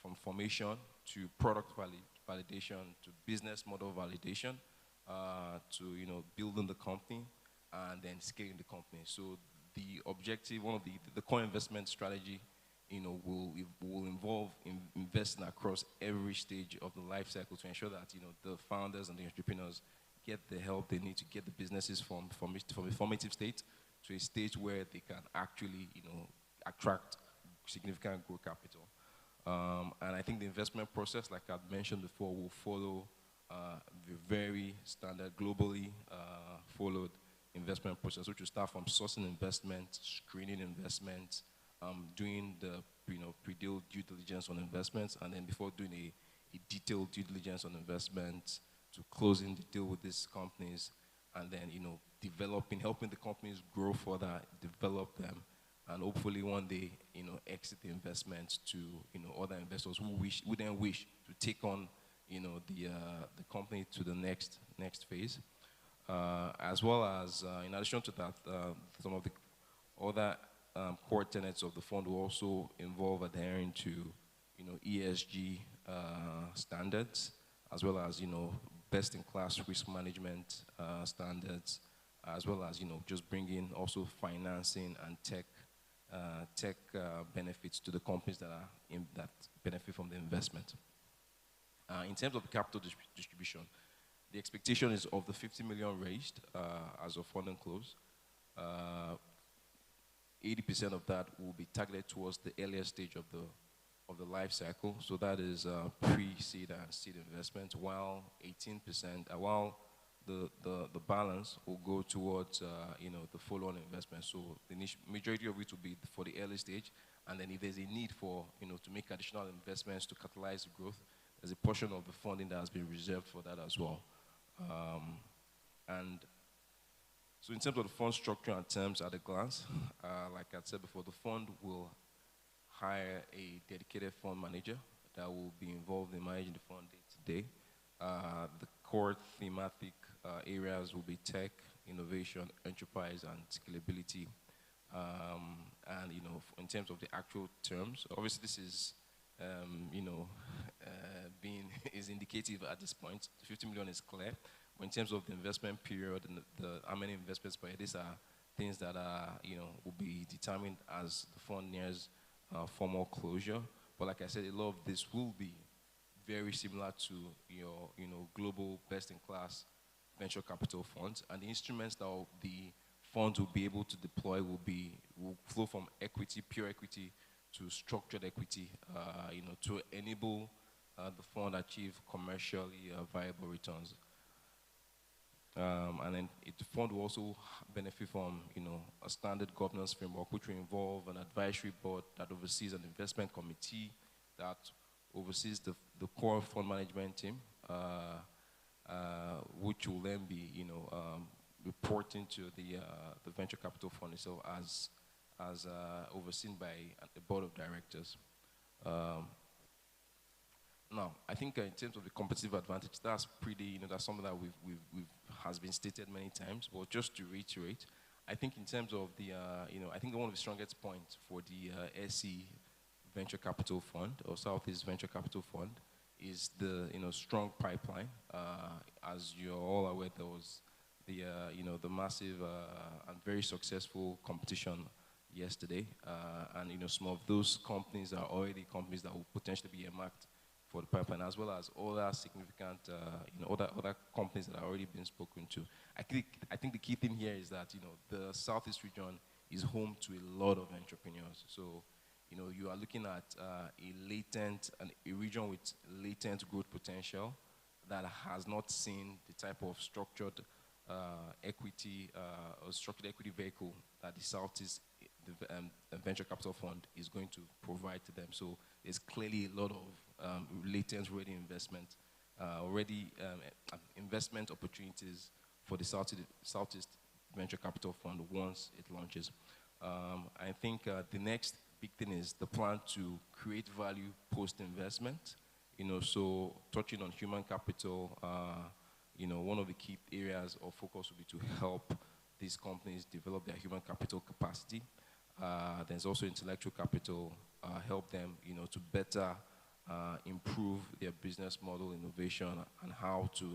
from formation to product validation to business model validation, to building the company and then scaling the company. So the objective, one of the core investment strategy, will involve investing across every stage of the life cycle to ensure that the founders and the entrepreneurs get the help they need to get the businesses from a formative state to a stage where they can actually attract significant growth capital. And I think the investment process, like I've mentioned before, will follow the very standard, globally followed investment process, which will start from sourcing investment, screening investment, doing the pre-deal due diligence on investments, and then before doing a detailed due diligence on investments, to closing the deal with these companies, and then helping the companies grow further, develop them, and hopefully one day exit the investments to other investors who then wish to take on the company to the next phase. As well as, in addition to that, some of the other core tenets of the fund will also involve adhering to ESG standards, as well as best-in-class risk management standards, as well as just bringing also financing and tech benefits to the companies that benefit from the investment. In terms of the capital distribution, the expectation is of the 50 million raised as of funding close, 80% of that will be targeted towards the earlier stage of the life cycle. So that is pre-seed and seed investment, while 18%, while the balance will go towards the follow-on investment. So the majority of it will be for the early stage, and then if there's a need for to make additional investments to catalyze the growth, there's a portion of the funding that has been reserved for that as well. And So in terms of the fund structure and terms at a glance, like I said before, the fund will hire a dedicated fund manager that will be involved in managing the fund day to day. The core thematic areas will be tech, innovation, enterprise, and scalability. And in terms of the actual terms, obviously this is, being is indicative at this point. 50 million is clear. But in terms of the investment period and how many investments per year, these are things that are, will be determined as the fund nears formal closure. But like I said, a lot of this will be very similar to your, global best-in-class venture capital funds, and the instruments that the funds will be able to deploy will flow from equity, pure equity, to structured equity, to enable the fund achieve commercially viable returns. And then the fund will also benefit from, a standard governance framework, which will involve an advisory board that oversees an investment committee that oversees the core fund management team, which will then be, reporting to the venture capital fund itself as overseen by the board of directors. Now, I think in terms of the competitive advantage, that's pretty, that's something that has been stated many times. But just to reiterate, I think in terms of the, I think one of the strongest points for the SE Venture Capital Fund or Southeast Venture Capital Fund is the, strong pipeline. As you're all aware, there was the, the massive and very successful competition yesterday, and some of those companies are already companies that will potentially be earmarked for the pipeline, as well as other significant, other companies that have already been spoken to. I think the key thing here is that, the Southeast region is home to a lot of entrepreneurs. So, you are looking at a region with latent growth potential that has not seen the type of structured equity or structured equity vehicle that the Southeast Venture Capital Fund is going to provide to them. So there's clearly a lot of latent ready investment, investment opportunities for the Southeast Venture Capital Fund once it launches. I think the next big thing is the plan to create value post-investment. So touching on human capital, one of the key areas of focus will be to help these companies develop their human capital capacity. There's also intellectual capital, help them, to better improve their business model innovation and how to,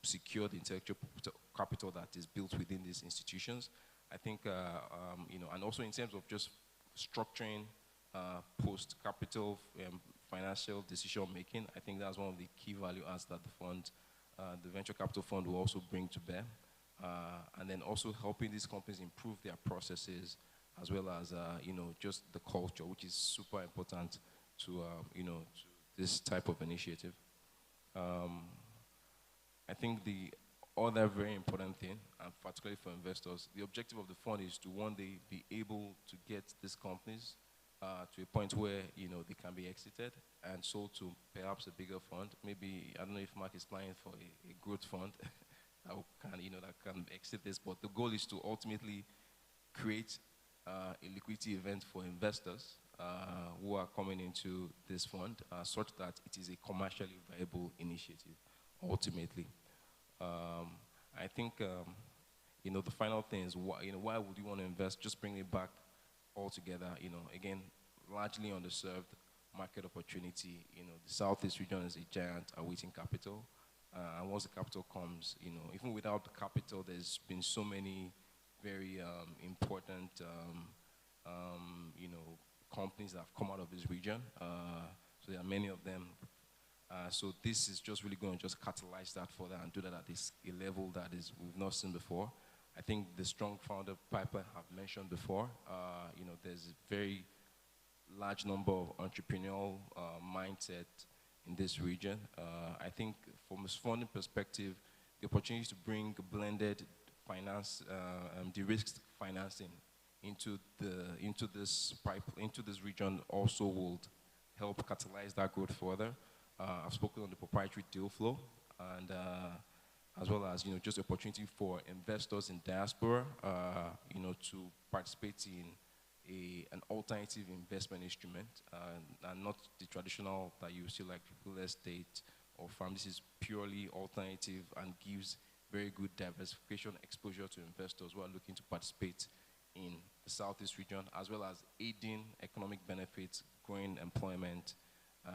secure the intellectual capital that is built within these institutions. I think, and also in terms of just structuring post-capital financial decision making, I think that's one of the key value adds that the fund, the venture capital fund, will also bring to bear. And then also helping these companies improve their processes, as well as just the culture, which is super important to to this type of initiative. I think the other very important thing, and particularly for investors, the objective of the fund is to one day be able to get these companies to a point where they can be exited and sold to perhaps a bigger fund. Maybe, I don't know if Mark is planning for a growth fund that can exit this, but the goal is to ultimately create a liquidity event for investors who are coming into this fund, such that it is a commercially viable initiative ultimately. I think the final thing is why would you want to invest? Just bring it back all together. Again, largely underserved market opportunity. The Southeast region is a giant awaiting capital. And once the capital comes, even without the capital, there's been so many very important, companies that have come out of this region. So there are many of them. So this is just really going to just catalyze that further and do that at a level that we've not seen before. I think the strong founder pipeline I've mentioned before. There's a very large number of entrepreneurial mindset in this region. I think from a funding perspective, the opportunity to bring blended finance, de-risked financing into this region also will help catalyze that growth further. I've spoken on the proprietary deal flow, and as well as, just opportunity for investors in diaspora, to participate in an alternative investment instrument, and not the traditional that you see like real estate or farm. This is purely alternative and gives very good diversification exposure to investors who are looking to participate in the Southeast region, as well as aiding economic benefits, growing employment,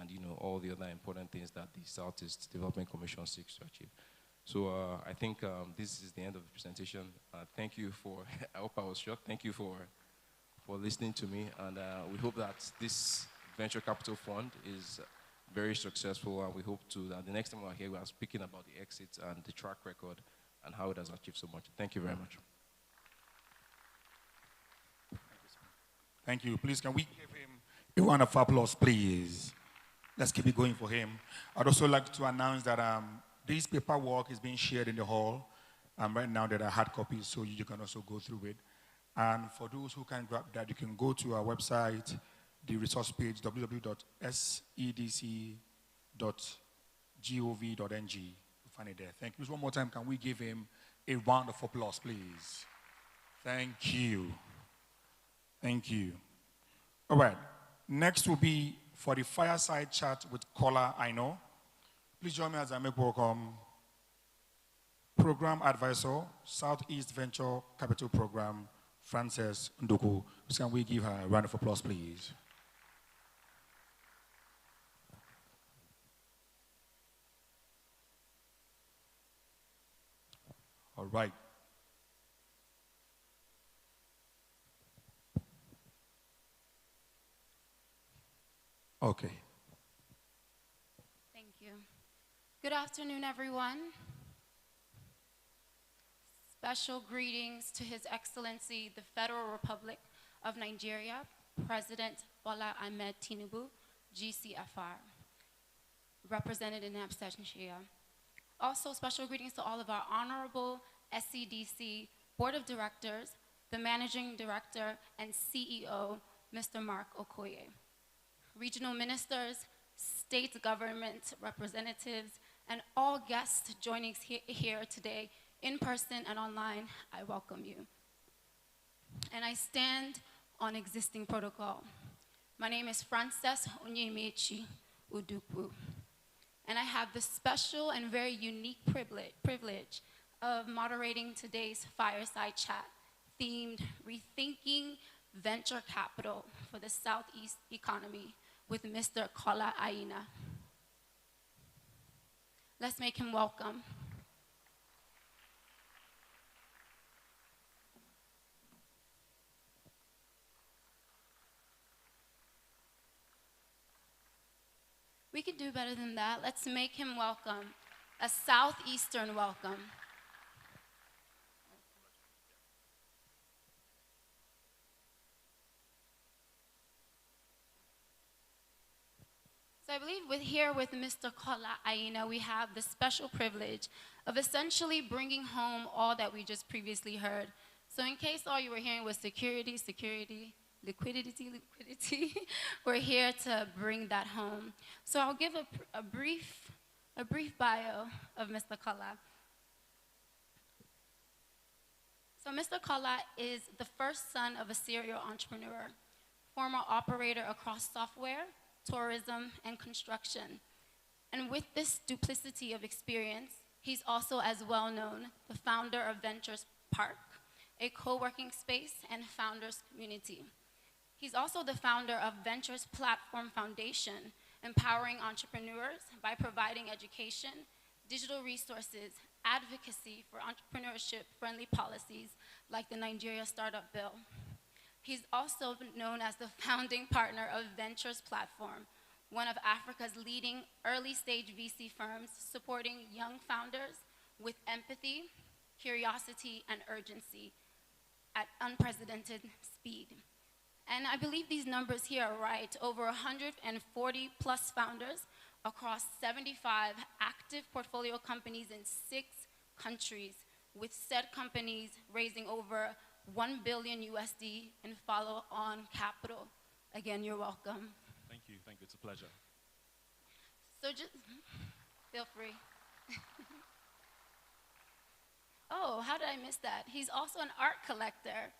and all the other important things that the Southeast Development Commission seeks to achieve. So I think this is the end of the presentation. Thank you for, I hope I was short. Thank you for listening to me, and we hope that this venture capital fund is very successful, and we hope that the next time we're here, we are speaking about the exits and the track record and how it has achieved so much. Thank you very much. Thank you. Please, can we give him a round of applause, please? Let's keep it going for him. I'd also like to announce that this paperwork is being shared in the hall. Right now, there are hard copies, so you can also go through it. And for those who can grab that, you can go to our website, the resource page, www.sedc.gov.ng. You'll find it there. Thank you. One more time, can we give him a round of applause, please? Thank you. Thank you. All right. Next will be for the fireside chat with Kola Aino. Please join me as I make welcome Program Advisor, Southeast Venture Capital Program, Frances Ndoku. Can we give her a round of applause, please? All right. Okay. Thank you. Good afternoon, everyone. Special greetings to His Excellency, the Federal Republic of Nigeria, President Bola Ahmed Tinubu, GCFR, represented in absentia. Also, special greetings to all of our honorable SEDC Board of Directors, the Managing Director and CEO, Mr. Mark Okoye, regional ministers, state government representatives, and all guests joining here today, in person and online. I welcome you. And I stand on existing protocol. My name is Frances Onyemechi Udukwu, and I have the special and very unique privilege of moderating today's fireside chat themed Rethinking Venture Capital for the Southeast Economy with Mr. Kola Aina. Let's make him welcome. We could do better than that. Let's make him welcome. A Southeastern welcome. So I believe here with Mr. Kola Aina, we have the special privilege of essentially bringing home all that we just previously heard. So in case all you were hearing was security, liquidity, we're here to bring that home. So I'll give a brief bio of Mr. Kola. So Mr. Kola is the first son of a serial entrepreneur, former operator across software, tourism, and construction. And with this duplicity of experience, he's also as well known, the founder of Ventures Park, a co-working space and founders community. He's also the founder of Ventures Platform Foundation, empowering entrepreneurs by providing education, digital resources, advocacy for entrepreneurship-friendly policies like the Nigeria Startup Bill. He's also known as the founding partner of Ventures Platform, one of Africa's leading early-stage VC firms supporting young founders with empathy, curiosity, and urgency at unprecedented speed. And I believe these numbers here are right. Over 140 plus founders across 75 active portfolio companies in 6 countries, with said companies raising over $1 billion USD in follow-on capital. Again, you're welcome. Thank you, it's a pleasure. So just feel free. how did I miss that? He's also an art collector,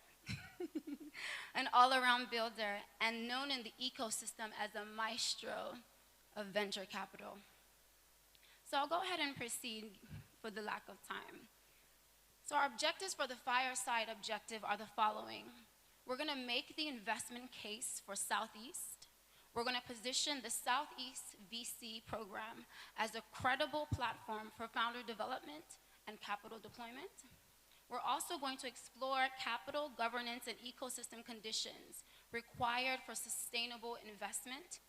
an all-around builder, and known in the ecosystem as a maestro of venture capital. So I'll go ahead and proceed for the lack of time. So our objectives for the fireside objective are the following. We're gonna make the investment case for Southeast. We're gonna position the Southeast VC program as a credible platform for founder development and capital deployment. We're also going to explore capital, governance, and ecosystem conditions required for sustainable investment.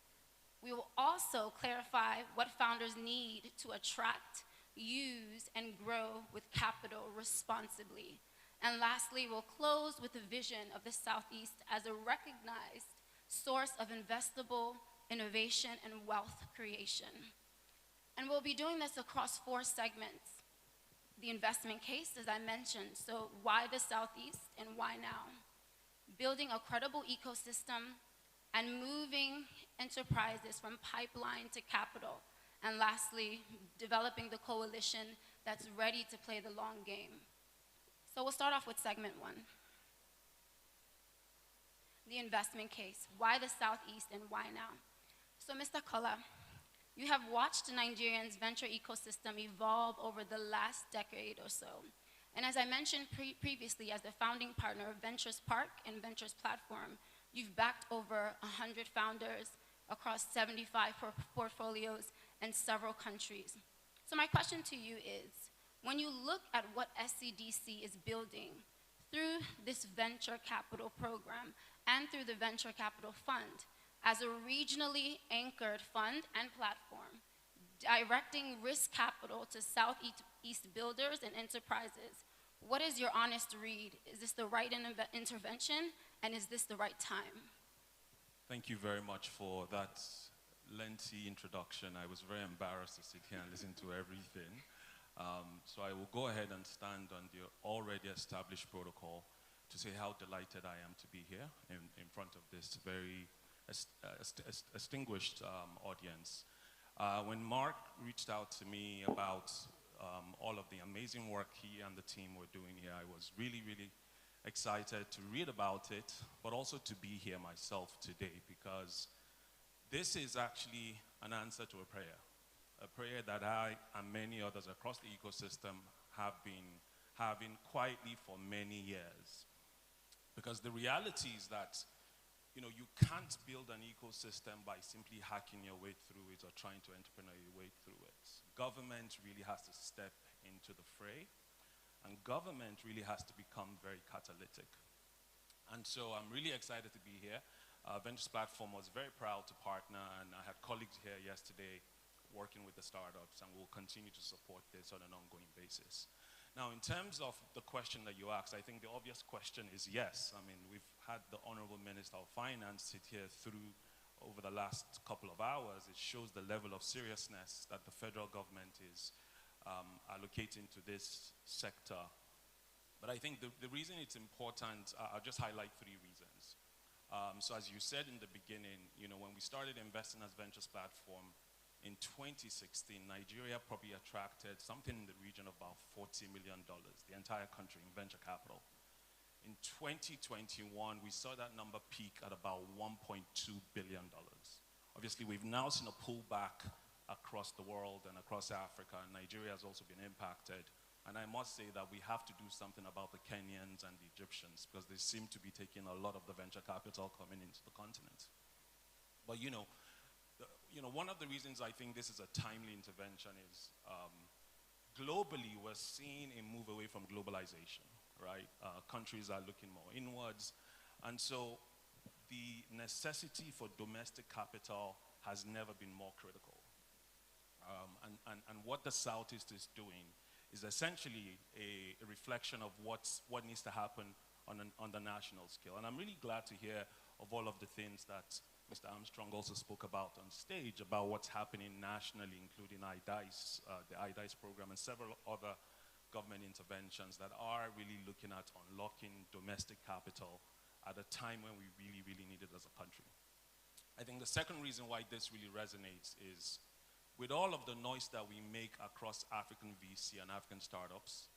We will also clarify what founders need to attract, use, and grow with capital responsibly. And lastly, we'll close with the vision of the Southeast as a recognized source of investable innovation and wealth creation. And we'll be doing this across 4 segments. The investment case, as I mentioned, so why the Southeast and why now? Building a credible ecosystem and moving enterprises from pipeline to capital. And lastly, developing the coalition that's ready to play the long game. So we'll start off with segment 1. The investment case, why the Southeast and why now? So Mr. Kola, you have watched Nigerians' venture ecosystem evolve over the last decade or so. And as I mentioned previously, as the founding partner of Ventures Park and Ventures Platform, you've backed over 100 founders across 75 portfolios and several countries. So my question to you is, when you look at what SCDC is building through this venture capital program and through the venture capital fund, as a regionally anchored fund and platform, directing risk capital to Southeast builders and enterprises, what is your honest read? Is this the right intervention, and is this the right time? Thank you very much for that lengthy introduction. I was very embarrassed to sit here and listen to everything. So I will go ahead and stand on the already established protocol to say how delighted I am to be here in front of this very distinguished audience. When Mark reached out to me about all of the amazing work he and the team were doing here, I was really, really excited to read about it, but also to be here myself today, because this is actually an answer to a prayer that I and many others across the ecosystem have been having quietly for many years. Because the reality is that, you know, you can't build an ecosystem by simply hacking your way through it or trying to entrepreneur your way through it. Government really has to step into the fray, and government really has to become very catalytic. And so I'm really excited to be here. Ventures Platform was very proud to partner, and I had colleagues here yesterday working with the startups, and we'll continue to support this on an ongoing basis. Now, in terms of the question that you asked, I think the obvious question is yes. I mean, we've had the Honorable Minister of Finance sit here through over the last couple of hours. It shows the level of seriousness that the federal government is allocating to this sector. But I think the reason it's important, I'll just highlight 3 reasons. So as you said in the beginning, you know, when we started investing as Ventures Platform, in 2016, Nigeria probably attracted something in the region of about $40 million, the entire country in venture capital. In 2021, we saw that number peak at about $1.2 billion. Obviously, we've now seen a pullback across the world and across Africa, and Nigeria has also been impacted. And I must say that we have to do something about the Kenyans and the Egyptians, because they seem to be taking a lot of the venture capital coming into the continent. But one of the reasons I think this is a timely intervention is globally we're seeing a move away from globalization, right? Countries are looking more inwards. And so the necessity for domestic capital has never been more critical. And what the Southeast is doing is essentially a reflection of what needs to happen on the national scale. And I'm really glad to hear of all of the things that Mr. Armstrong also spoke about on stage, about what's happening nationally, including IDICE, the IDICE program, and several other government interventions that are really looking at unlocking domestic capital at a time when we really, really need it as a country. I think the second reason why this really resonates is with all of the noise that we make across African VC and African startups,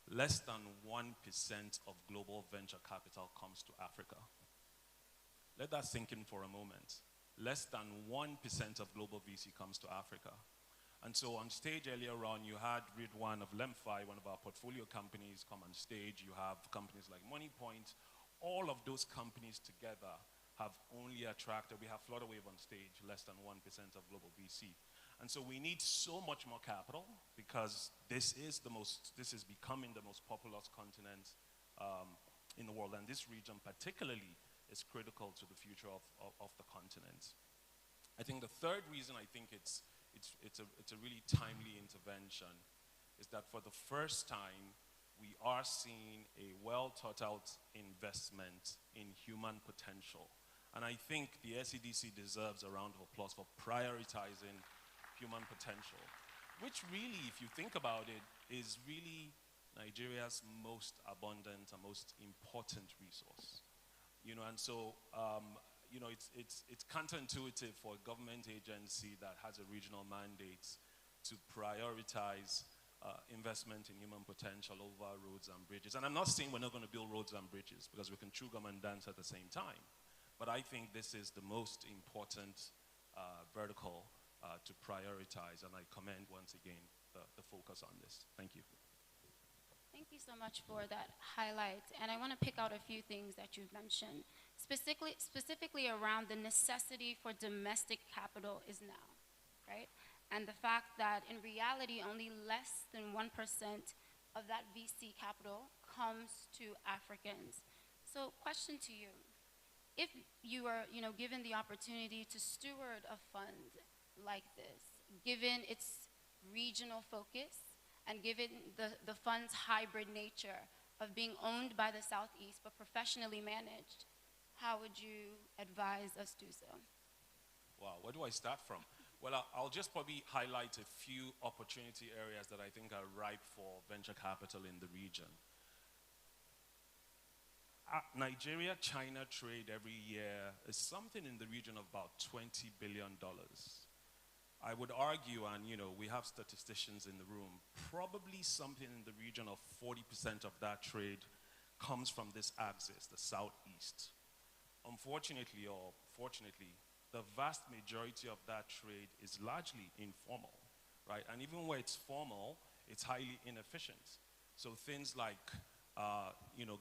less than 1% of global venture capital comes to Africa. Let that sink in for a moment. Less than 1% of global VC comes to Africa. And so on stage earlier on, you had Ridwan of Lemfi, one of our portfolio companies, come on stage. You have companies like MoneyPoint. All of those companies together have only attracted, we have Flutterwave on stage, less than 1% of global VC. And so we need so much more capital because this is becoming the most populous continent in the world. And this region particularly is critical to the future of the continent. I think the third reason I think it's a really timely intervention is that for the first time, we are seeing a well thought out investment in human potential. And I think the SEDC deserves a round of applause for prioritizing human potential, which really, if you think about it, is really Nigeria's most abundant and most important resource. And so, it's counterintuitive for a government agency that has a regional mandate to prioritize investment in human potential over roads and bridges. And I'm not saying we're not going to build roads and bridges because we can chew gum and dance at the same time. But I think this is the most important vertical to prioritize, and I commend once again the focus on this. Thank you. Thank you so much for that highlight. And I want to pick out a few things that you've mentioned, specifically around the necessity for domestic capital is now, right? And the fact that in reality, only less than 1% of that VC capital comes to Africans. So question to you, if you are given the opportunity to steward a fund like this, given its regional focus, and given the fund's hybrid nature of being owned by the Southeast but professionally managed, how would you advise us do so? Wow, where do I start from? Well, I'll just probably highlight a few opportunity areas that I think are ripe for venture capital in the region. Nigeria-China trade every year is something in the region of about $20 billion. I would argue, and we have statisticians in the room, probably something in the region of 40% of that trade comes from this axis, the Southeast. Unfortunately, or fortunately, the vast majority of that trade is largely informal, right? And even where it's formal, it's highly inefficient. So things like,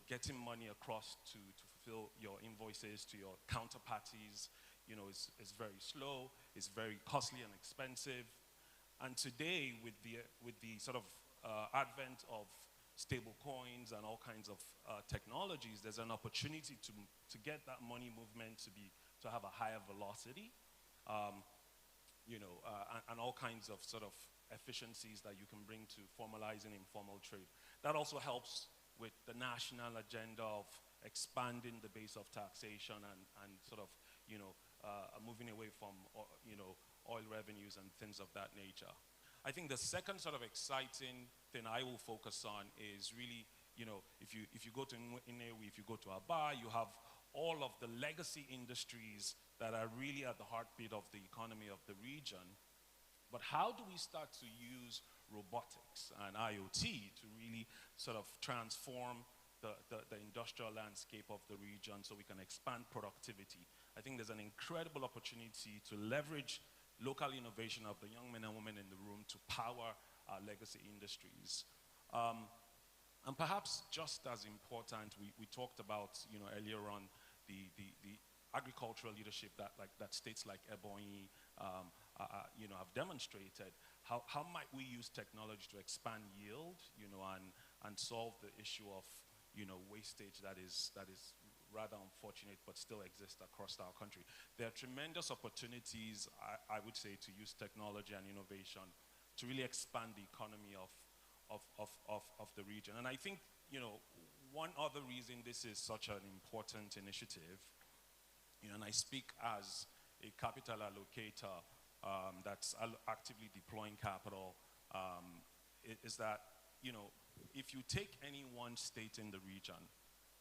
getting money across to fulfill your invoices to your counterparties, is very slow, it's very costly and expensive. And today, with the sort of advent of stable coins and all kinds of technologies, there's an opportunity to get that money movement to have a higher velocity, and all kinds of sort of efficiencies that you can bring to formalizing informal trade. That also helps with the national agenda of expanding the base of taxation and sort of, moving away from, oil revenues and things of that nature. I think the second sort of exciting thing I will focus on is really, if you go to Nnewi, if you go to Aba, you have all of the legacy industries that are really at the heartbeat of the economy of the region. But how do we start to use robotics and IoT to really sort of transform the industrial landscape of the region so we can expand productivity? I think there's an incredible opportunity to leverage local innovation of the young men and women in the room to power our legacy industries. And perhaps just as important, we talked about earlier on the agricultural leadership that states like Ebonyi have demonstrated. How might we use technology to expand yield, and solve the issue of wastage that is rather unfortunate but still exists across our country. There are tremendous opportunities, I would say, to use technology and innovation to really expand the economy of the region. And I think, one other reason this is such an important initiative, and I speak as a capital allocator that's actively deploying capital, is that, if you take any one state in the region,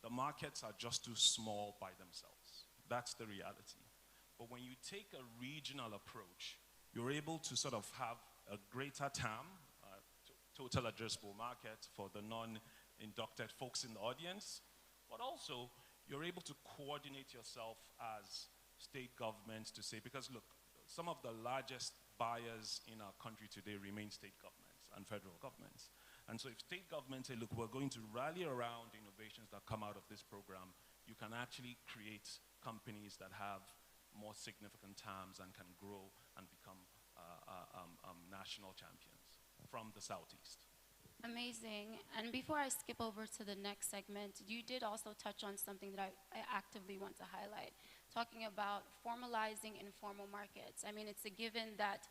the markets are just too small by themselves. That's the reality. But when you take a regional approach, you're able to sort of have a greater TAM, total addressable market for the non-inducted folks in the audience, but also you're able to coordinate yourself as state governments to say, because look, some of the largest buyers in our country today remain state governments and federal governments. And so if state governments say, look, we're going to rally around innovations that come out of this program, you can actually create companies that have more significant terms and can grow and become national champions from the Southeast. Amazing. And before I skip over to the next segment, you did also touch on something that I actively want to highlight, talking about formalizing informal markets. I mean, it's a given that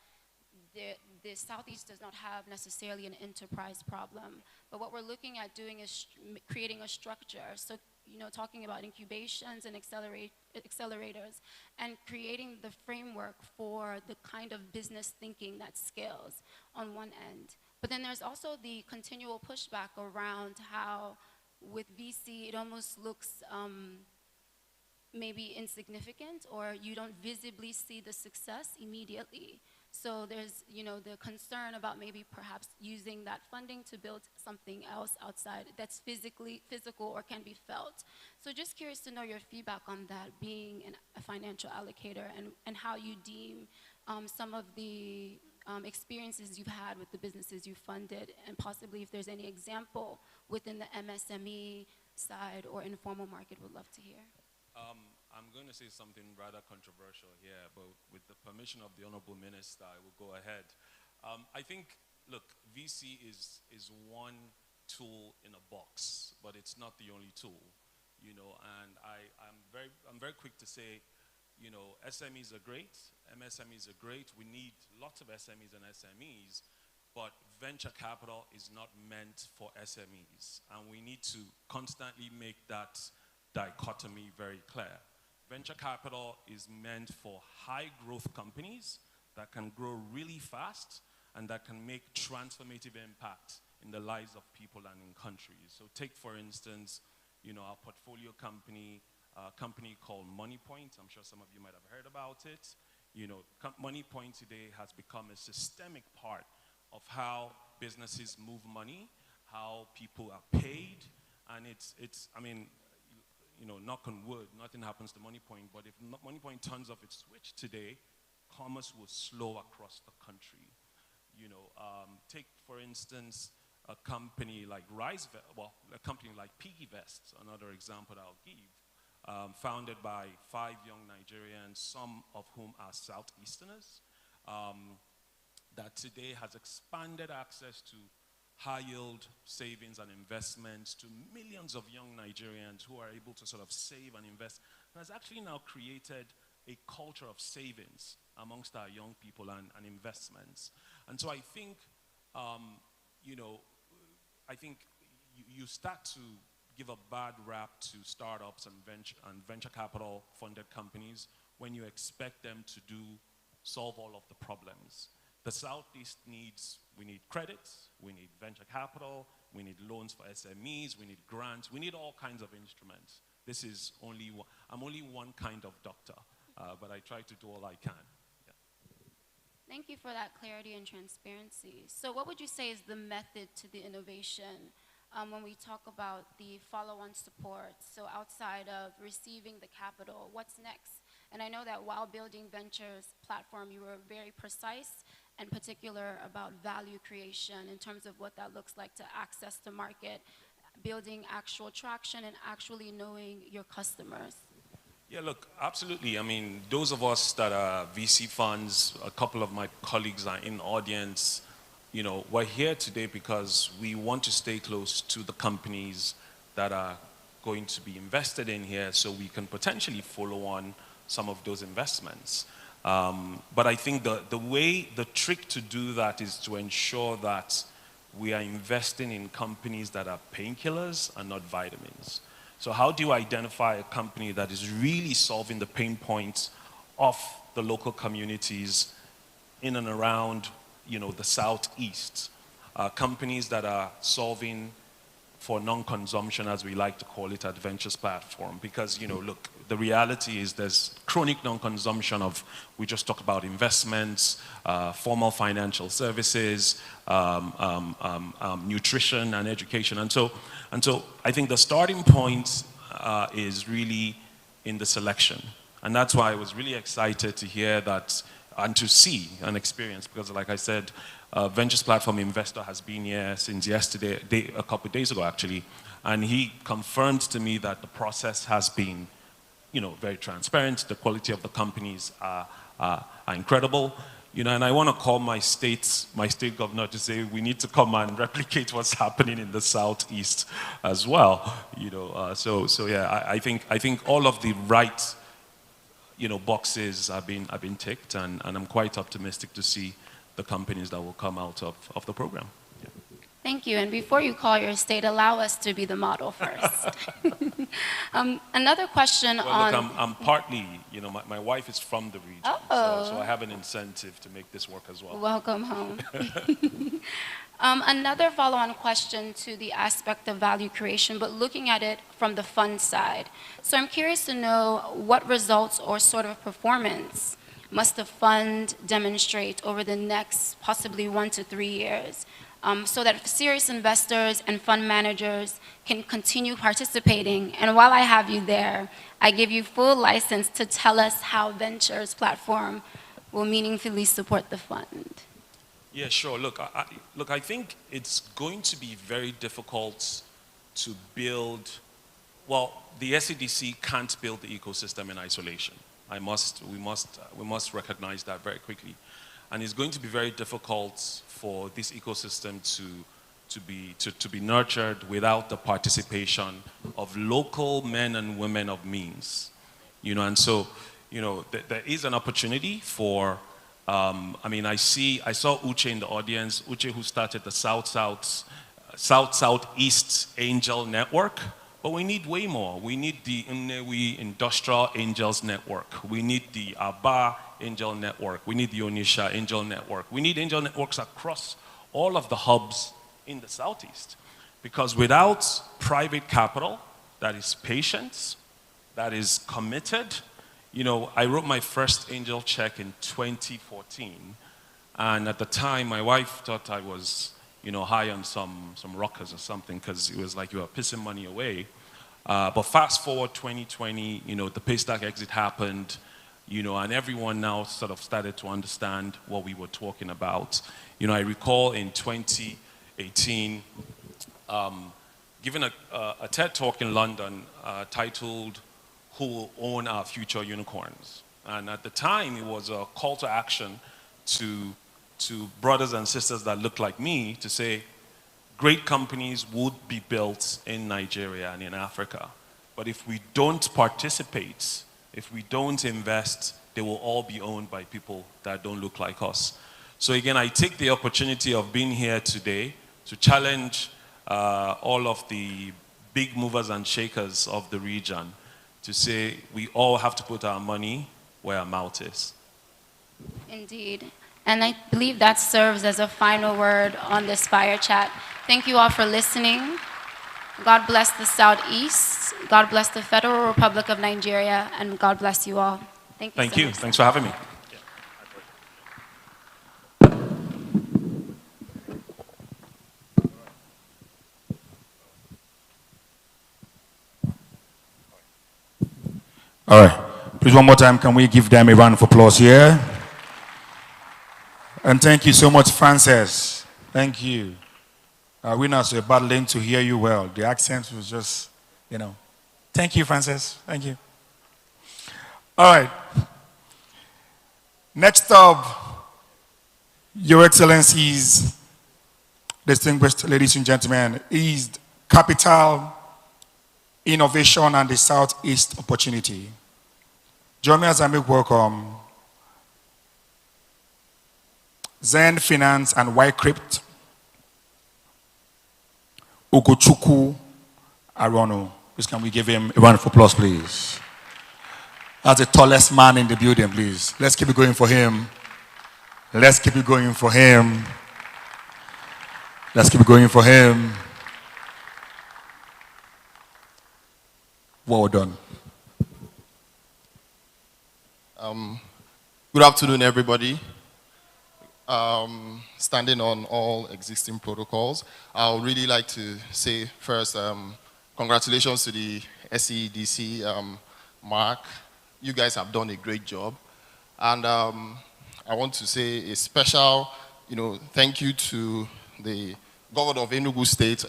the Southeast does not have necessarily an enterprise problem, but what we're looking at doing is creating a structure. So, you know, talking about incubations and accelerators and creating the framework for the kind of business thinking that scales on one end. But then there's also the continual pushback around how with VC it almost looks maybe insignificant, or you don't visibly see the success immediately. So there's, you know, the concern about maybe perhaps using that funding to build something else outside that's physical or can be felt. So just curious to know your feedback on that, being a financial allocator, and how you deem some of the experiences you've had with the businesses you funded, and possibly if there's any example within the MSME side or informal market, would love to hear. I'm going to say something rather controversial here, but with the permission of the Honorable Minister, I will go ahead. I think, look, VC is one tool in a box, but it's not the only tool, you know, and I'm very quick to say, you know, SMEs are great, MSMEs are great, we need lots of SMEs and SMEs, but venture capital is not meant for SMEs, and we need to constantly make that dichotomy very clear. Venture capital is meant for high growth companies that can grow really fast and that can make transformative impact in the lives of people and in countries. So take, for instance, you know, our portfolio company, a company called MoneyPoint. I'm sure some of you might have heard about it. You know, MoneyPoint today has become a systemic part of how businesses move money, how people are paid, and it's I mean, you know, knock on wood, nothing happens to MoneyPoint, but if MoneyPoint turns off its switch today, commerce will slow across the country. You know, take, for instance, a company like a company like PiggyVest, another example that I'll give, founded by 5 young Nigerians, some of whom are Southeasterners, that today has expanded access to high-yield savings and investments to millions of young Nigerians who are able to sort of save and invest, and has actually now created a culture of savings amongst our young people and investments. And so I think, you know, I think you start to give a bad rap to startups and venture capital funded companies when you expect them to solve all of the problems. The Southeast we need credits, we need venture capital, we need loans for SMEs, we need grants, we need all kinds of instruments. This is I'm only one kind of doctor, but I try to do all I can. Yeah. Thank you for that clarity and transparency. So what would you say is the method to the innovation when we talk about the follow-on support? So outside of receiving the capital, what's next? And I know that while building Ventures platform, you were very precise and particular about value creation in terms of what that looks like to access the market, building actual traction and actually knowing your customers. Yeah, look, absolutely. I mean, those of us that are VC funds, a couple of my colleagues are in the audience, you know, we're here today because we want to stay close to the companies that are going to be invested in here so we can potentially follow on some of those investments. But I think the trick to do that is to ensure that we are investing in companies that are painkillers and not vitamins. So how do you identify a company that is really solving the pain points of the local communities in and around, you know, the Southeast? Companies that are solving for non-consumption, as we like to call it at Ventures platform. Because, you know, look, the reality is there's chronic non-consumption of, we just talk about investments, formal financial services, nutrition and education. And so I think the starting point is really in the selection. And that's why I was really excited to hear that and to see and experience, because like I said, Ventures Platform Investor has been here since yesterday, a couple of days ago actually, and he confirmed to me that the process has been, very transparent. The quality of the companies are incredible, and I want to call my state governor to say we need to come and replicate what's happening in the Southeast as well, So yeah, I think all of the right, boxes have been ticked, and I'm quite optimistic to see the companies that will come out of the program. Yeah. Thank you. And before you call your state, allow us to be the model first. Another question on... Look, I'm partly, my wife is from the region, so I have an incentive to make this work as well. Welcome home. Another follow-on question to the aspect of value creation, but looking at it from the fund side. So I'm curious to know what results or sort of performance must the fund demonstrate over the next possibly 1 to 3 years so that serious investors and fund managers can continue participating? And while I have you there, I give you full license to tell us how Ventures Platform will meaningfully support the fund. Yeah, sure. Look, I think it's going to be very difficult to build, well, the SEDC can't build the ecosystem in isolation. We must recognize that very quickly. And it's going to be very difficult for this ecosystem to be nurtured without the participation of local men and women of means. And so, there is an opportunity for, I saw Uche in the audience, Uche who started the South-Southeast Angel Network. But we need way more. We need the Nnewi Industrial Angels Network. We need the Aba Angel Network. We need the Onisha Angel Network. We need angel networks across all of the hubs in the Southeast. Because without private capital that is patient, that is committed, I wrote my first angel check in 2014. And at the time, my wife thought I was high on some rockers or something, because it was like you were pissing money away. But fast forward 2020, the Paystack exit happened, and everyone now sort of started to understand what we were talking about. I recall in 2018, giving a TED talk in London titled, "Who Will Own Our Future Unicorns?" And at the time, it was a call to action to brothers and sisters that look like me to say, great companies would be built in Nigeria and in Africa. But if we don't participate, if we don't invest, they will all be owned by people that don't look like us. So again, I take the opportunity of being here today to challenge all of the big movers and shakers of the region to say we all have to put our money where our mouth is. Indeed. And I believe that serves as a final word on this fire chat. Thank you all for listening. God bless the Southeast. God bless the Federal Republic of Nigeria. And God bless you all. Thank you. Thank you. Thanks for having me. All right. Please, one more time, can we give them a round of applause here? And thank you so much, Frances. Thank you. We now were battling to hear you well. The accent was just, Thank you, Frances. Thank you. All right. Next up, Your Excellencies, distinguished ladies and gentlemen, is Capital, Innovation, and the Southeast Opportunity. Join me as I make welcome Zen Finance and Ycrypt, Ugochukwu Arono. Please, can we give him a round of applause, please? That's the tallest man in the building, please. Let's keep it going for him. Let's keep it going for him. Let's keep it going for him. Well done. Good afternoon, everybody. Standing on all existing protocols, I would really like to say first, congratulations to the SEVCF, Mark. You guys have done a great job. And I want to say a special, thank you to the governor of Enugu State,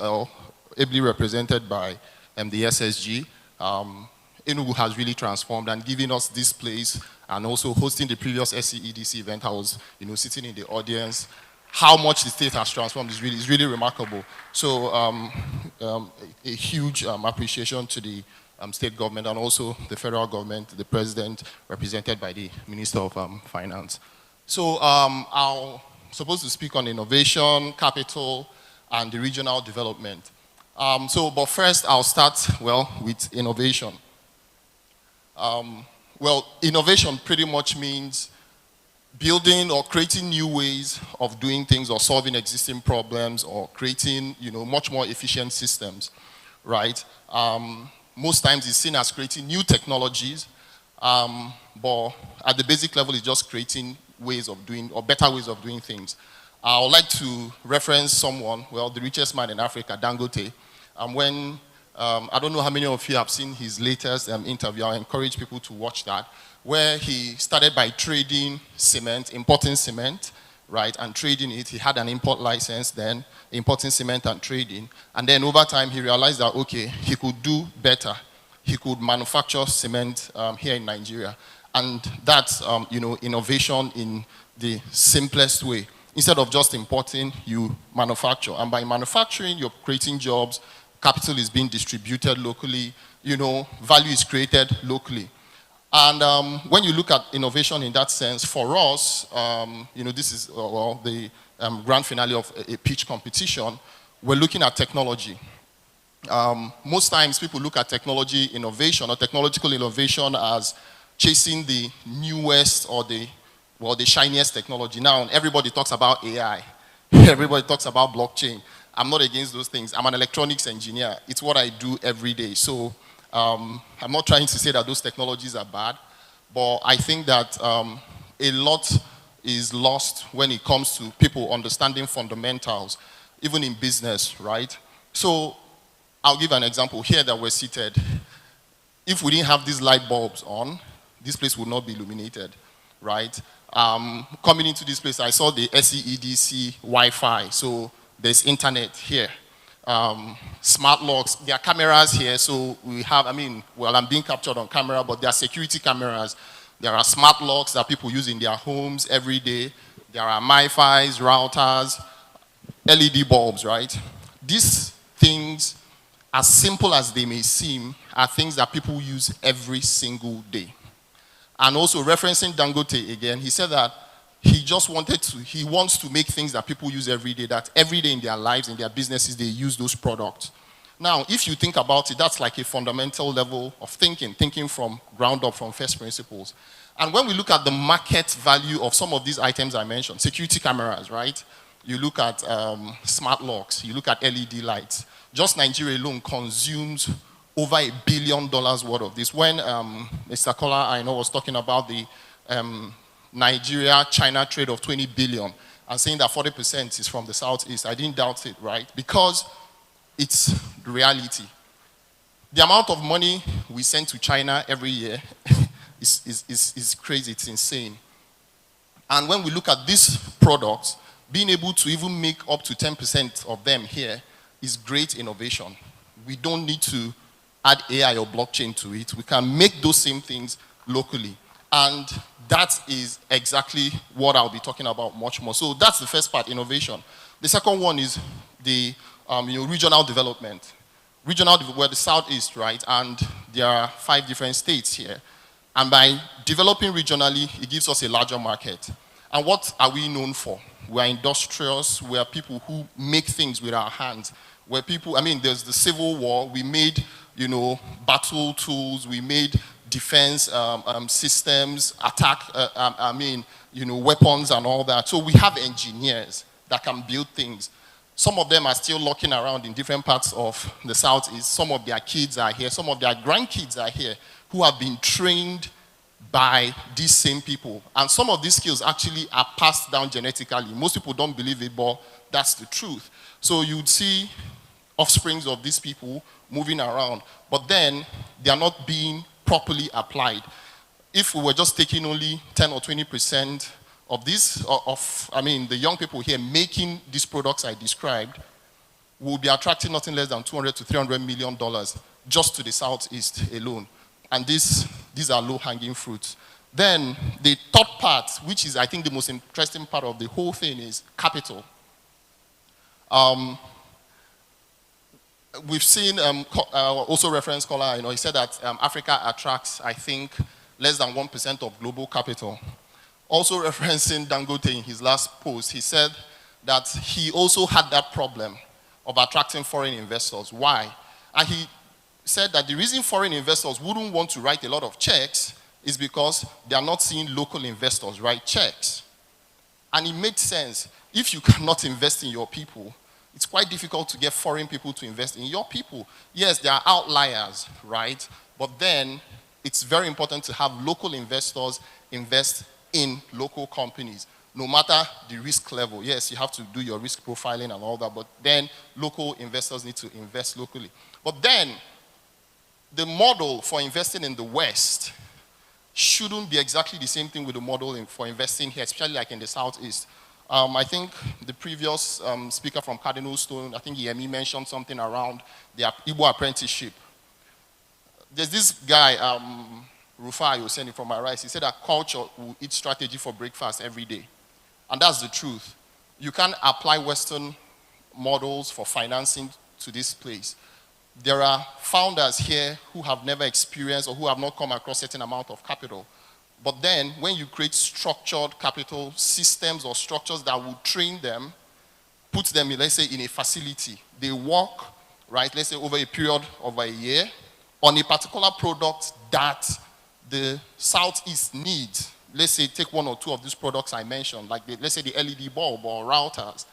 ably represented by the SSG. Enugu has really transformed and given us this place, and also hosting the previous SEEDC event. I was, sitting in the audience. How much the state has transformed is really remarkable. So a huge appreciation to the state government and also the federal government, the president, represented by the Minister of Finance. So I'm supposed to speak on innovation, capital, and the regional development. But first I'll start, with innovation. Innovation pretty much means building or creating new ways of doing things or solving existing problems or creating, much more efficient systems, right? Most times it's seen as creating new technologies, but at the basic level, it's just creating ways of doing, or better ways of doing things. I would like to reference someone, the richest man in Africa, Dangote. I don't know how many of you have seen his latest interview. I encourage people to watch that, where he started by trading cement, importing cement, right, and trading it. He had an import license then, importing cement and trading. And then over time, he realized that, okay, he could do better. He could manufacture cement here in Nigeria. And that's, innovation in the simplest way. Instead of just importing, you manufacture. And by manufacturing, you're creating jobs. Capital is being distributed locally, value is created locally. And when you look at innovation in that sense, for us, this is the grand finale of a pitch competition, we're looking at technology. Most times people look at technology innovation or technological innovation as chasing the newest or the shiniest technology. Now, everybody talks about AI. Everybody talks about blockchain. I'm not against those things. I'm an electronics engineer. It's what I do every day. So I'm not trying to say that those technologies are bad, but I think that a lot is lost when it comes to people understanding fundamentals, even in business, right? So I'll give an example here that we're seated. If we didn't have these light bulbs on, this place would not be illuminated, right? Coming into this place, I saw the SEEDC Wi-Fi. So there's internet here, smart locks, there are cameras here, so we have, I'm being captured on camera, but there are security cameras. There are smart locks that people use in their homes every day. There are MiFis, routers, LED bulbs, right? These things, as simple as they may seem, are things that people use every single day. And also referencing Dangote again, he said that he wants to make things that people use every day, that every day in their lives, in their businesses, they use those products. Now, if you think about it, that's like a fundamental level of thinking from ground up, from first principles. And when we look at the market value of some of these items I mentioned, security cameras, right? You look at smart locks, you look at LED lights. Just Nigeria alone consumes over $1 billion worth of this. When Mr. Kola, I know, was talking about the Nigeria-China trade of 20 billion and saying that 40% is from the Southeast, I didn't doubt it, right? Because it's the reality. The amount of money we send to China every year is crazy, it's insane. And when we look at these products, being able to even make up to 10% of them here is great innovation. We don't need to add AI or blockchain to it. We can make those same things locally. And that is exactly what I'll be talking about much more. So that's the first part, innovation. The second one is the regional development. We're the Southeast, right? And there are 5 different states here. And by developing regionally, it gives us a larger market. And what are we known for? We're industrious. We're people who make things with our hands. We're people, there's the Civil War. We made, battle tools. We made defense systems, attack, weapons and all that. So we have engineers that can build things. Some of them are still looking around in different parts of the Southeast. Some of their kids are here. Some of their grandkids are here who have been trained by these same people. And some of these skills actually are passed down genetically. Most people don't believe it, but that's the truth. So you'd see offsprings of these people moving around, but then they are not being properly applied. If we were just taking only 10 or 20% of this, the young people here making these products I described, we'll be attracting nothing less than $200 to $300 million just to the Southeast alone. And these are low-hanging fruits. Then the third part, which is I think the most interesting part of the whole thing, is capital. We've seen, also reference caller, he said that Africa attracts, I think, less than 1% of global capital. Also referencing Dangote in his last post, he said that he also had that problem of attracting foreign investors. Why? And he said that the reason foreign investors wouldn't want to write a lot of checks is because they are not seeing local investors write checks. And it made sense. If you cannot invest in your people, it's quite difficult to get foreign people to invest in your people. Yes, there are outliers, right? But then it's very important to have local investors invest in local companies, no matter the risk level. Yes, you have to do your risk profiling and all that, but then local investors need to invest locally. But then the model for investing in the West shouldn't be exactly the same thing with the model for investing here, especially like in the Southeast. I think the previous speaker from Cardinal Stone, I think Yemi mentioned something around the Igbo apprenticeship. There's this guy, Rufai, who sent it from my rice. He said that culture will eat strategy for breakfast every day. And that's the truth. You can't apply Western models for financing to this place. There are founders here who have never experienced or who have not come across a certain amount of capital. But then when you create structured capital systems or structures that will train them, put them, let's say, in a facility, they work, right, let's say over a period of a year on a particular product that the Southeast needs. Let's say take one or two of these products I mentioned, like let's say the LED bulb or routers.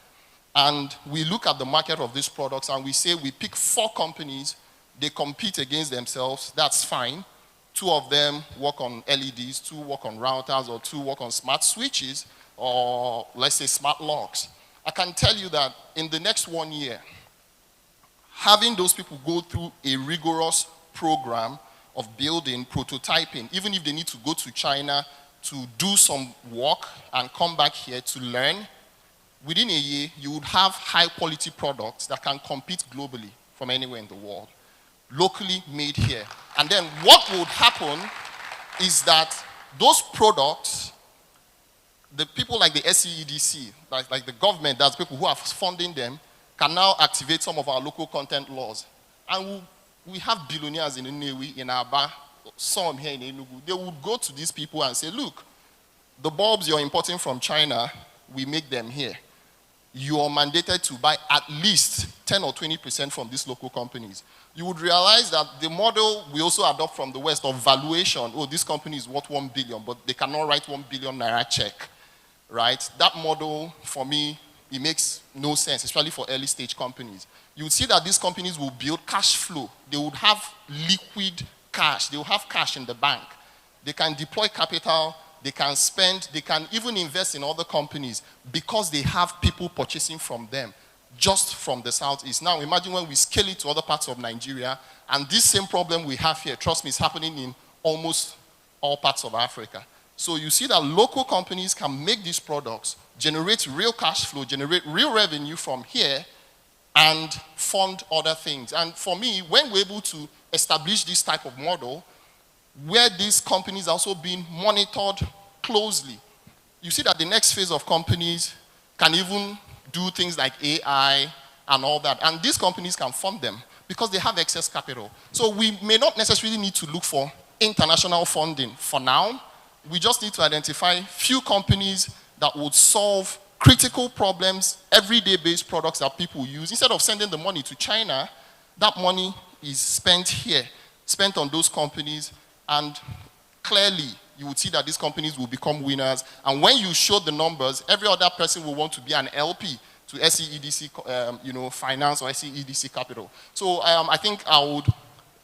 And we look at the market of these products and we say we pick 4 companies, they compete against themselves, that's fine. 2 of them work on LEDs, 2 work on routers, or 2 work on smart switches, or let's say smart locks. I can tell you that in the next 1 year, having those people go through a rigorous program of building, prototyping, even if they need to go to China to do some work and come back here to learn, within a year, you would have high-quality products that can compete globally from anywhere in the world, locally made here. And then what would happen is that those products, the people like the SEVCF, like the government, that's people who are funding them, can now activate some of our local content laws. And we have billionaires in Nnewi, in Aba, some here in Enugu. They would go to these people and say, look, the bulbs you're importing from China, we make them here. You are mandated to buy at least 10 or 20% from these local companies. You would realize that the model we also adopt from the West of valuation, oh, this company is worth 1 billion, but they cannot write 1 billion naira check, right? That model, for me, it makes no sense, especially for early stage companies. You would see that these companies will build cash flow. They would have liquid cash. They will have cash in the bank. They can deploy capital. They can spend, they can even invest in other companies because they have people purchasing from them, just from the Southeast. Now imagine when we scale it to other parts of Nigeria, and this same problem we have here, trust me, is happening in almost all parts of Africa. So you see that local companies can make these products, generate real cash flow, generate real revenue from here, and fund other things. And for me, when we're able to establish this type of model, where these companies are also being monitored closely, you see that the next phase of companies can even do things like AI and all that. And these companies can fund them because they have excess capital. So we may not necessarily need to look for international funding for now. We just need to identify few companies that would solve critical problems, everyday-based products that people use. Instead of sending the money to China, that money is spent here, spent on those companies. And clearly, you would see that these companies will become winners. And when you show the numbers, every other person will want to be an LP to SEVCF, finance or SEVCF capital. So I think I would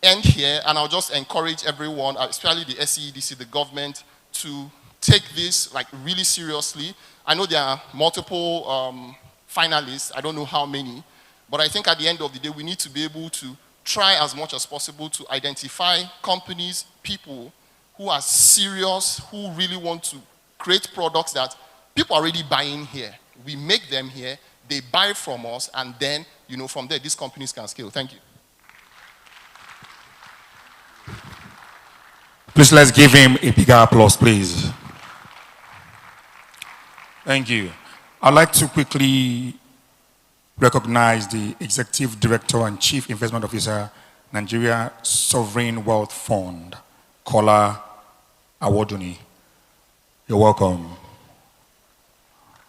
end here, and I'll just encourage everyone, especially the SEEDC, the government, to take this like really seriously. I know there are multiple finalists, I don't know how many, but I think at the end of the day, we need to be able to try as much as possible to identify companies, people who are serious, who really want to create products that people are already buying here. We make them here, they buy from us, and then, you know, from there, these companies can scale. Thank you. Please, let's give him a bigger applause, please. Thank you. I'd like to quickly recognize the Executive Director and Chief Investment Officer, Nigeria Sovereign Wealth Fund, Kola Awoduni. You're welcome.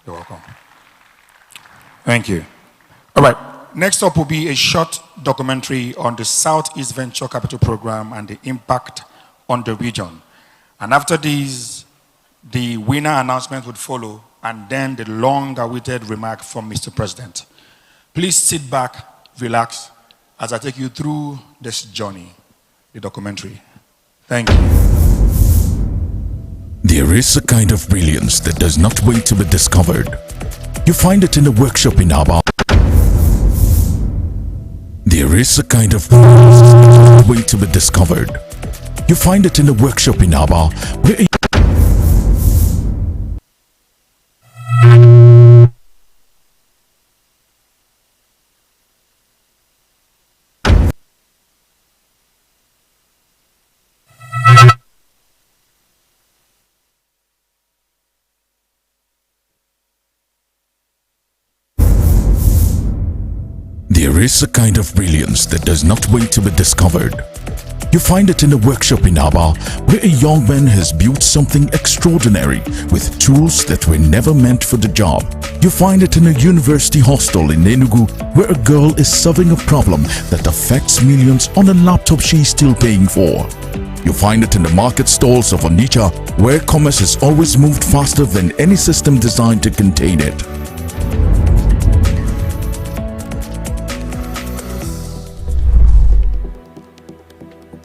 You're welcome. Thank you. All right. Next up will be a short documentary on the Southeast Venture Capital Program and the impact on the region. And after these, the winner announcement would follow, and then the long-awaited remark from Mr. President. Please sit back, relax, as I take you through this journey, the documentary. Thank you. There is a kind of brilliance that does not wait to be discovered. You find it in a workshop in Aba. There is a kind of brilliance that does not wait to be discovered. You find it in a workshop in Aba, where there is a kind of brilliance that does not wait to be discovered. You find it in a workshop in Aba, where a young man has built something extraordinary with tools that were never meant for the job. You find it in a university hostel in Enugu, where a girl is solving a problem that affects millions on a laptop she is still paying for. You find it in the market stalls of Onitsha, where commerce has always moved faster than any system designed to contain it.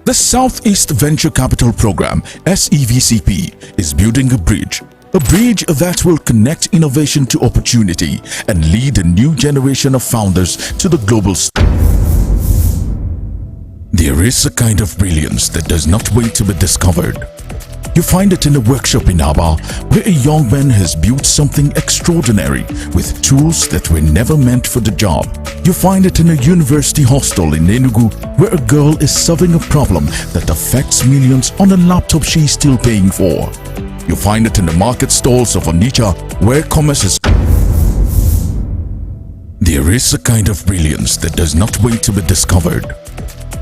The Southeast Venture Capital Program, SEVCP, is building a bridge that will connect innovation to opportunity and lead a new generation of founders to the global stage. There is a kind of brilliance that does not wait to be discovered. You find it in a workshop in Aba, where a young man has built something extraordinary with tools that were never meant for the job. You find it in a university hostel in Enugu, where a girl is solving a problem that affects millions on a laptop she is still paying for. You find it in the market stalls of Onitsha, where commerce is... There is a kind of brilliance that does not wait to be discovered.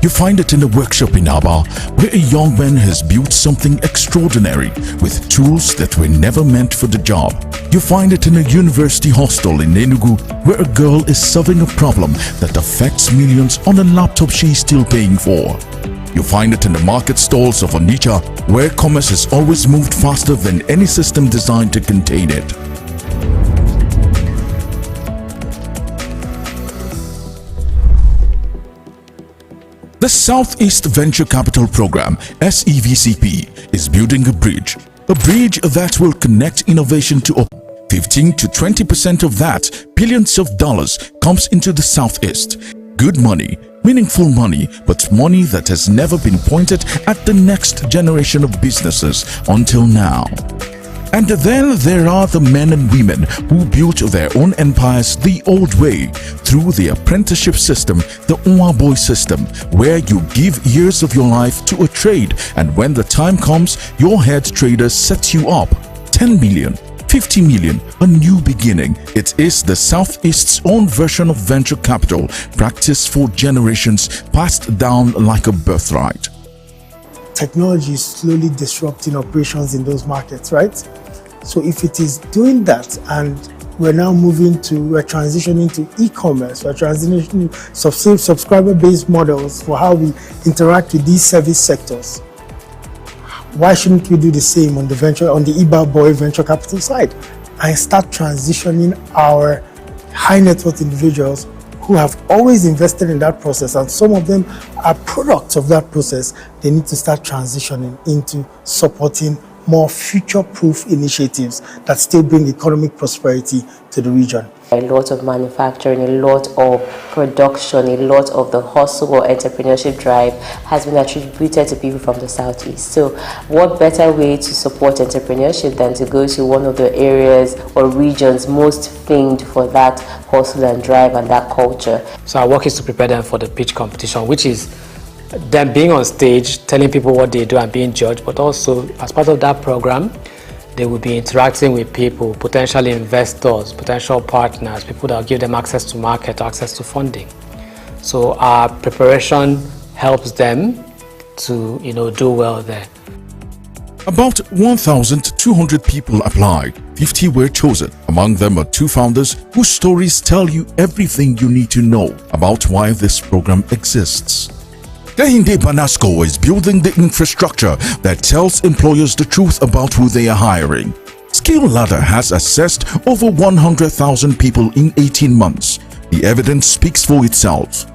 You find it in a workshop in Aba, where a young man has built something extraordinary with tools that were never meant for the job. You find it in a university hostel in Enugu, where a girl is solving a problem that affects millions on a laptop she is still paying for. You find it in the market stalls of Onitsha, where commerce has always moved faster than any system designed to contain it. The Southeast Venture Capital Program, SEVCP, is building a bridge that will connect innovation to 15 to 20% of that, billions of dollars, comes into the Southeast. Good money, meaningful money, but money that has never been pointed at the next generation of businesses until now. And then there are the men and women who built their own empires the old way, through the apprenticeship system, the Unwa Boy system, where you give years of your life to a trade, and when the time comes, your head trader sets you up. 10 million, 50 million, a new beginning. It is the Southeast's own version of venture capital, practiced for generations, passed down like a birthright. Technology is slowly disrupting operations in those markets, right? So if it is doing that, and we're transitioning to e-commerce, we're transitioning to subscriber-based models for how we interact with these service sectors, why shouldn't we do the same on the IBA Boy venture capital side and start transitioning our high net worth individuals who have always invested in that process, and some of them are products of that process, they need to start transitioning into supporting more future-proof initiatives that still bring economic prosperity to the region. A lot of manufacturing, a lot of production, a lot of the hustle or entrepreneurship drive has been attributed to people from the Southeast. So what better way to support entrepreneurship than to go to one of the areas or regions most famed for that hustle and drive and that culture. So our work is to prepare them for the pitch competition, which is them being on stage, telling people what they do and being judged, but also as part of that program, they will be interacting with people, potential investors, potential partners, people that will give them access to market, access to funding. So our preparation helps them to, do well there. About 1,200 people applied. 50 were chosen. Among them are 2 founders whose stories tell you everything you need to know about why this program exists. Kehinde Banasco is building the infrastructure that tells employers the truth about who they are hiring. Skill Ladder has assessed over 100,000 people in 18 months. The evidence speaks for itself.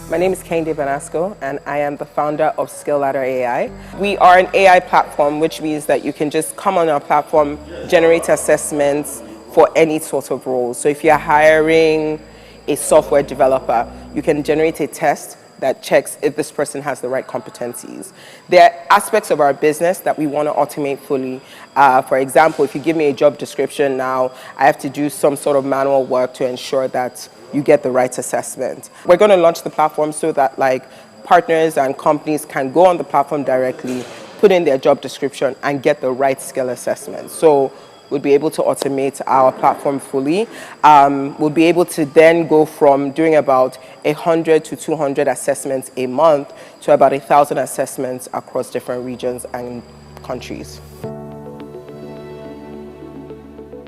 My name is Kehinde Banasco, and I am the founder of Skill Ladder AI. We are an AI platform, which means that you can just come on our platform, generate assessments for any sort of role. So if you're hiring a software developer, you can generate a test that checks if this person has the right competencies. There are aspects of our business that we want to automate fully. For example, if you give me a job description now, I have to do some sort of manual work to ensure that you get the right assessment. We're going to launch the platform so that partners and companies can go on the platform directly, put in their job description and get the right skill assessment. So we'll be able to automate our platform fully. We'll be able to then go from doing about 100 to 200 assessments a month to about 1,000 assessments across different regions and countries.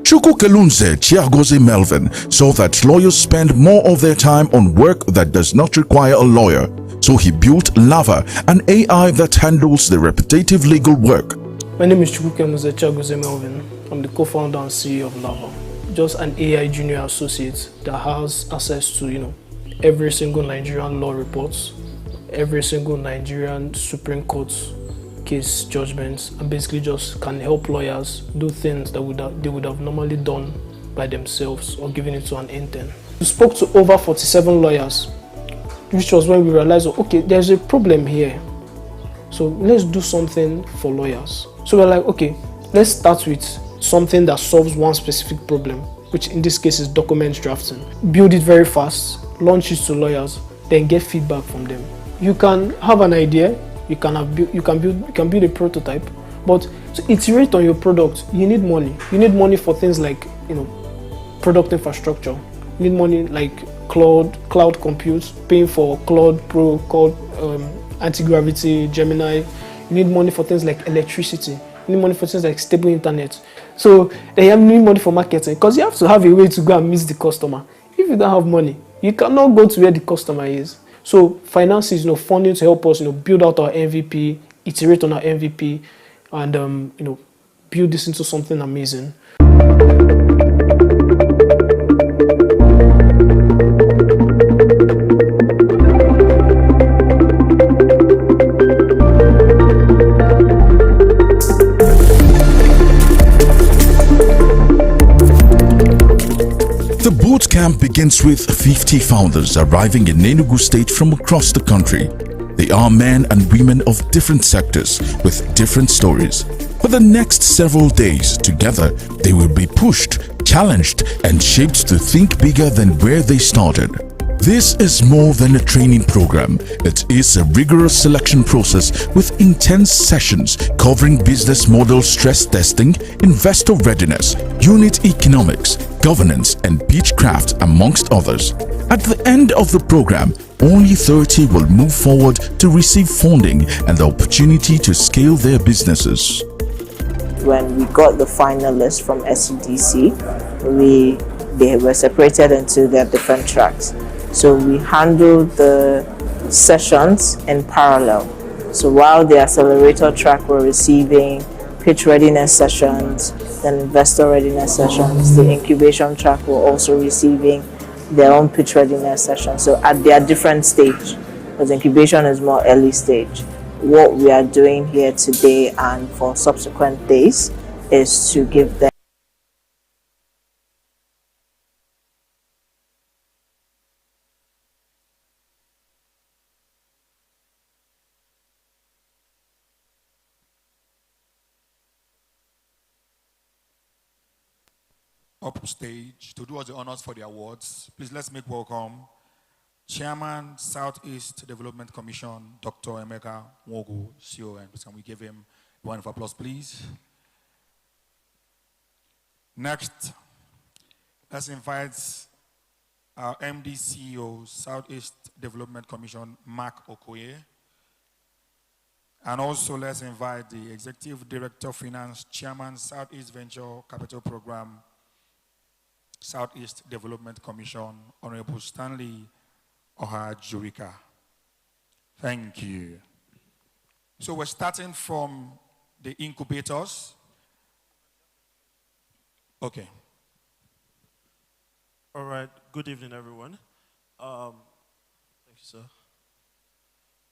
Chukwu Kelunze Chiagoze Melvin saw that lawyers spend more of their time on work that does not require a lawyer. So he built Lava, an AI that handles the repetitive legal work. My name is Chukwu Kelunze Chiagoze Melvin. I'm the co-founder and CEO of Lava. Just an AI junior associate that has access to, every single Nigerian law reports, every single Nigerian Supreme Court case judgments, and basically just can help lawyers do things that they would have normally done by themselves or giving it to an intern. We spoke to over 47 lawyers, which was when we realized, okay, there's a problem here. So let's do something for lawyers. So we're like, okay, let's start with something that solves one specific problem, which in this case is document drafting. Build it very fast, launch it to lawyers, then get feedback from them. You can have an idea, you can build a prototype, but to iterate on your product, you need money. You need money for things like product infrastructure. You need money like cloud compute, paying for Cloud Pro, Cloud Anti-Gravity, Gemini. You need money for things like electricity. You need money for things like stable internet. So they need money for marketing because you have to have a way to go and meet the customer. If you don't have money, you cannot go to where the customer is. So finance is funding to help us build out our MVP, iterate on our MVP, and build this into something amazing. The boot camp begins with 50 founders arriving in Enugu State from across the country. They are men and women of different sectors with different stories. For the next several days together, they will be pushed, challenged, and shaped to think bigger than where they started. This is more than a training program. It is a rigorous selection process with intense sessions covering business model stress testing, investor readiness, unit economics, governance, and pitchcraft, amongst others. At the end of the program, only 30 will move forward to receive funding and the opportunity to scale their businesses. When we got the finalists from SEDC, they were separated into their different tracks. So we handled the sessions in parallel. So while the accelerator track were receiving pitch readiness sessions, then investor readiness sessions, the incubation track were also receiving their own pitch readiness session. So at their different stage, because incubation is more early stage. What we are doing here today and for subsequent days is to give them upstage to do us the honors for the awards. Please let's make welcome Chairman, Southeast Development Commission, Dr. Emeka Nwogu, CON. Can we give him a round of applause, please? Next, let's invite our MD CEO, Southeast Development Commission, Mark Okoye. And also let's invite the Executive Director of Finance, Chairman, Southeast Venture Capital Program, Southeast Development Commission, Honorable Stanley Oha Jurika. Thank you. So we're starting from the incubators. Okay. All right. Good evening, everyone. Thank you, sir.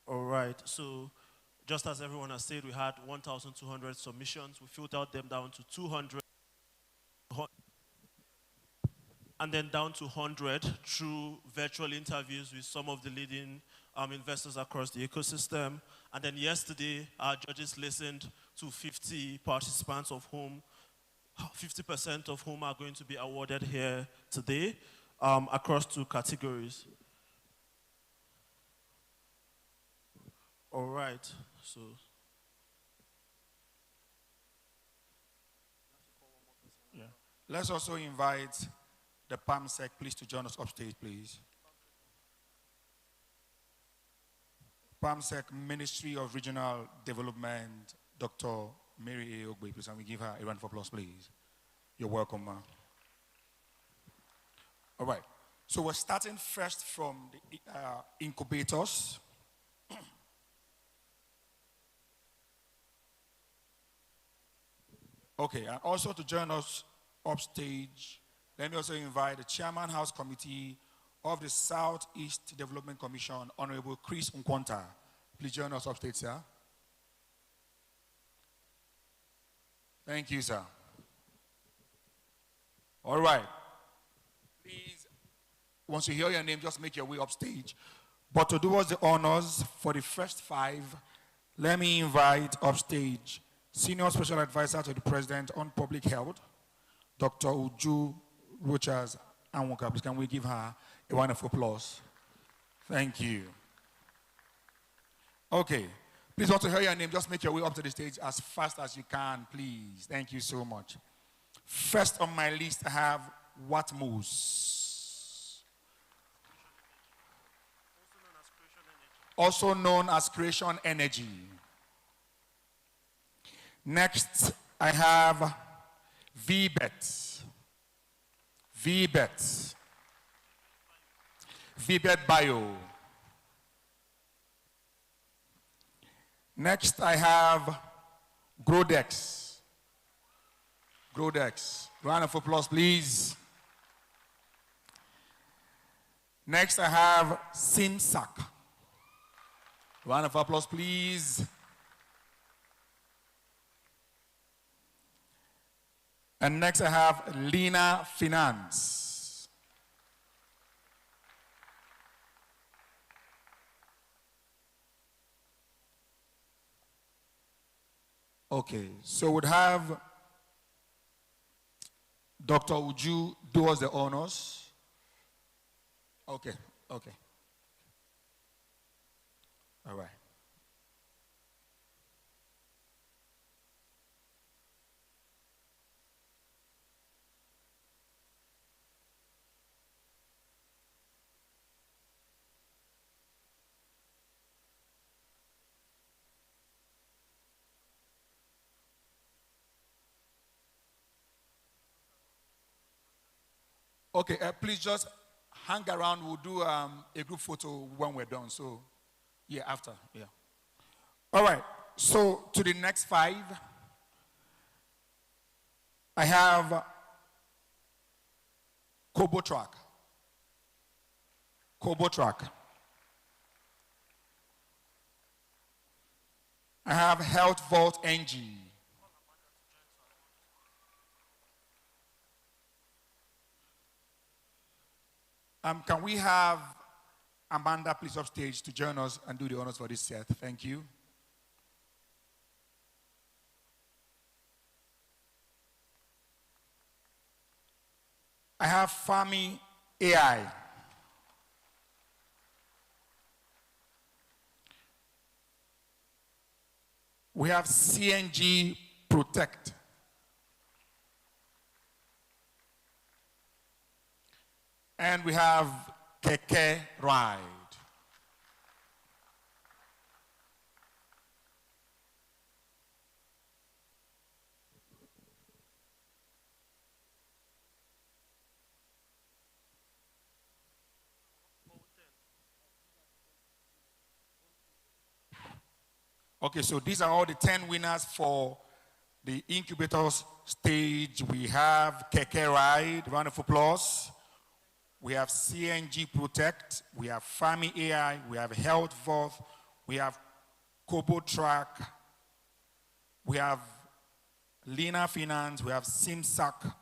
All right. So just as everyone has said, we had 1,200 submissions. We filtered them down to 200. And then down to 100 through virtual interviews with some of the leading investors across the ecosystem. And then yesterday, our judges listened to 50 participants, of whom 50% of whom are going to be awarded here today across 2 categories. All right, so. Yeah. Let's also invite the PAMSEC, please, to join us upstage, please. PAMSEC Ministry of Regional Development, Dr. Mary A. Ogbe, please, and we give her a round of applause, please. You're welcome, ma'am. All right. So we're starting first from the incubators. Okay, and also to join us upstage, let me also invite the Chairman House Committee of the Southeast Development Commission, Honorable Chris Nkwanta. Please join us upstage, sir. Thank you, sir. All right. Please, once you hear your name, just make your way upstage. But to do us the honors for the first 5, let me invite upstage Senior Special Advisor to the President on Public Health, Dr. Uju Rochas Anwoka. Please, can we give her a round of applause? Thank you. Okay. Please, want to hear your name, just make your way up to the stage as fast as you can, please. Thank you so much. First on my list, I have Watmos. Also known as Creation Energy. Next, I have VBET. VBET. VBET Bio. Next, I have Grodex. Grodex. Round of applause, please. Next, I have Sinsac. Round of applause, please. And next, I have Lena Finance. Okay, so we'd have Dr. Uju do us the honors. Okay, okay. All right. Okay, please just hang around. We'll do a group photo when we're done. So, yeah, after, yeah. All right, so to the next 5, I have Kobo Track. Track. I have Health Vault NG. Can we have Amanda please upstage to join us and do the honors for this set? Thank you. I have Fami AI. We have CNG Protect. And we have Keke Ride. Okay, so these are all the 10 winners for the incubators stage. We have Keke Ride, round of applause. We have CNG Protect, we have Fami AI, we have Health Vault, we have Track, we have Lina Finance, we have SimSac,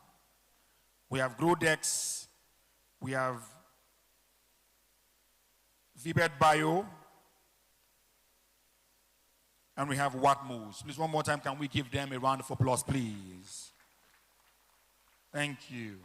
we have Grodex, we have Vibet Bio, and we have What Moves. Please, one more time, can we give them a round of applause, please? Thank you.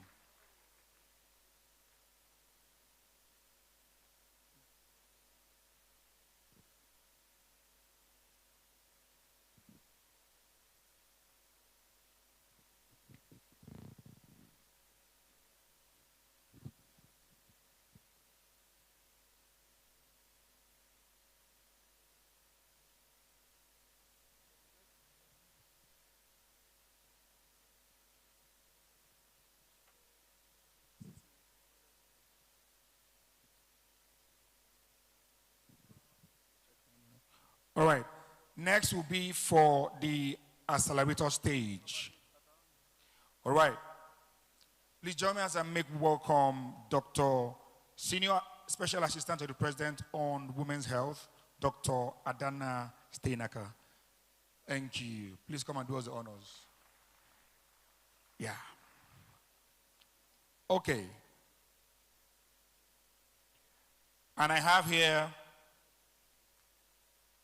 All right. Next will be for the accelerator stage. All right. Please join me as I make welcome Dr. Senior Special Assistant to the President on Women's Health, Dr. Adana Steinaka. Thank you. Please come and do us the honors. Yeah. Okay. And I have here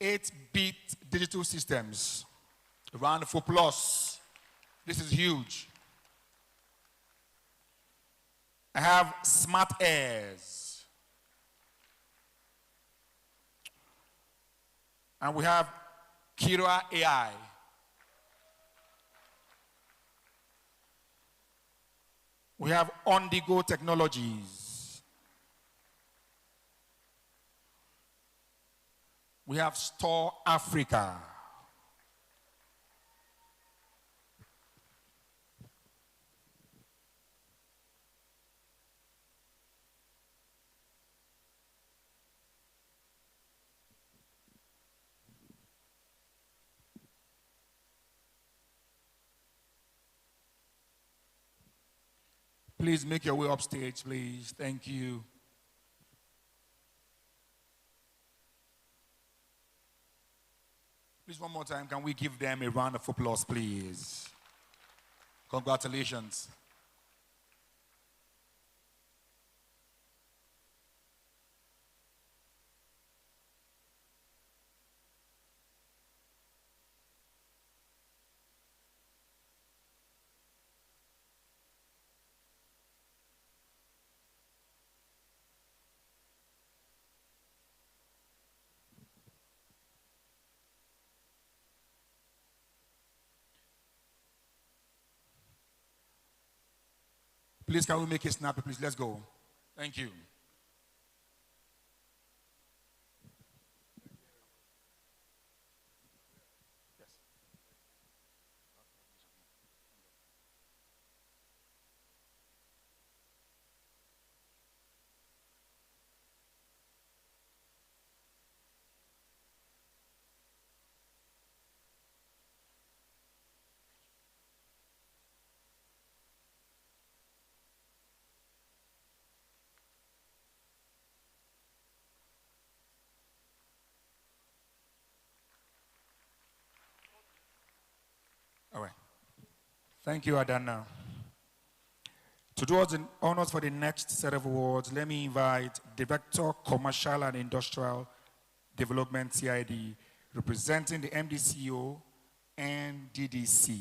8-bit digital systems. Round of applause. This is huge. I have Smart Airs. And we have Kira AI. We have On-the-Go Technologies. We have Store Africa. Please make your way upstage, please. Thank you. Please, one more time, can we give them a round of applause, please? Congratulations. Please, can we make it snappy, please? Let's go. Thank you. Thank you, Adana. To do us the honors for the next set of awards, let me invite Director, Commercial and Industrial Development, CID, representing the MDCO and DDC,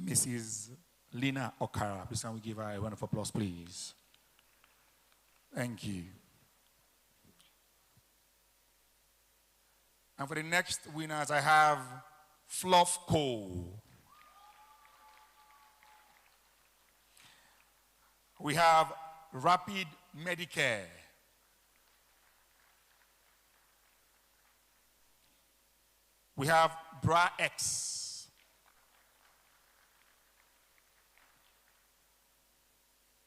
Mrs. Lina Okara. Please can we give her a round of applause, please? Thank you. And for the next winners, I have Fluff Cole. We have Rapid Medicare. We have Bra X.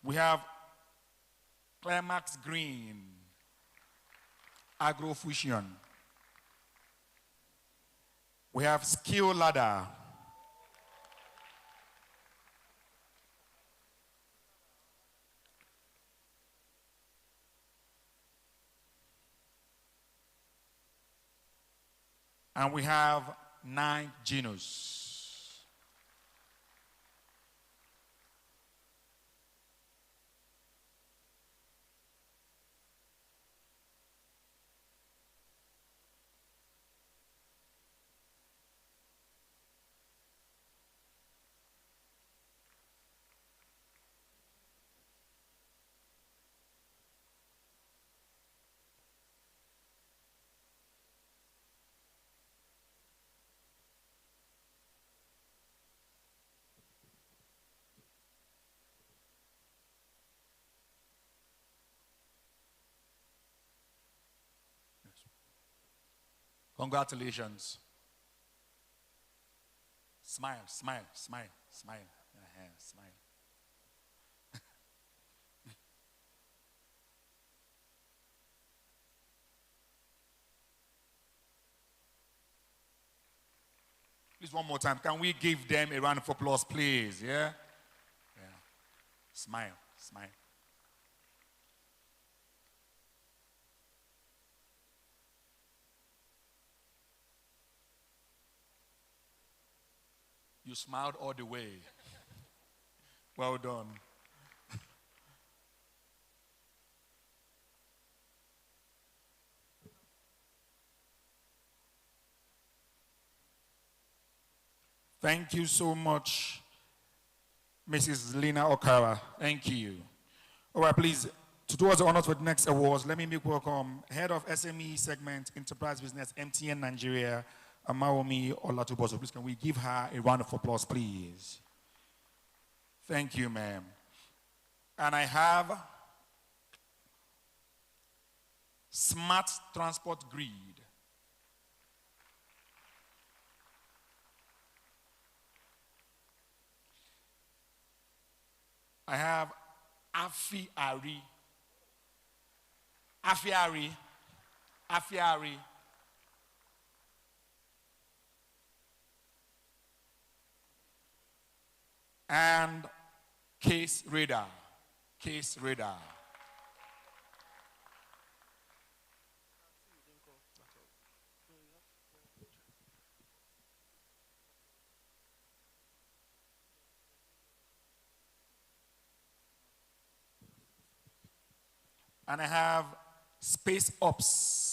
We have Climax Green, Agrofusion. We have Skill Ladder. And we have 9 Genus. Congratulations. Smile, smile, smile, smile. Smile. Please, one more time. Can we give them a round of applause, please? Yeah? Yeah. Smile, smile. You smiled all the way. Well done. Thank you so much, Mrs. Lina Okara. Thank you. All right, please, to do us the honors for the next awards, let me make welcome Head of SME Segment Enterprise Business, MTN Nigeria, Amaomi Olatuboso. Please, can we give her a round of applause, please? Thank you, ma'am. And I have Smart Transport Grid. I have Afiari. And Case Radar. And I have Space Ops.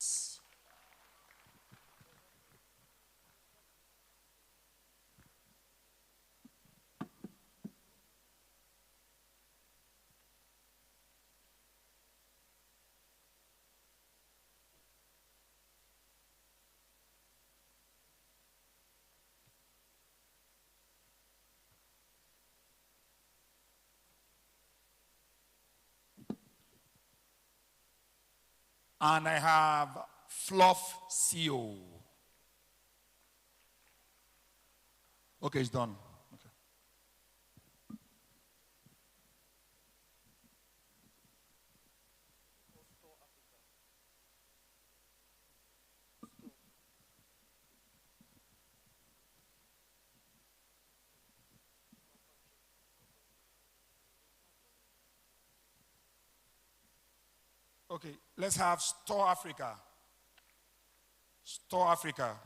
And I have Fluff CO. Okay, it's done. Okay. Okay, let's have Store Africa. Store Africa.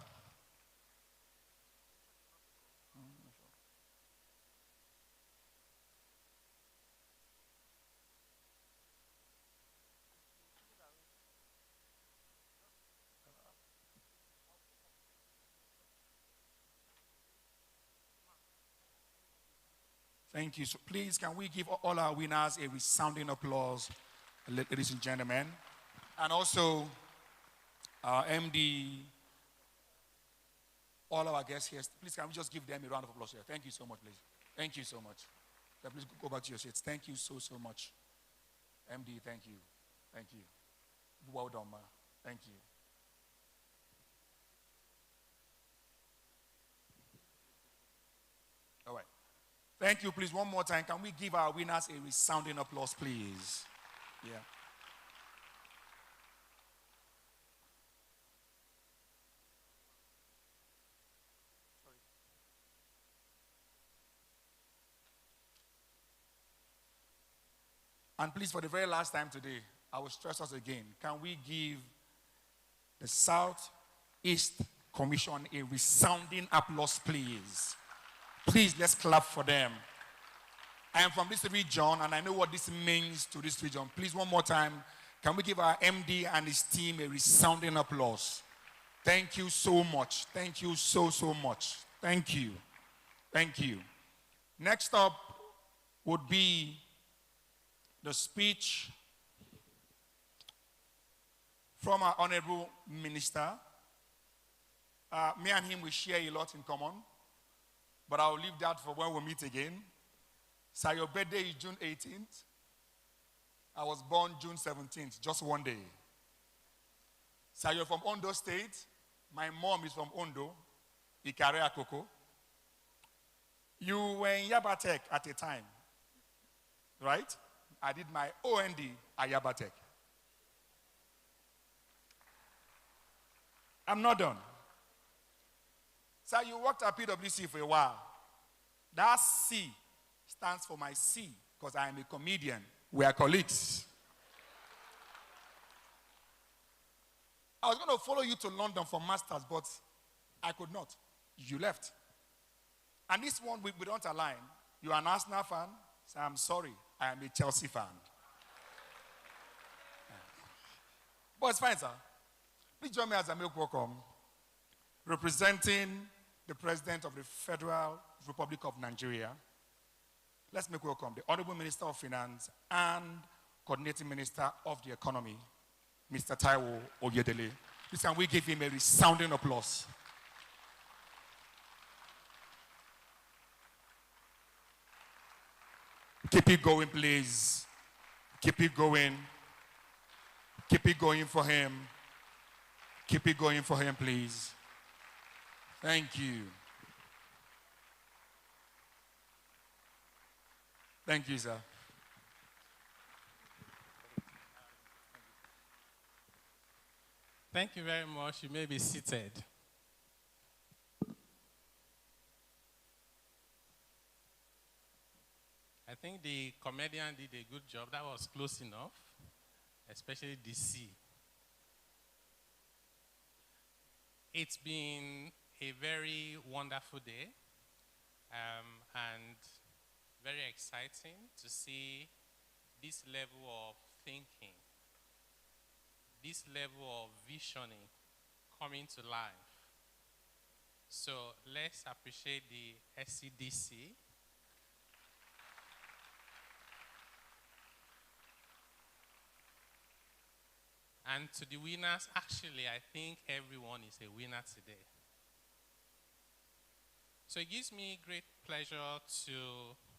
Thank you. So please, can we give all our winners a resounding applause, ladies and gentlemen? And also, our MD, all our guests here, please can we just give them a round of applause here? Thank you so much, please. Thank you so much. Yeah, please go back to your seats. Thank you so much. MD, thank you. Thank you. Well done, ma. Thank you. All right. Thank you, please. One more time. Can we give our winners a resounding applause, please? Yeah. And please, for the very last time today, I will stress us again. Can we give the Southeast Commission a resounding applause, please? Please, let's clap for them. I am from this region, and I know what this means to this region. Please, one more time, can we give our MD and his team a resounding applause? Thank you so much. Thank you so much. Thank you. Thank you. Next up would be the speech from our Honorable Minister. Me and him, we share a lot in common, but I'll leave that for when we meet again. So your birthday is June 18th. I was born June 17th, just one day. So you're from Ondo State. My mom is from Ondo, Ikare Akoko. You were in Yabatek at a time, right? I did my OND at Yabatek. I'm not done. So you worked at PwC for a while. That C stands for my C, because I am a comedian. We are colleagues. I was going to follow you to London for masters, but I could not. You left. And this one, we don't align. You are an Arsenal fan, so I'm sorry. I am a Chelsea fan. But it's fine, sir. Please join me as I make welcome, representing the President of the Federal Republic of Nigeria. Let's make welcome the Honorable Minister of Finance and Coordinating Minister of the Economy, Mr. Taiwo Oyedele. Please can we give him a resounding applause? Keep it going, please. Keep it going. Keep it going for him. Keep it going for him, please. Thank you. Thank you, sir. Thank you very much. You may be seated. I think the comedian did a good job. That was close enough, especially the C. It's been a very wonderful day and very exciting to see this level of thinking, this level of visioning coming to life. So let's appreciate the SEDC. And to the winners, actually, I think everyone is a winner today. So it gives me great pleasure to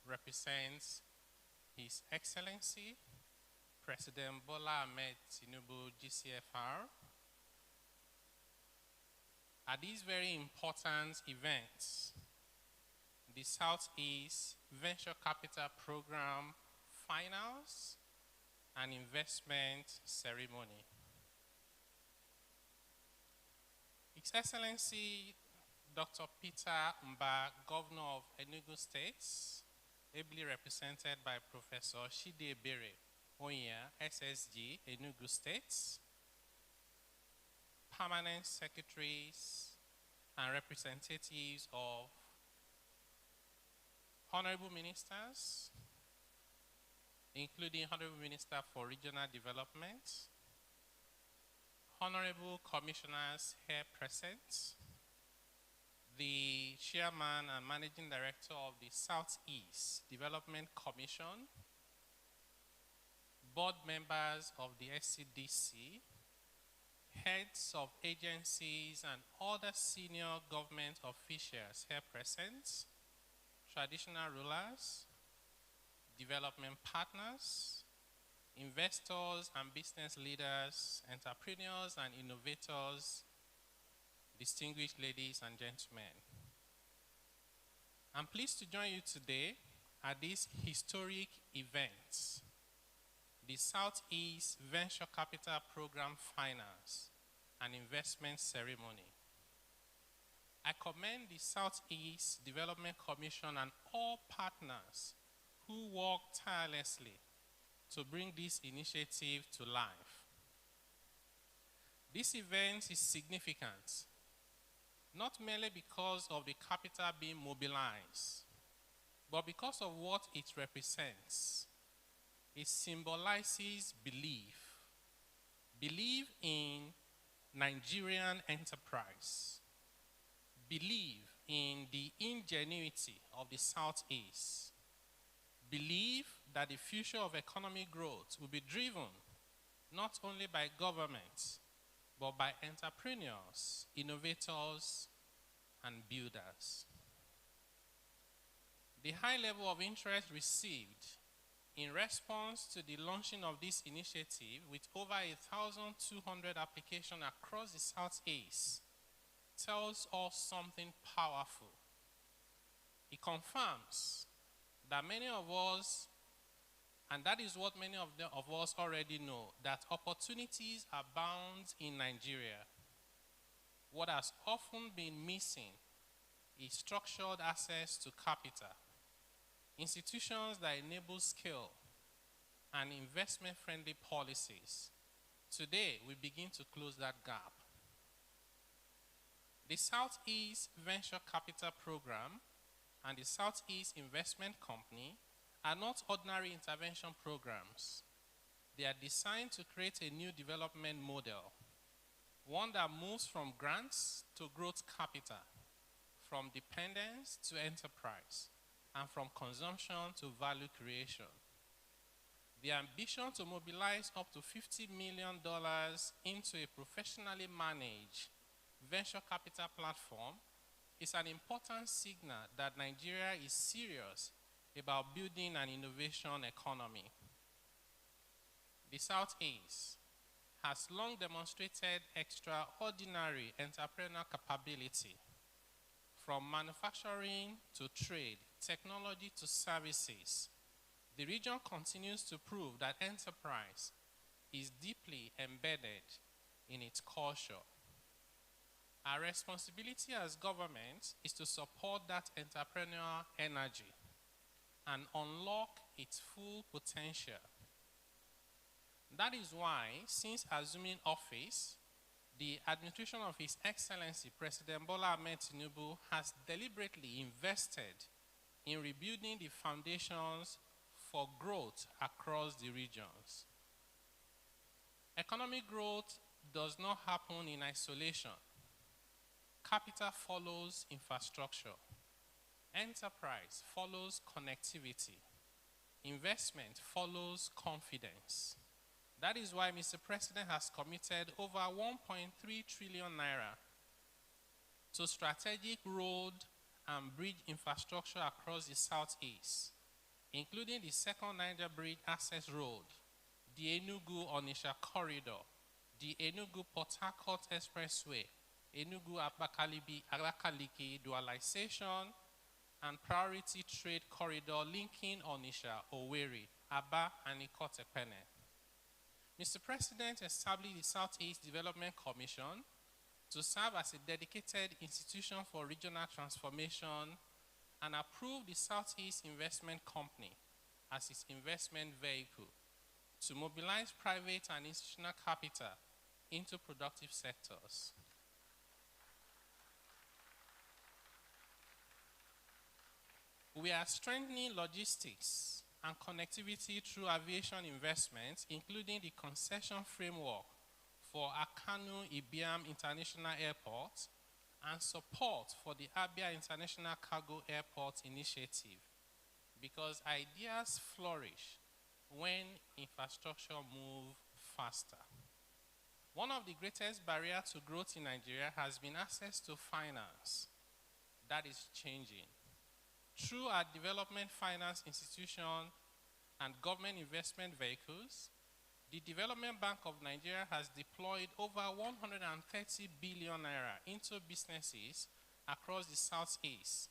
represent His Excellency, President Bola Ahmed Tinubu, GCFR, at these very important events, the Southeast Venture Capital Program Finals and Investment Ceremony. His Excellency Dr. Peter Mba, Governor of Enugu State, ably represented by Professor Shide Bere Onya, SSG, Enugu State, permanent secretaries and representatives of honorable ministers, including Honorable Minister for Regional Development, honorable commissioners here present, the chairman and managing director of the Southeast Development Commission, board members of the SCDC, heads of agencies and other senior government officials here present, traditional rulers, development partners, investors and business leaders, entrepreneurs and innovators, distinguished ladies and gentlemen. I'm pleased to join you today at this historic event, the Southeast Venture Capital Program Finals and Investment Ceremony. I commend the Southeast Development Commission and all partners who work tirelessly to bring this initiative to life. This event is significant, not merely because of the capital being mobilized, but because of what it represents. It symbolizes belief. Belief in Nigerian enterprise. Belief in the ingenuity of the Southeast. Belief that the future of economic growth will be driven not only by government, but by entrepreneurs, innovators, and builders. The high level of interest received in response to the launching of this initiative, with over 1,200 applications across the Southeast, tells us something powerful. It confirms that many of us, and that is what many of us already know, that opportunities abound in Nigeria. What has often been missing is structured access to capital, institutions that enable skill, and investment-friendly policies. Today, we begin to close that gap. The Southeast Venture Capital Program and the Southeast Investment Company are not ordinary intervention programs. They are designed to create a new development model, one that moves from grants to growth capital, from dependence to enterprise, and from consumption to value creation. The ambition to mobilize up to $50 million into a professionally managed venture capital platform is an important signal that Nigeria is serious about building an innovation economy. The Southeast has long demonstrated extraordinary entrepreneurial capability, from manufacturing to trade, technology to services. The region continues to prove that enterprise is deeply embedded in its culture. Our responsibility as government is to support that entrepreneurial energy and unlock its full potential. That is why, since assuming office, the administration of His Excellency President Bola Ahmed Tinubu has deliberately invested in rebuilding the foundations for growth across the regions. Economic growth does not happen in isolation. Capital follows infrastructure. Enterprise follows connectivity. Investment follows confidence. That is why Mr. President has committed over 1.3 trillion naira to strategic road and bridge infrastructure across the Southeast, including the second Niger Bridge Access Road, the Enugu-Onitsha Corridor, the Enugu-Port Harcourt Expressway, Enugu-Abakaliki dualization, and priority trade corridor linking Onitsha, Owerri, Aba, and Ikot-Ekpene. Mr. President established the Southeast Development Commission to serve as a dedicated institution for regional transformation and approved the Southeast Investment Company as its investment vehicle to mobilize private and institutional capital into productive sectors. We are strengthening logistics and connectivity through aviation investments, including the concession framework for Akanu Ibiam International Airport and support for the Abia International Cargo Airport initiative, because ideas flourish when infrastructure moves faster. One of the greatest barriers to growth in Nigeria has been access to finance. That is changing. Through our development finance institution and government investment vehicles, the Development Bank of Nigeria has deployed over 130 billion naira into businesses across the Southeast,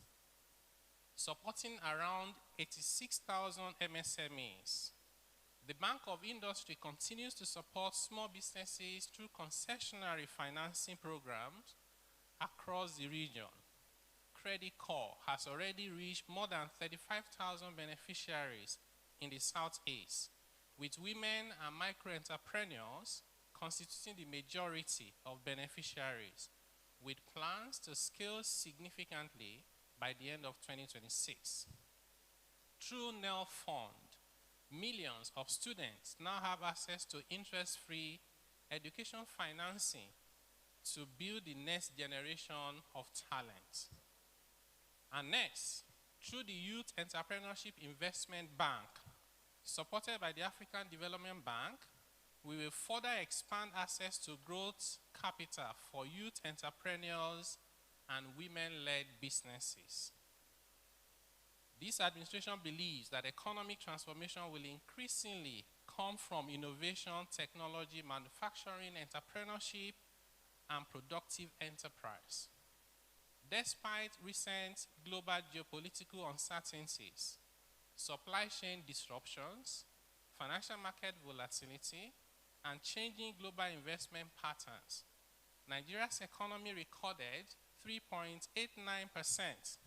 supporting around 86,000 MSMEs. The Bank of Industry continues to support small businesses through concessionary financing programs across the region. Credit Corps has already reached more than 35,000 beneficiaries in the Southeast, with women and micro-entrepreneurs constituting the majority of beneficiaries, with plans to scale significantly by the end of 2026. Through NEL Fund, millions of students now have access to interest-free education financing to build the next generation of talent. And next, through the Youth Entrepreneurship Investment Bank, supported by the African Development Bank, we will further expand access to growth capital for youth entrepreneurs and women-led businesses. This administration believes that economic transformation will increasingly come from innovation, technology, manufacturing, entrepreneurship, and productive enterprise. Despite recent global geopolitical uncertainties, supply chain disruptions, financial market volatility, and changing global investment patterns, Nigeria's economy recorded 3.89%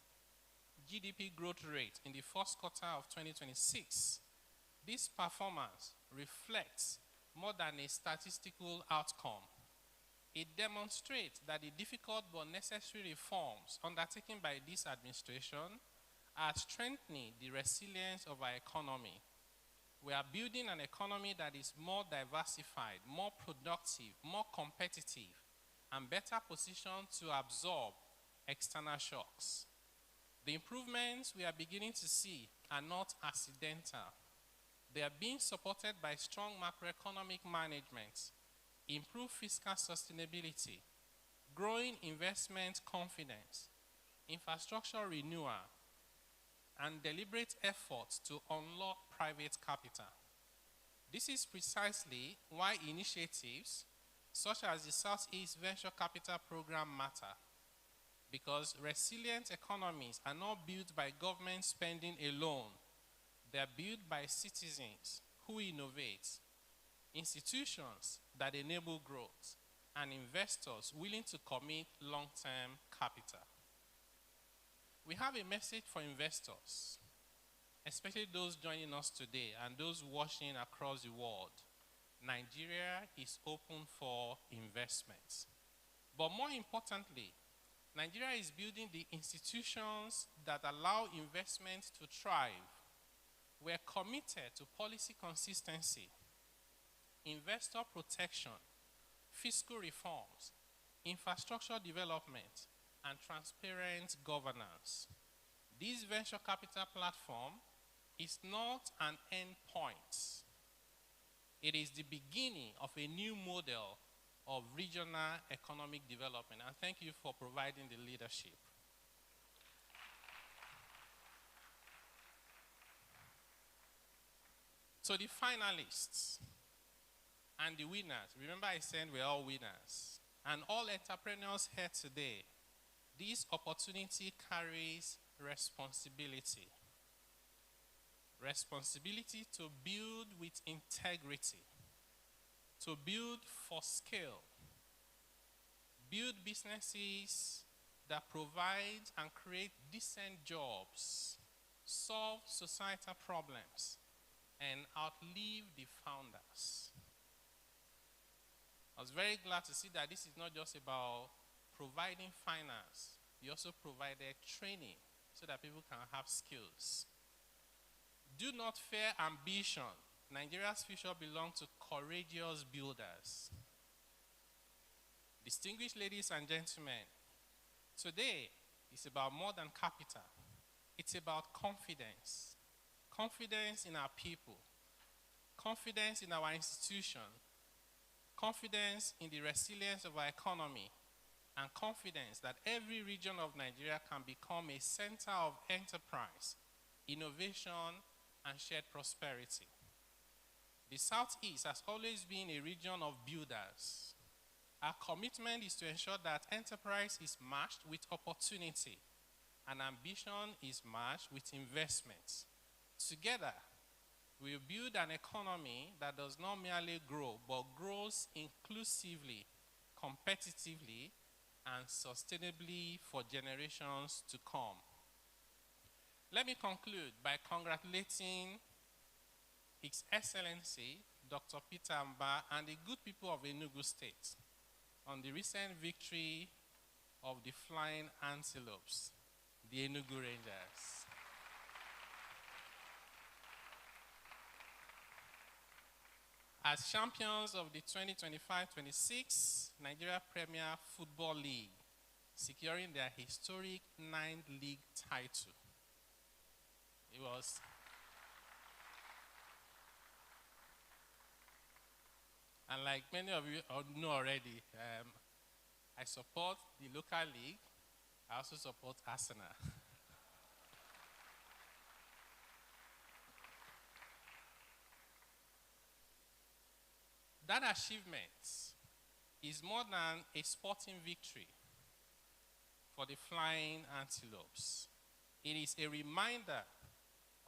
GDP growth rate in the first quarter of 2026. This performance reflects more than a statistical outcome. It demonstrates that the difficult but necessary reforms undertaken by this administration are strengthening the resilience of our economy. We are building an economy that is more diversified, more productive, more competitive, and better positioned to absorb external shocks. The improvements we are beginning to see are not accidental. They are being supported by strong macroeconomic management, improved fiscal sustainability, growing investment confidence, infrastructure renewal, and deliberate efforts to unlock private capital. This is precisely why initiatives such as the Southeast Venture Capital Program matter, because resilient economies are not built by government spending alone. They are built by citizens who innovate, institutions that enable growth, and investors willing to commit long-term capital. We have a message for investors, especially those joining us today and those watching across the world. Nigeria is open for investments. But more importantly, Nigeria is building the institutions that allow investment to thrive. We are committed to policy consistency, investor protection, fiscal reforms, infrastructure development, and transparent governance. This venture capital platform is not an end point. It is the beginning of a new model of regional economic development. And thank you for providing the leadership. So the finalists and the winners, remember I said we're all winners, and all entrepreneurs here today, this opportunity carries responsibility. Responsibility to build with integrity, to build for scale, build businesses that provide and create decent jobs, solve societal problems, and outlive the founders. I was very glad to see that this is not just about providing finance. We also provided training so that people can have skills. Do not fear ambition. Nigeria's future belongs to courageous builders. Distinguished ladies and gentlemen, Today is about more than capital. It's about confidence. Confidence in our people. Confidence in our institution. Confidence in the resilience of our economy. And confidence that every region of Nigeria can become a center of enterprise, innovation, and shared prosperity. The Southeast has always been a region of builders. Our commitment is to ensure that enterprise is matched with opportunity and ambition is matched with investments. Together, we will build an economy that does not merely grow, but grows inclusively, competitively, and sustainably for generations to come. Let me conclude by congratulating His Excellency, Dr. Peter Mba, and the good people of Enugu State on the recent victory of the Flying Antelopes, the Enugu Rangers. As champions of the 2025-26 Nigeria Premier Football League, securing their historic 9th league title. It was and like many of you know already, I support the local league. I also support Arsenal. That achievement is more than a sporting victory for the Flying Antelopes. It is a reminder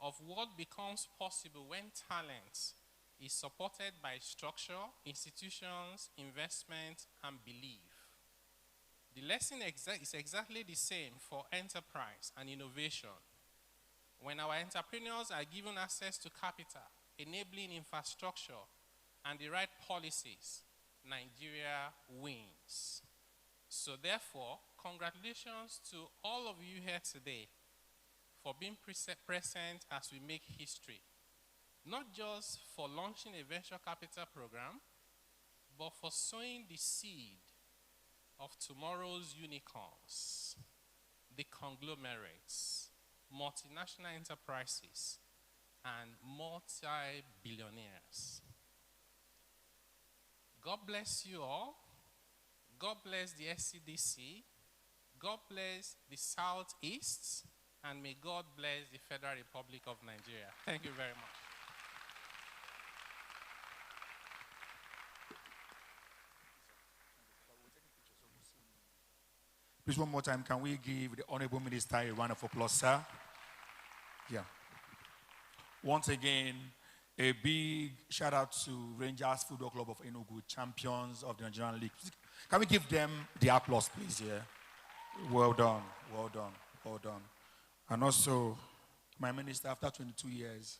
of what becomes possible when talent is supported by structure, institutions, investment, and belief. The lesson is exactly the same for enterprise and innovation. When our entrepreneurs are given access to capital, enabling infrastructure, and the right policies, Nigeria wins. So therefore, congratulations to all of you here today for being present as we make history. Not just for launching a venture capital program, but for sowing the seed of tomorrow's unicorns, the conglomerates, multinational enterprises, and multi-billionaires. God bless you all. God bless the SCDC. God bless the Southeast. And may God bless the Federal Republic of Nigeria. Thank you very much. Please, one more time, can we give the Honorable Minister a round of applause, sir? Yeah. Once again, a big shout out to Rangers Football Club of Enugu, champions of the Nigerian League. Can we give them the applause, please? Yeah. Well done, well done, well done. And also, my minister, after 22 years,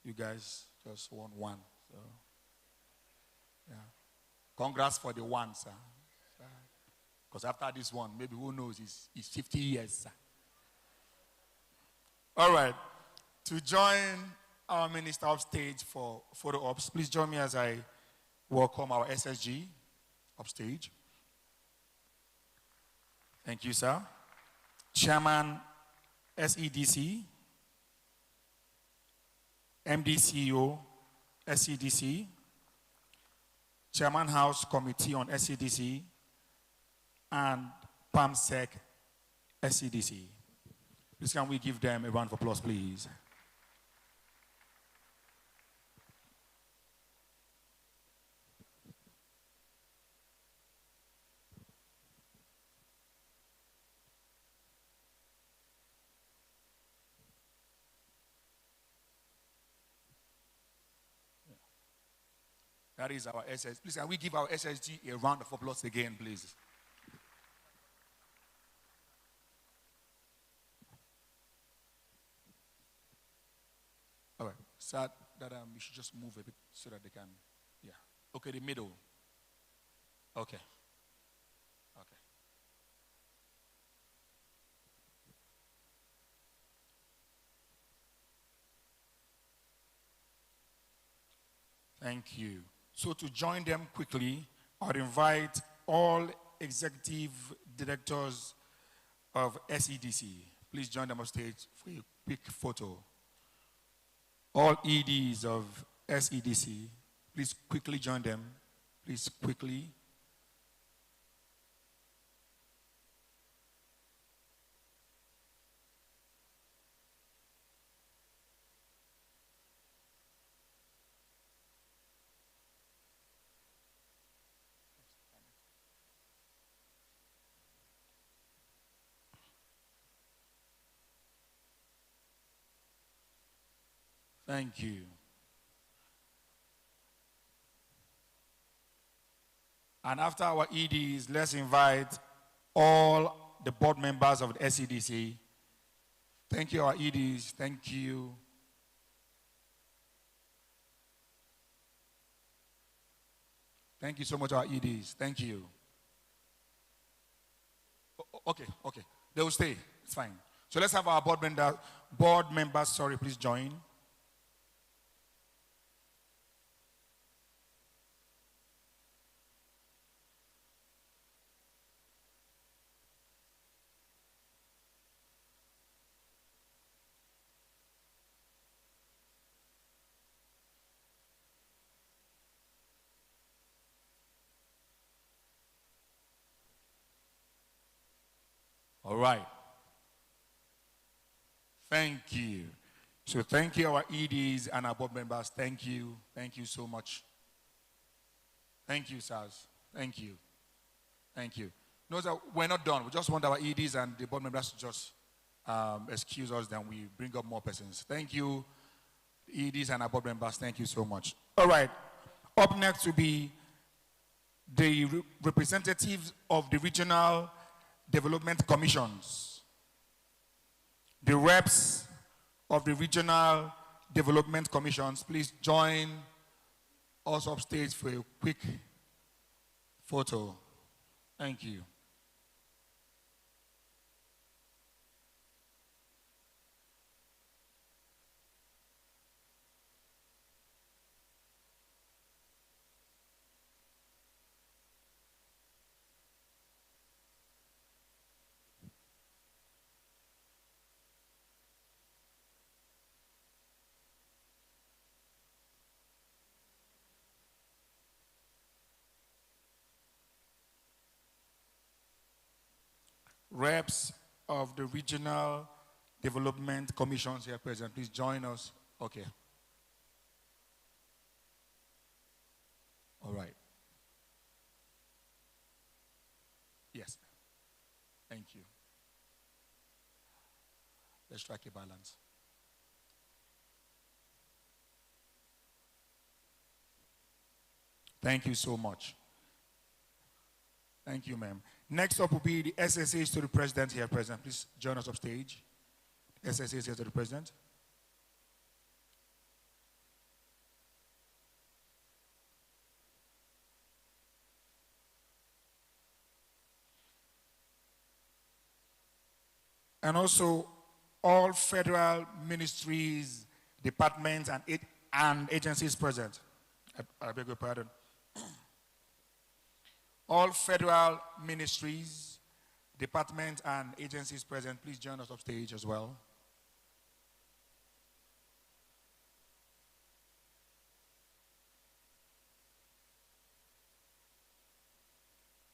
you guys just won one. So, yeah. Congrats for the one, sir. Because after this one, maybe who knows, it's 50 years, sir. All right. To join our minister upstage for photo ops, please join me as I welcome our SSG upstage. Thank you, sir. Chairman, SEDC, MD CEO, SEDC, Chairman House Committee on SEDC, and PAMSEC SEDC. Please can we give them a round of applause, please? That is our SSG. Please, can we give our SSG a round of applause again, please? All right. So that you should just move a bit so that they can, yeah. Okay, the middle. Okay. Okay. Thank you. So to join them quickly, I would invite all executive directors of SEDC. Please join them on stage for a quick photo. All EDs of SEDC, please quickly join them. Please quickly. Thank you. And after our EDs, let's invite all the board members of the SEDC. Thank you, our EDs. Thank you. Thank you so much, our EDs. Thank you. Okay. They will stay. It's fine. So let's have our board members, please join. All right. Thank you. So thank you, our EDs and our board members. Thank you. Thank you so much. Thank you, sirs. Thank you. Thank you. No, sir, we're not done. We just want our EDs and the board members to just excuse us, then we bring up more persons. Thank you, EDs and our board members. Thank you so much. All right. Up next will be the representatives of the regional development commissions. The reps of the regional development commissions, please join us upstage for a quick photo. Thank you. Reps of the regional development commissions here present, please join us. Okay. All right. Yes. Thank you. Let's strike a balance. Thank you so much. Thank you, ma'am. Next up will be the SSAs to the president here present. Please join us up stage. SSAs here to the president. And also all federal ministries, departments, and agencies present. I beg your pardon. All federal ministries, departments, and agencies present, please join us up stage as well.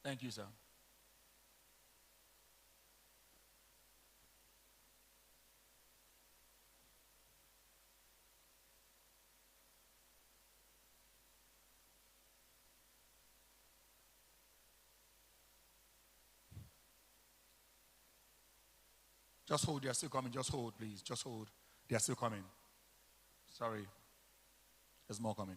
Thank you, sir. Just hold, they are still coming. Just hold, please. Just hold. They are still coming. Sorry. There's more coming.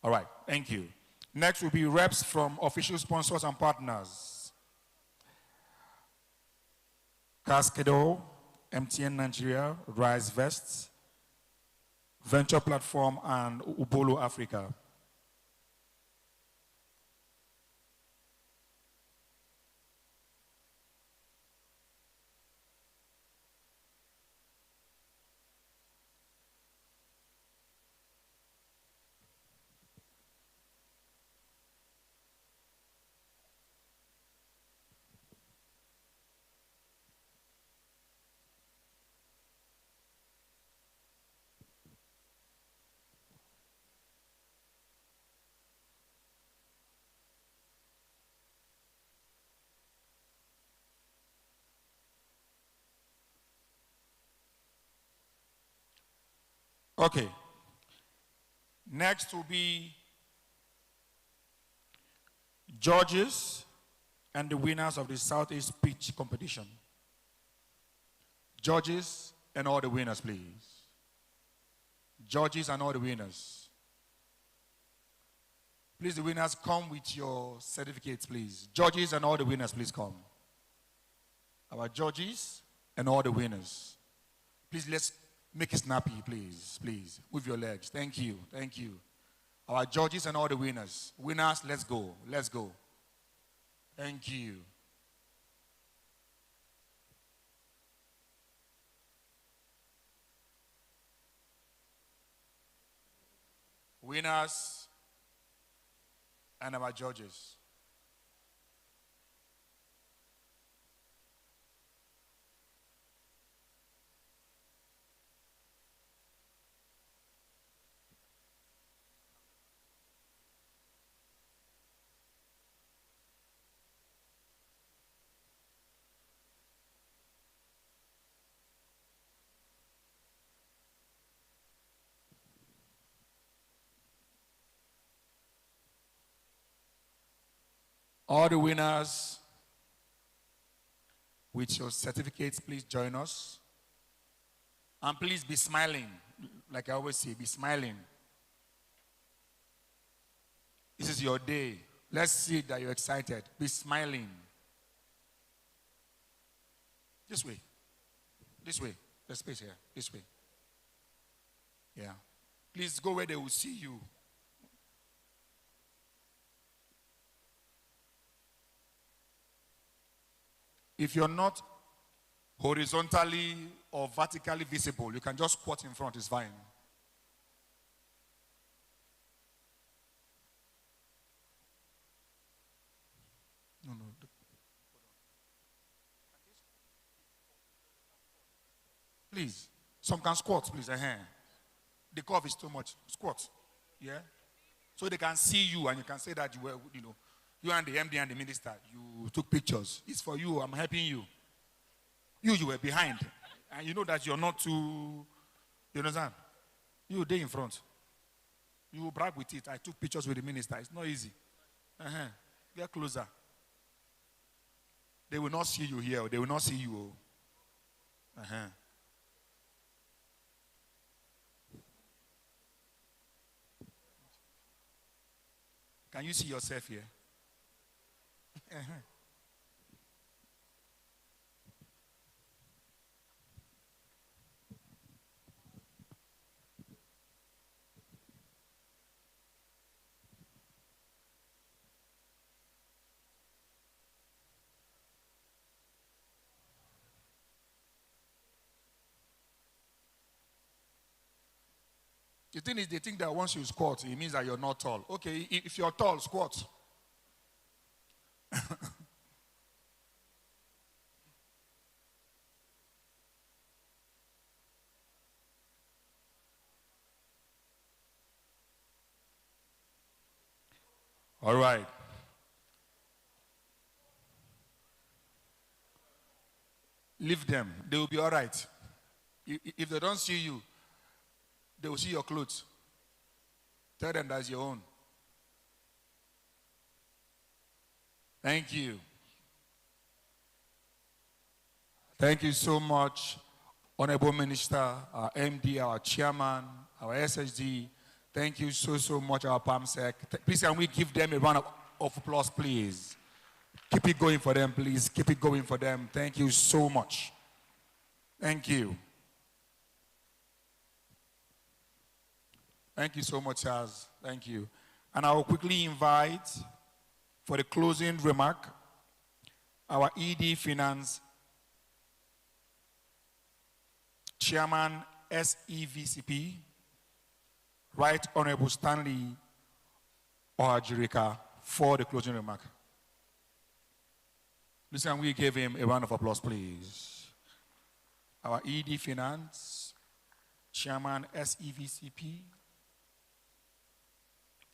All right, thank you. Next will be reps from official sponsors and partners. Cascado, MTN Nigeria, Rise Vests, Venture Platform, and Ubolo Africa. Okay. Next will be judges and the winners of the Southeast Pitch competition. Judges and all the winners, please. Judges and all the winners. Please, the winners, come with your certificates, please. Judges and all the winners, please come. Our judges and all the winners. Please, let's make it snappy, please. Please, move your legs. Thank you. Thank you. Our judges and all the winners. Winners, let's go. Let's go. Thank you. Winners and our judges. All the winners with your certificates, please join us. And please be smiling. Like I always say, be smiling. This is your day. Let's see that you're excited. Be smiling. This way. This way. There's space here. This way. Yeah. Please go where they will see you. If you're not horizontally or vertically visible, you can just squat in front, it's fine. No. Please, some can squat, please. The curve is too much. Squat. Yeah? So they can see you and you can say that you were, you and the MD and the minister, you took pictures. It's for you. I'm helping you. You were behind. And you know that you're not too, you understand? You there in front. You brag with it. I took pictures with the minister. It's not easy. Get closer. They will not see you here. They will not see you. Can you see yourself here? The thing is, they think that once you squat, it means that you're not tall. Okay, if you're tall, squat. All right. Leave them. They will be all right. If they don't see you, they will see your clothes. Tell them that's your own. Thank you. Thank you so much, Honorable Minister, our MD, our Chairman, our SSD. Thank you so much, our PAMSEC. Please, can we give them a round of applause, please? Keep it going for them, please. Keep it going for them. Thank you so much. Thank you. Thank you so much, Charles. Thank you. And I will quickly invite, for the closing remark, our ED Finance Chairman, SEVCP, Right Honorable Stanley Ohajirika, for the closing remark. Listen, we give him a round of applause, please. Our ED Finance Chairman, SEVCP,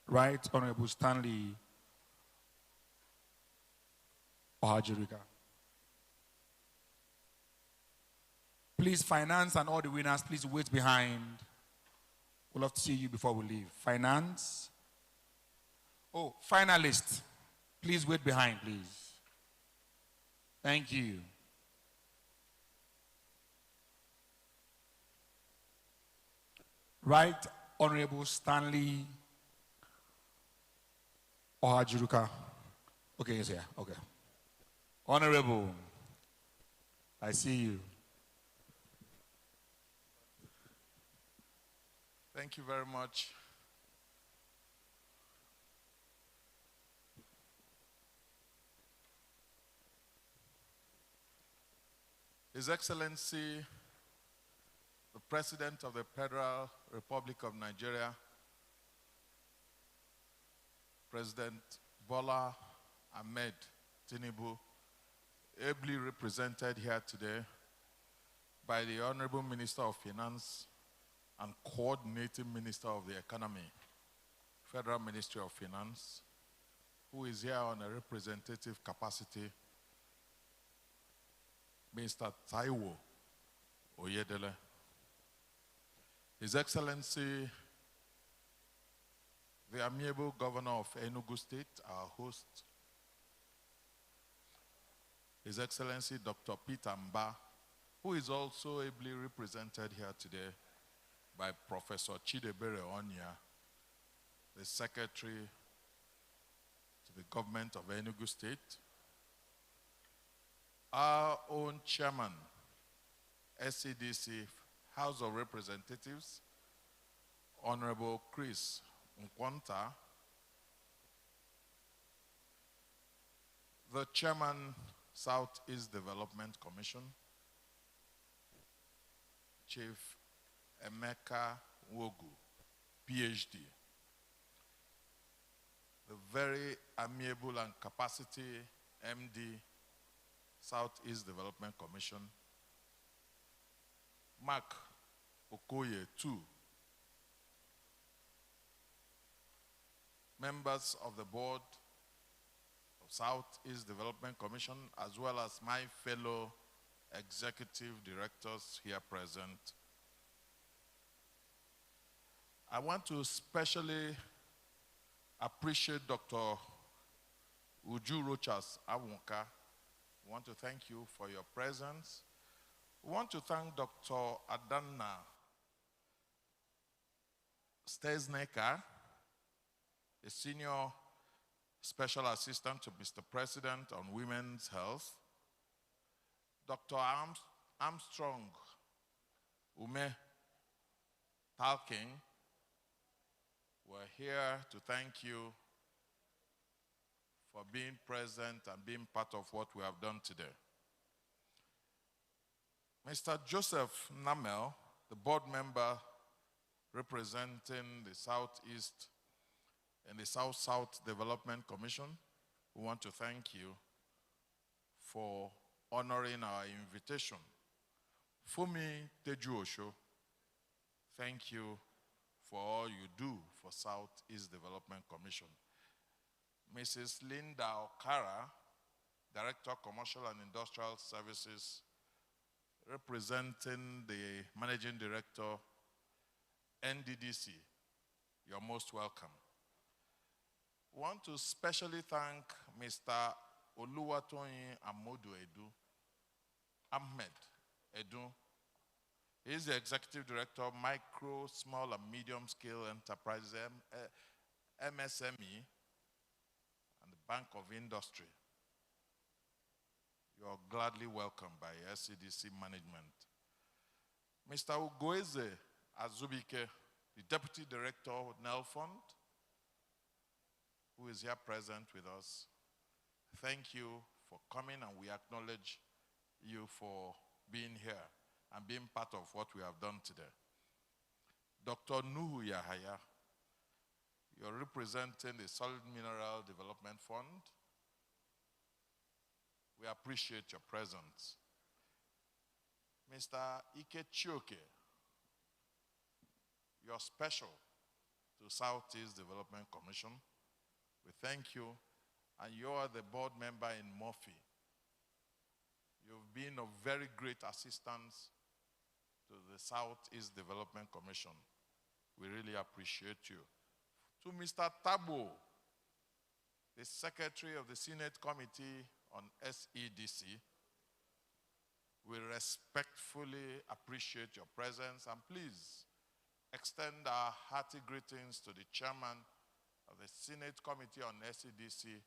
Right Honorable Stanley Ohajirika. Please, finance and all the winners, please wait behind. We'd love to see you before we leave. Finance. Oh, finalists, please wait behind, please. Thank you. Right Honorable Stanley Ohajirika. Okay, he's here. Okay. Honorable, I see you. Thank you very much. His Excellency, the President of the Federal Republic of Nigeria, President Bola Ahmed Tinubu, ably represented here today by the Honorable Minister of Finance and Coordinating Minister of the Economy, Federal Ministry of Finance, who is here on a representative capacity, Mr. Taiwo Oyedele. His Excellency, the amiable Governor of Enugu State, our host, His Excellency Dr. Peter Mba, who is also ably represented here today by Professor Chidebere Onya, the Secretary to the Government of Enugu State, our own Chairman, SEDC, House of Representatives, Honorable Chris Nkwanta, the Chairman, Southeast Development Commission, Chief Emeka Wogu, PhD, the very amiable and capacity MD, Southeast Development Commission, Mark Okoye, too, members of the board of Southeast Development Commission, as well as my fellow executive directors here present. I want to especially appreciate Dr. Uju Rochas Awonka. I want to thank you for your presence. We want to thank Dr. Adanna Stesnecker, a senior special assistant to Mr. President on Women's Health, Dr. Armstrong Ume Talking. We're here to thank you for being present and being part of what we have done today. Mr. Joseph Namel, the board member representing the Southeast and the South-South Development Commission, we want to thank you for honoring our invitation. Fumi Tejuosho, thank you for all you do for Southeast Development Commission. Mrs. Linda Okara, Director of Commercial and Industrial Services, representing the Managing Director, NDDC, you're most welcome. I want to specially thank Mr. Oluwatoyin Amodu Ahmed Edu. He is the Executive Director of Micro, Small and Medium Scale Enterprises, MSME, and the Bank of Industry. You are gladly welcomed by SEDC management. Mr. Ugoeze Azubike, the Deputy Director, Nel Fund, who is here present with us. Thank you for coming, and we acknowledge you for being here and being part of what we have done today. Dr. Nuhu Yahaya, you're representing the Solid Mineral Development Fund. We appreciate your presence. Mr. Ike Chioke, you're special to Southeast Development Commission. We thank you, and you are the board member in Murphy. You've been of very great assistance to the Southeast Development Commission. We really appreciate you. To Mr. Tabo, the Secretary of the Senate Committee on SEDC, we respectfully appreciate your presence, and please extend our hearty greetings to the Chairman of the Senate Committee on SEDC,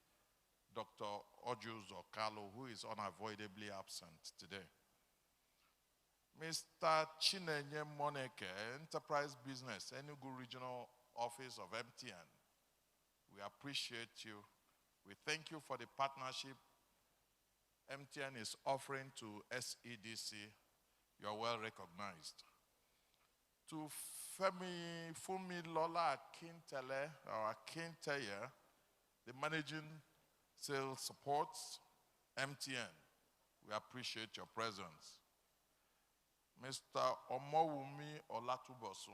Dr. Ojus Okalo, who is unavoidably absent today. Mr. Chinenye Moneke, Enterprise Business, Enugu Regional Office of MTN. We appreciate you. We thank you for the partnership MTN is offering to SEDC. You are well recognized. To Fumi Lola Akintele, or Akinteye, the Managing Sales Supports, MTN. We appreciate your presence. Mr. Omowumi Olatubosu,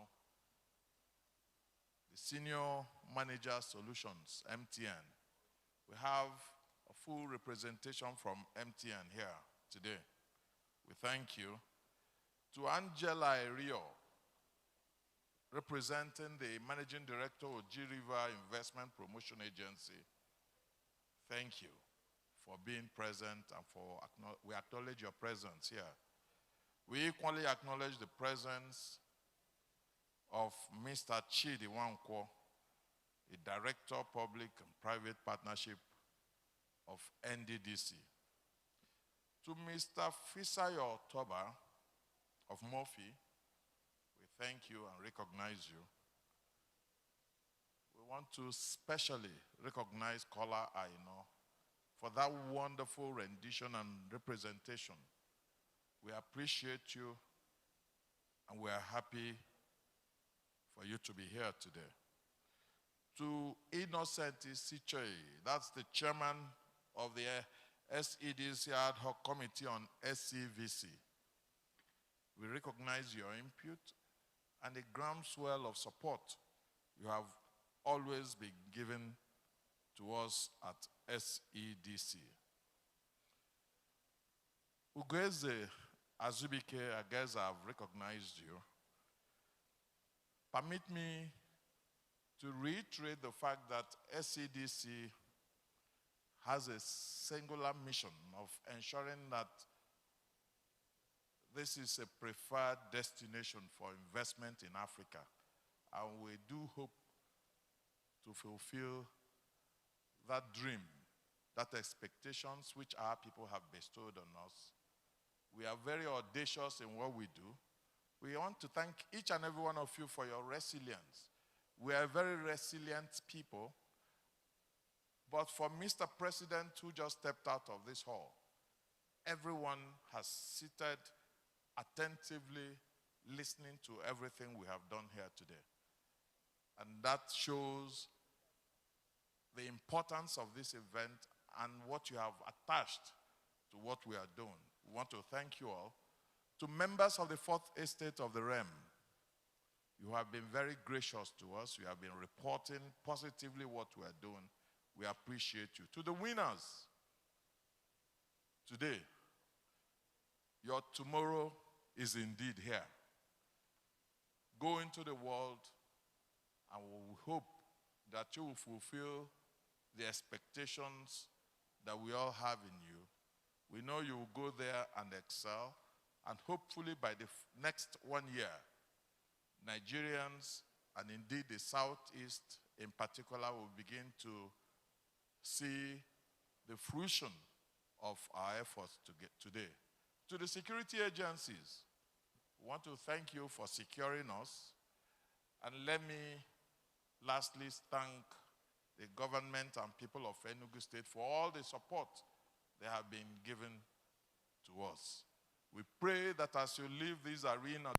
the Senior Manager Solutions, MTN. We have a full representation from MTN here today. We thank you. To Angela Rio, representing the Managing Director of G River Investment Promotion Agency, thank you for being present, and we acknowledge your presence here. We equally acknowledge the presence of Mr. Chidi Wankwo, the Director of Public and Private Partnership of NDDC. To Mr. Fisayo Toba of Murphy, we thank you and recognize you. We want to specially recognize Kola Aino for that wonderful rendition and representation. We appreciate you, and we are happy for you to be here today. To Innocent Isichei, that's the chairman of the SEDC Ad Hoc Committee on SEVC. We recognize your input and the groundswell of support you have always been given to us at SEDC. Ugeze Azubike, I guess I've recognized you. Permit me to reiterate the fact that SEDC has a singular mission of ensuring that this is a preferred destination for investment in Africa. And we do hope to fulfill that dream, that expectations which our people have bestowed on us. We are very audacious in what we do. We want to thank each and every one of you for your resilience. We are very resilient people. But for Mr. President, who just stepped out of this hall, everyone has seated attentively listening to everything we have done here today. And that shows the importance of this event and what you have attached to what we are doing. We want to thank you all. To members of the Fourth Estate of the REM, you have been very gracious to us. You have been reporting positively what we are doing. We appreciate you. To the winners, today, your tomorrow is indeed here. Go into the world, and we hope that you will fulfill the expectations that we all have in you. We know you will go there and excel, and hopefully by the next 1 year, Nigerians, and indeed the Southeast in particular, will begin to see the fruition of our efforts today. To the security agencies, we want to thank you for securing us. And let me lastly thank the government and people of Enugu State for all the support they have been given to us. We pray that as you leave this arena,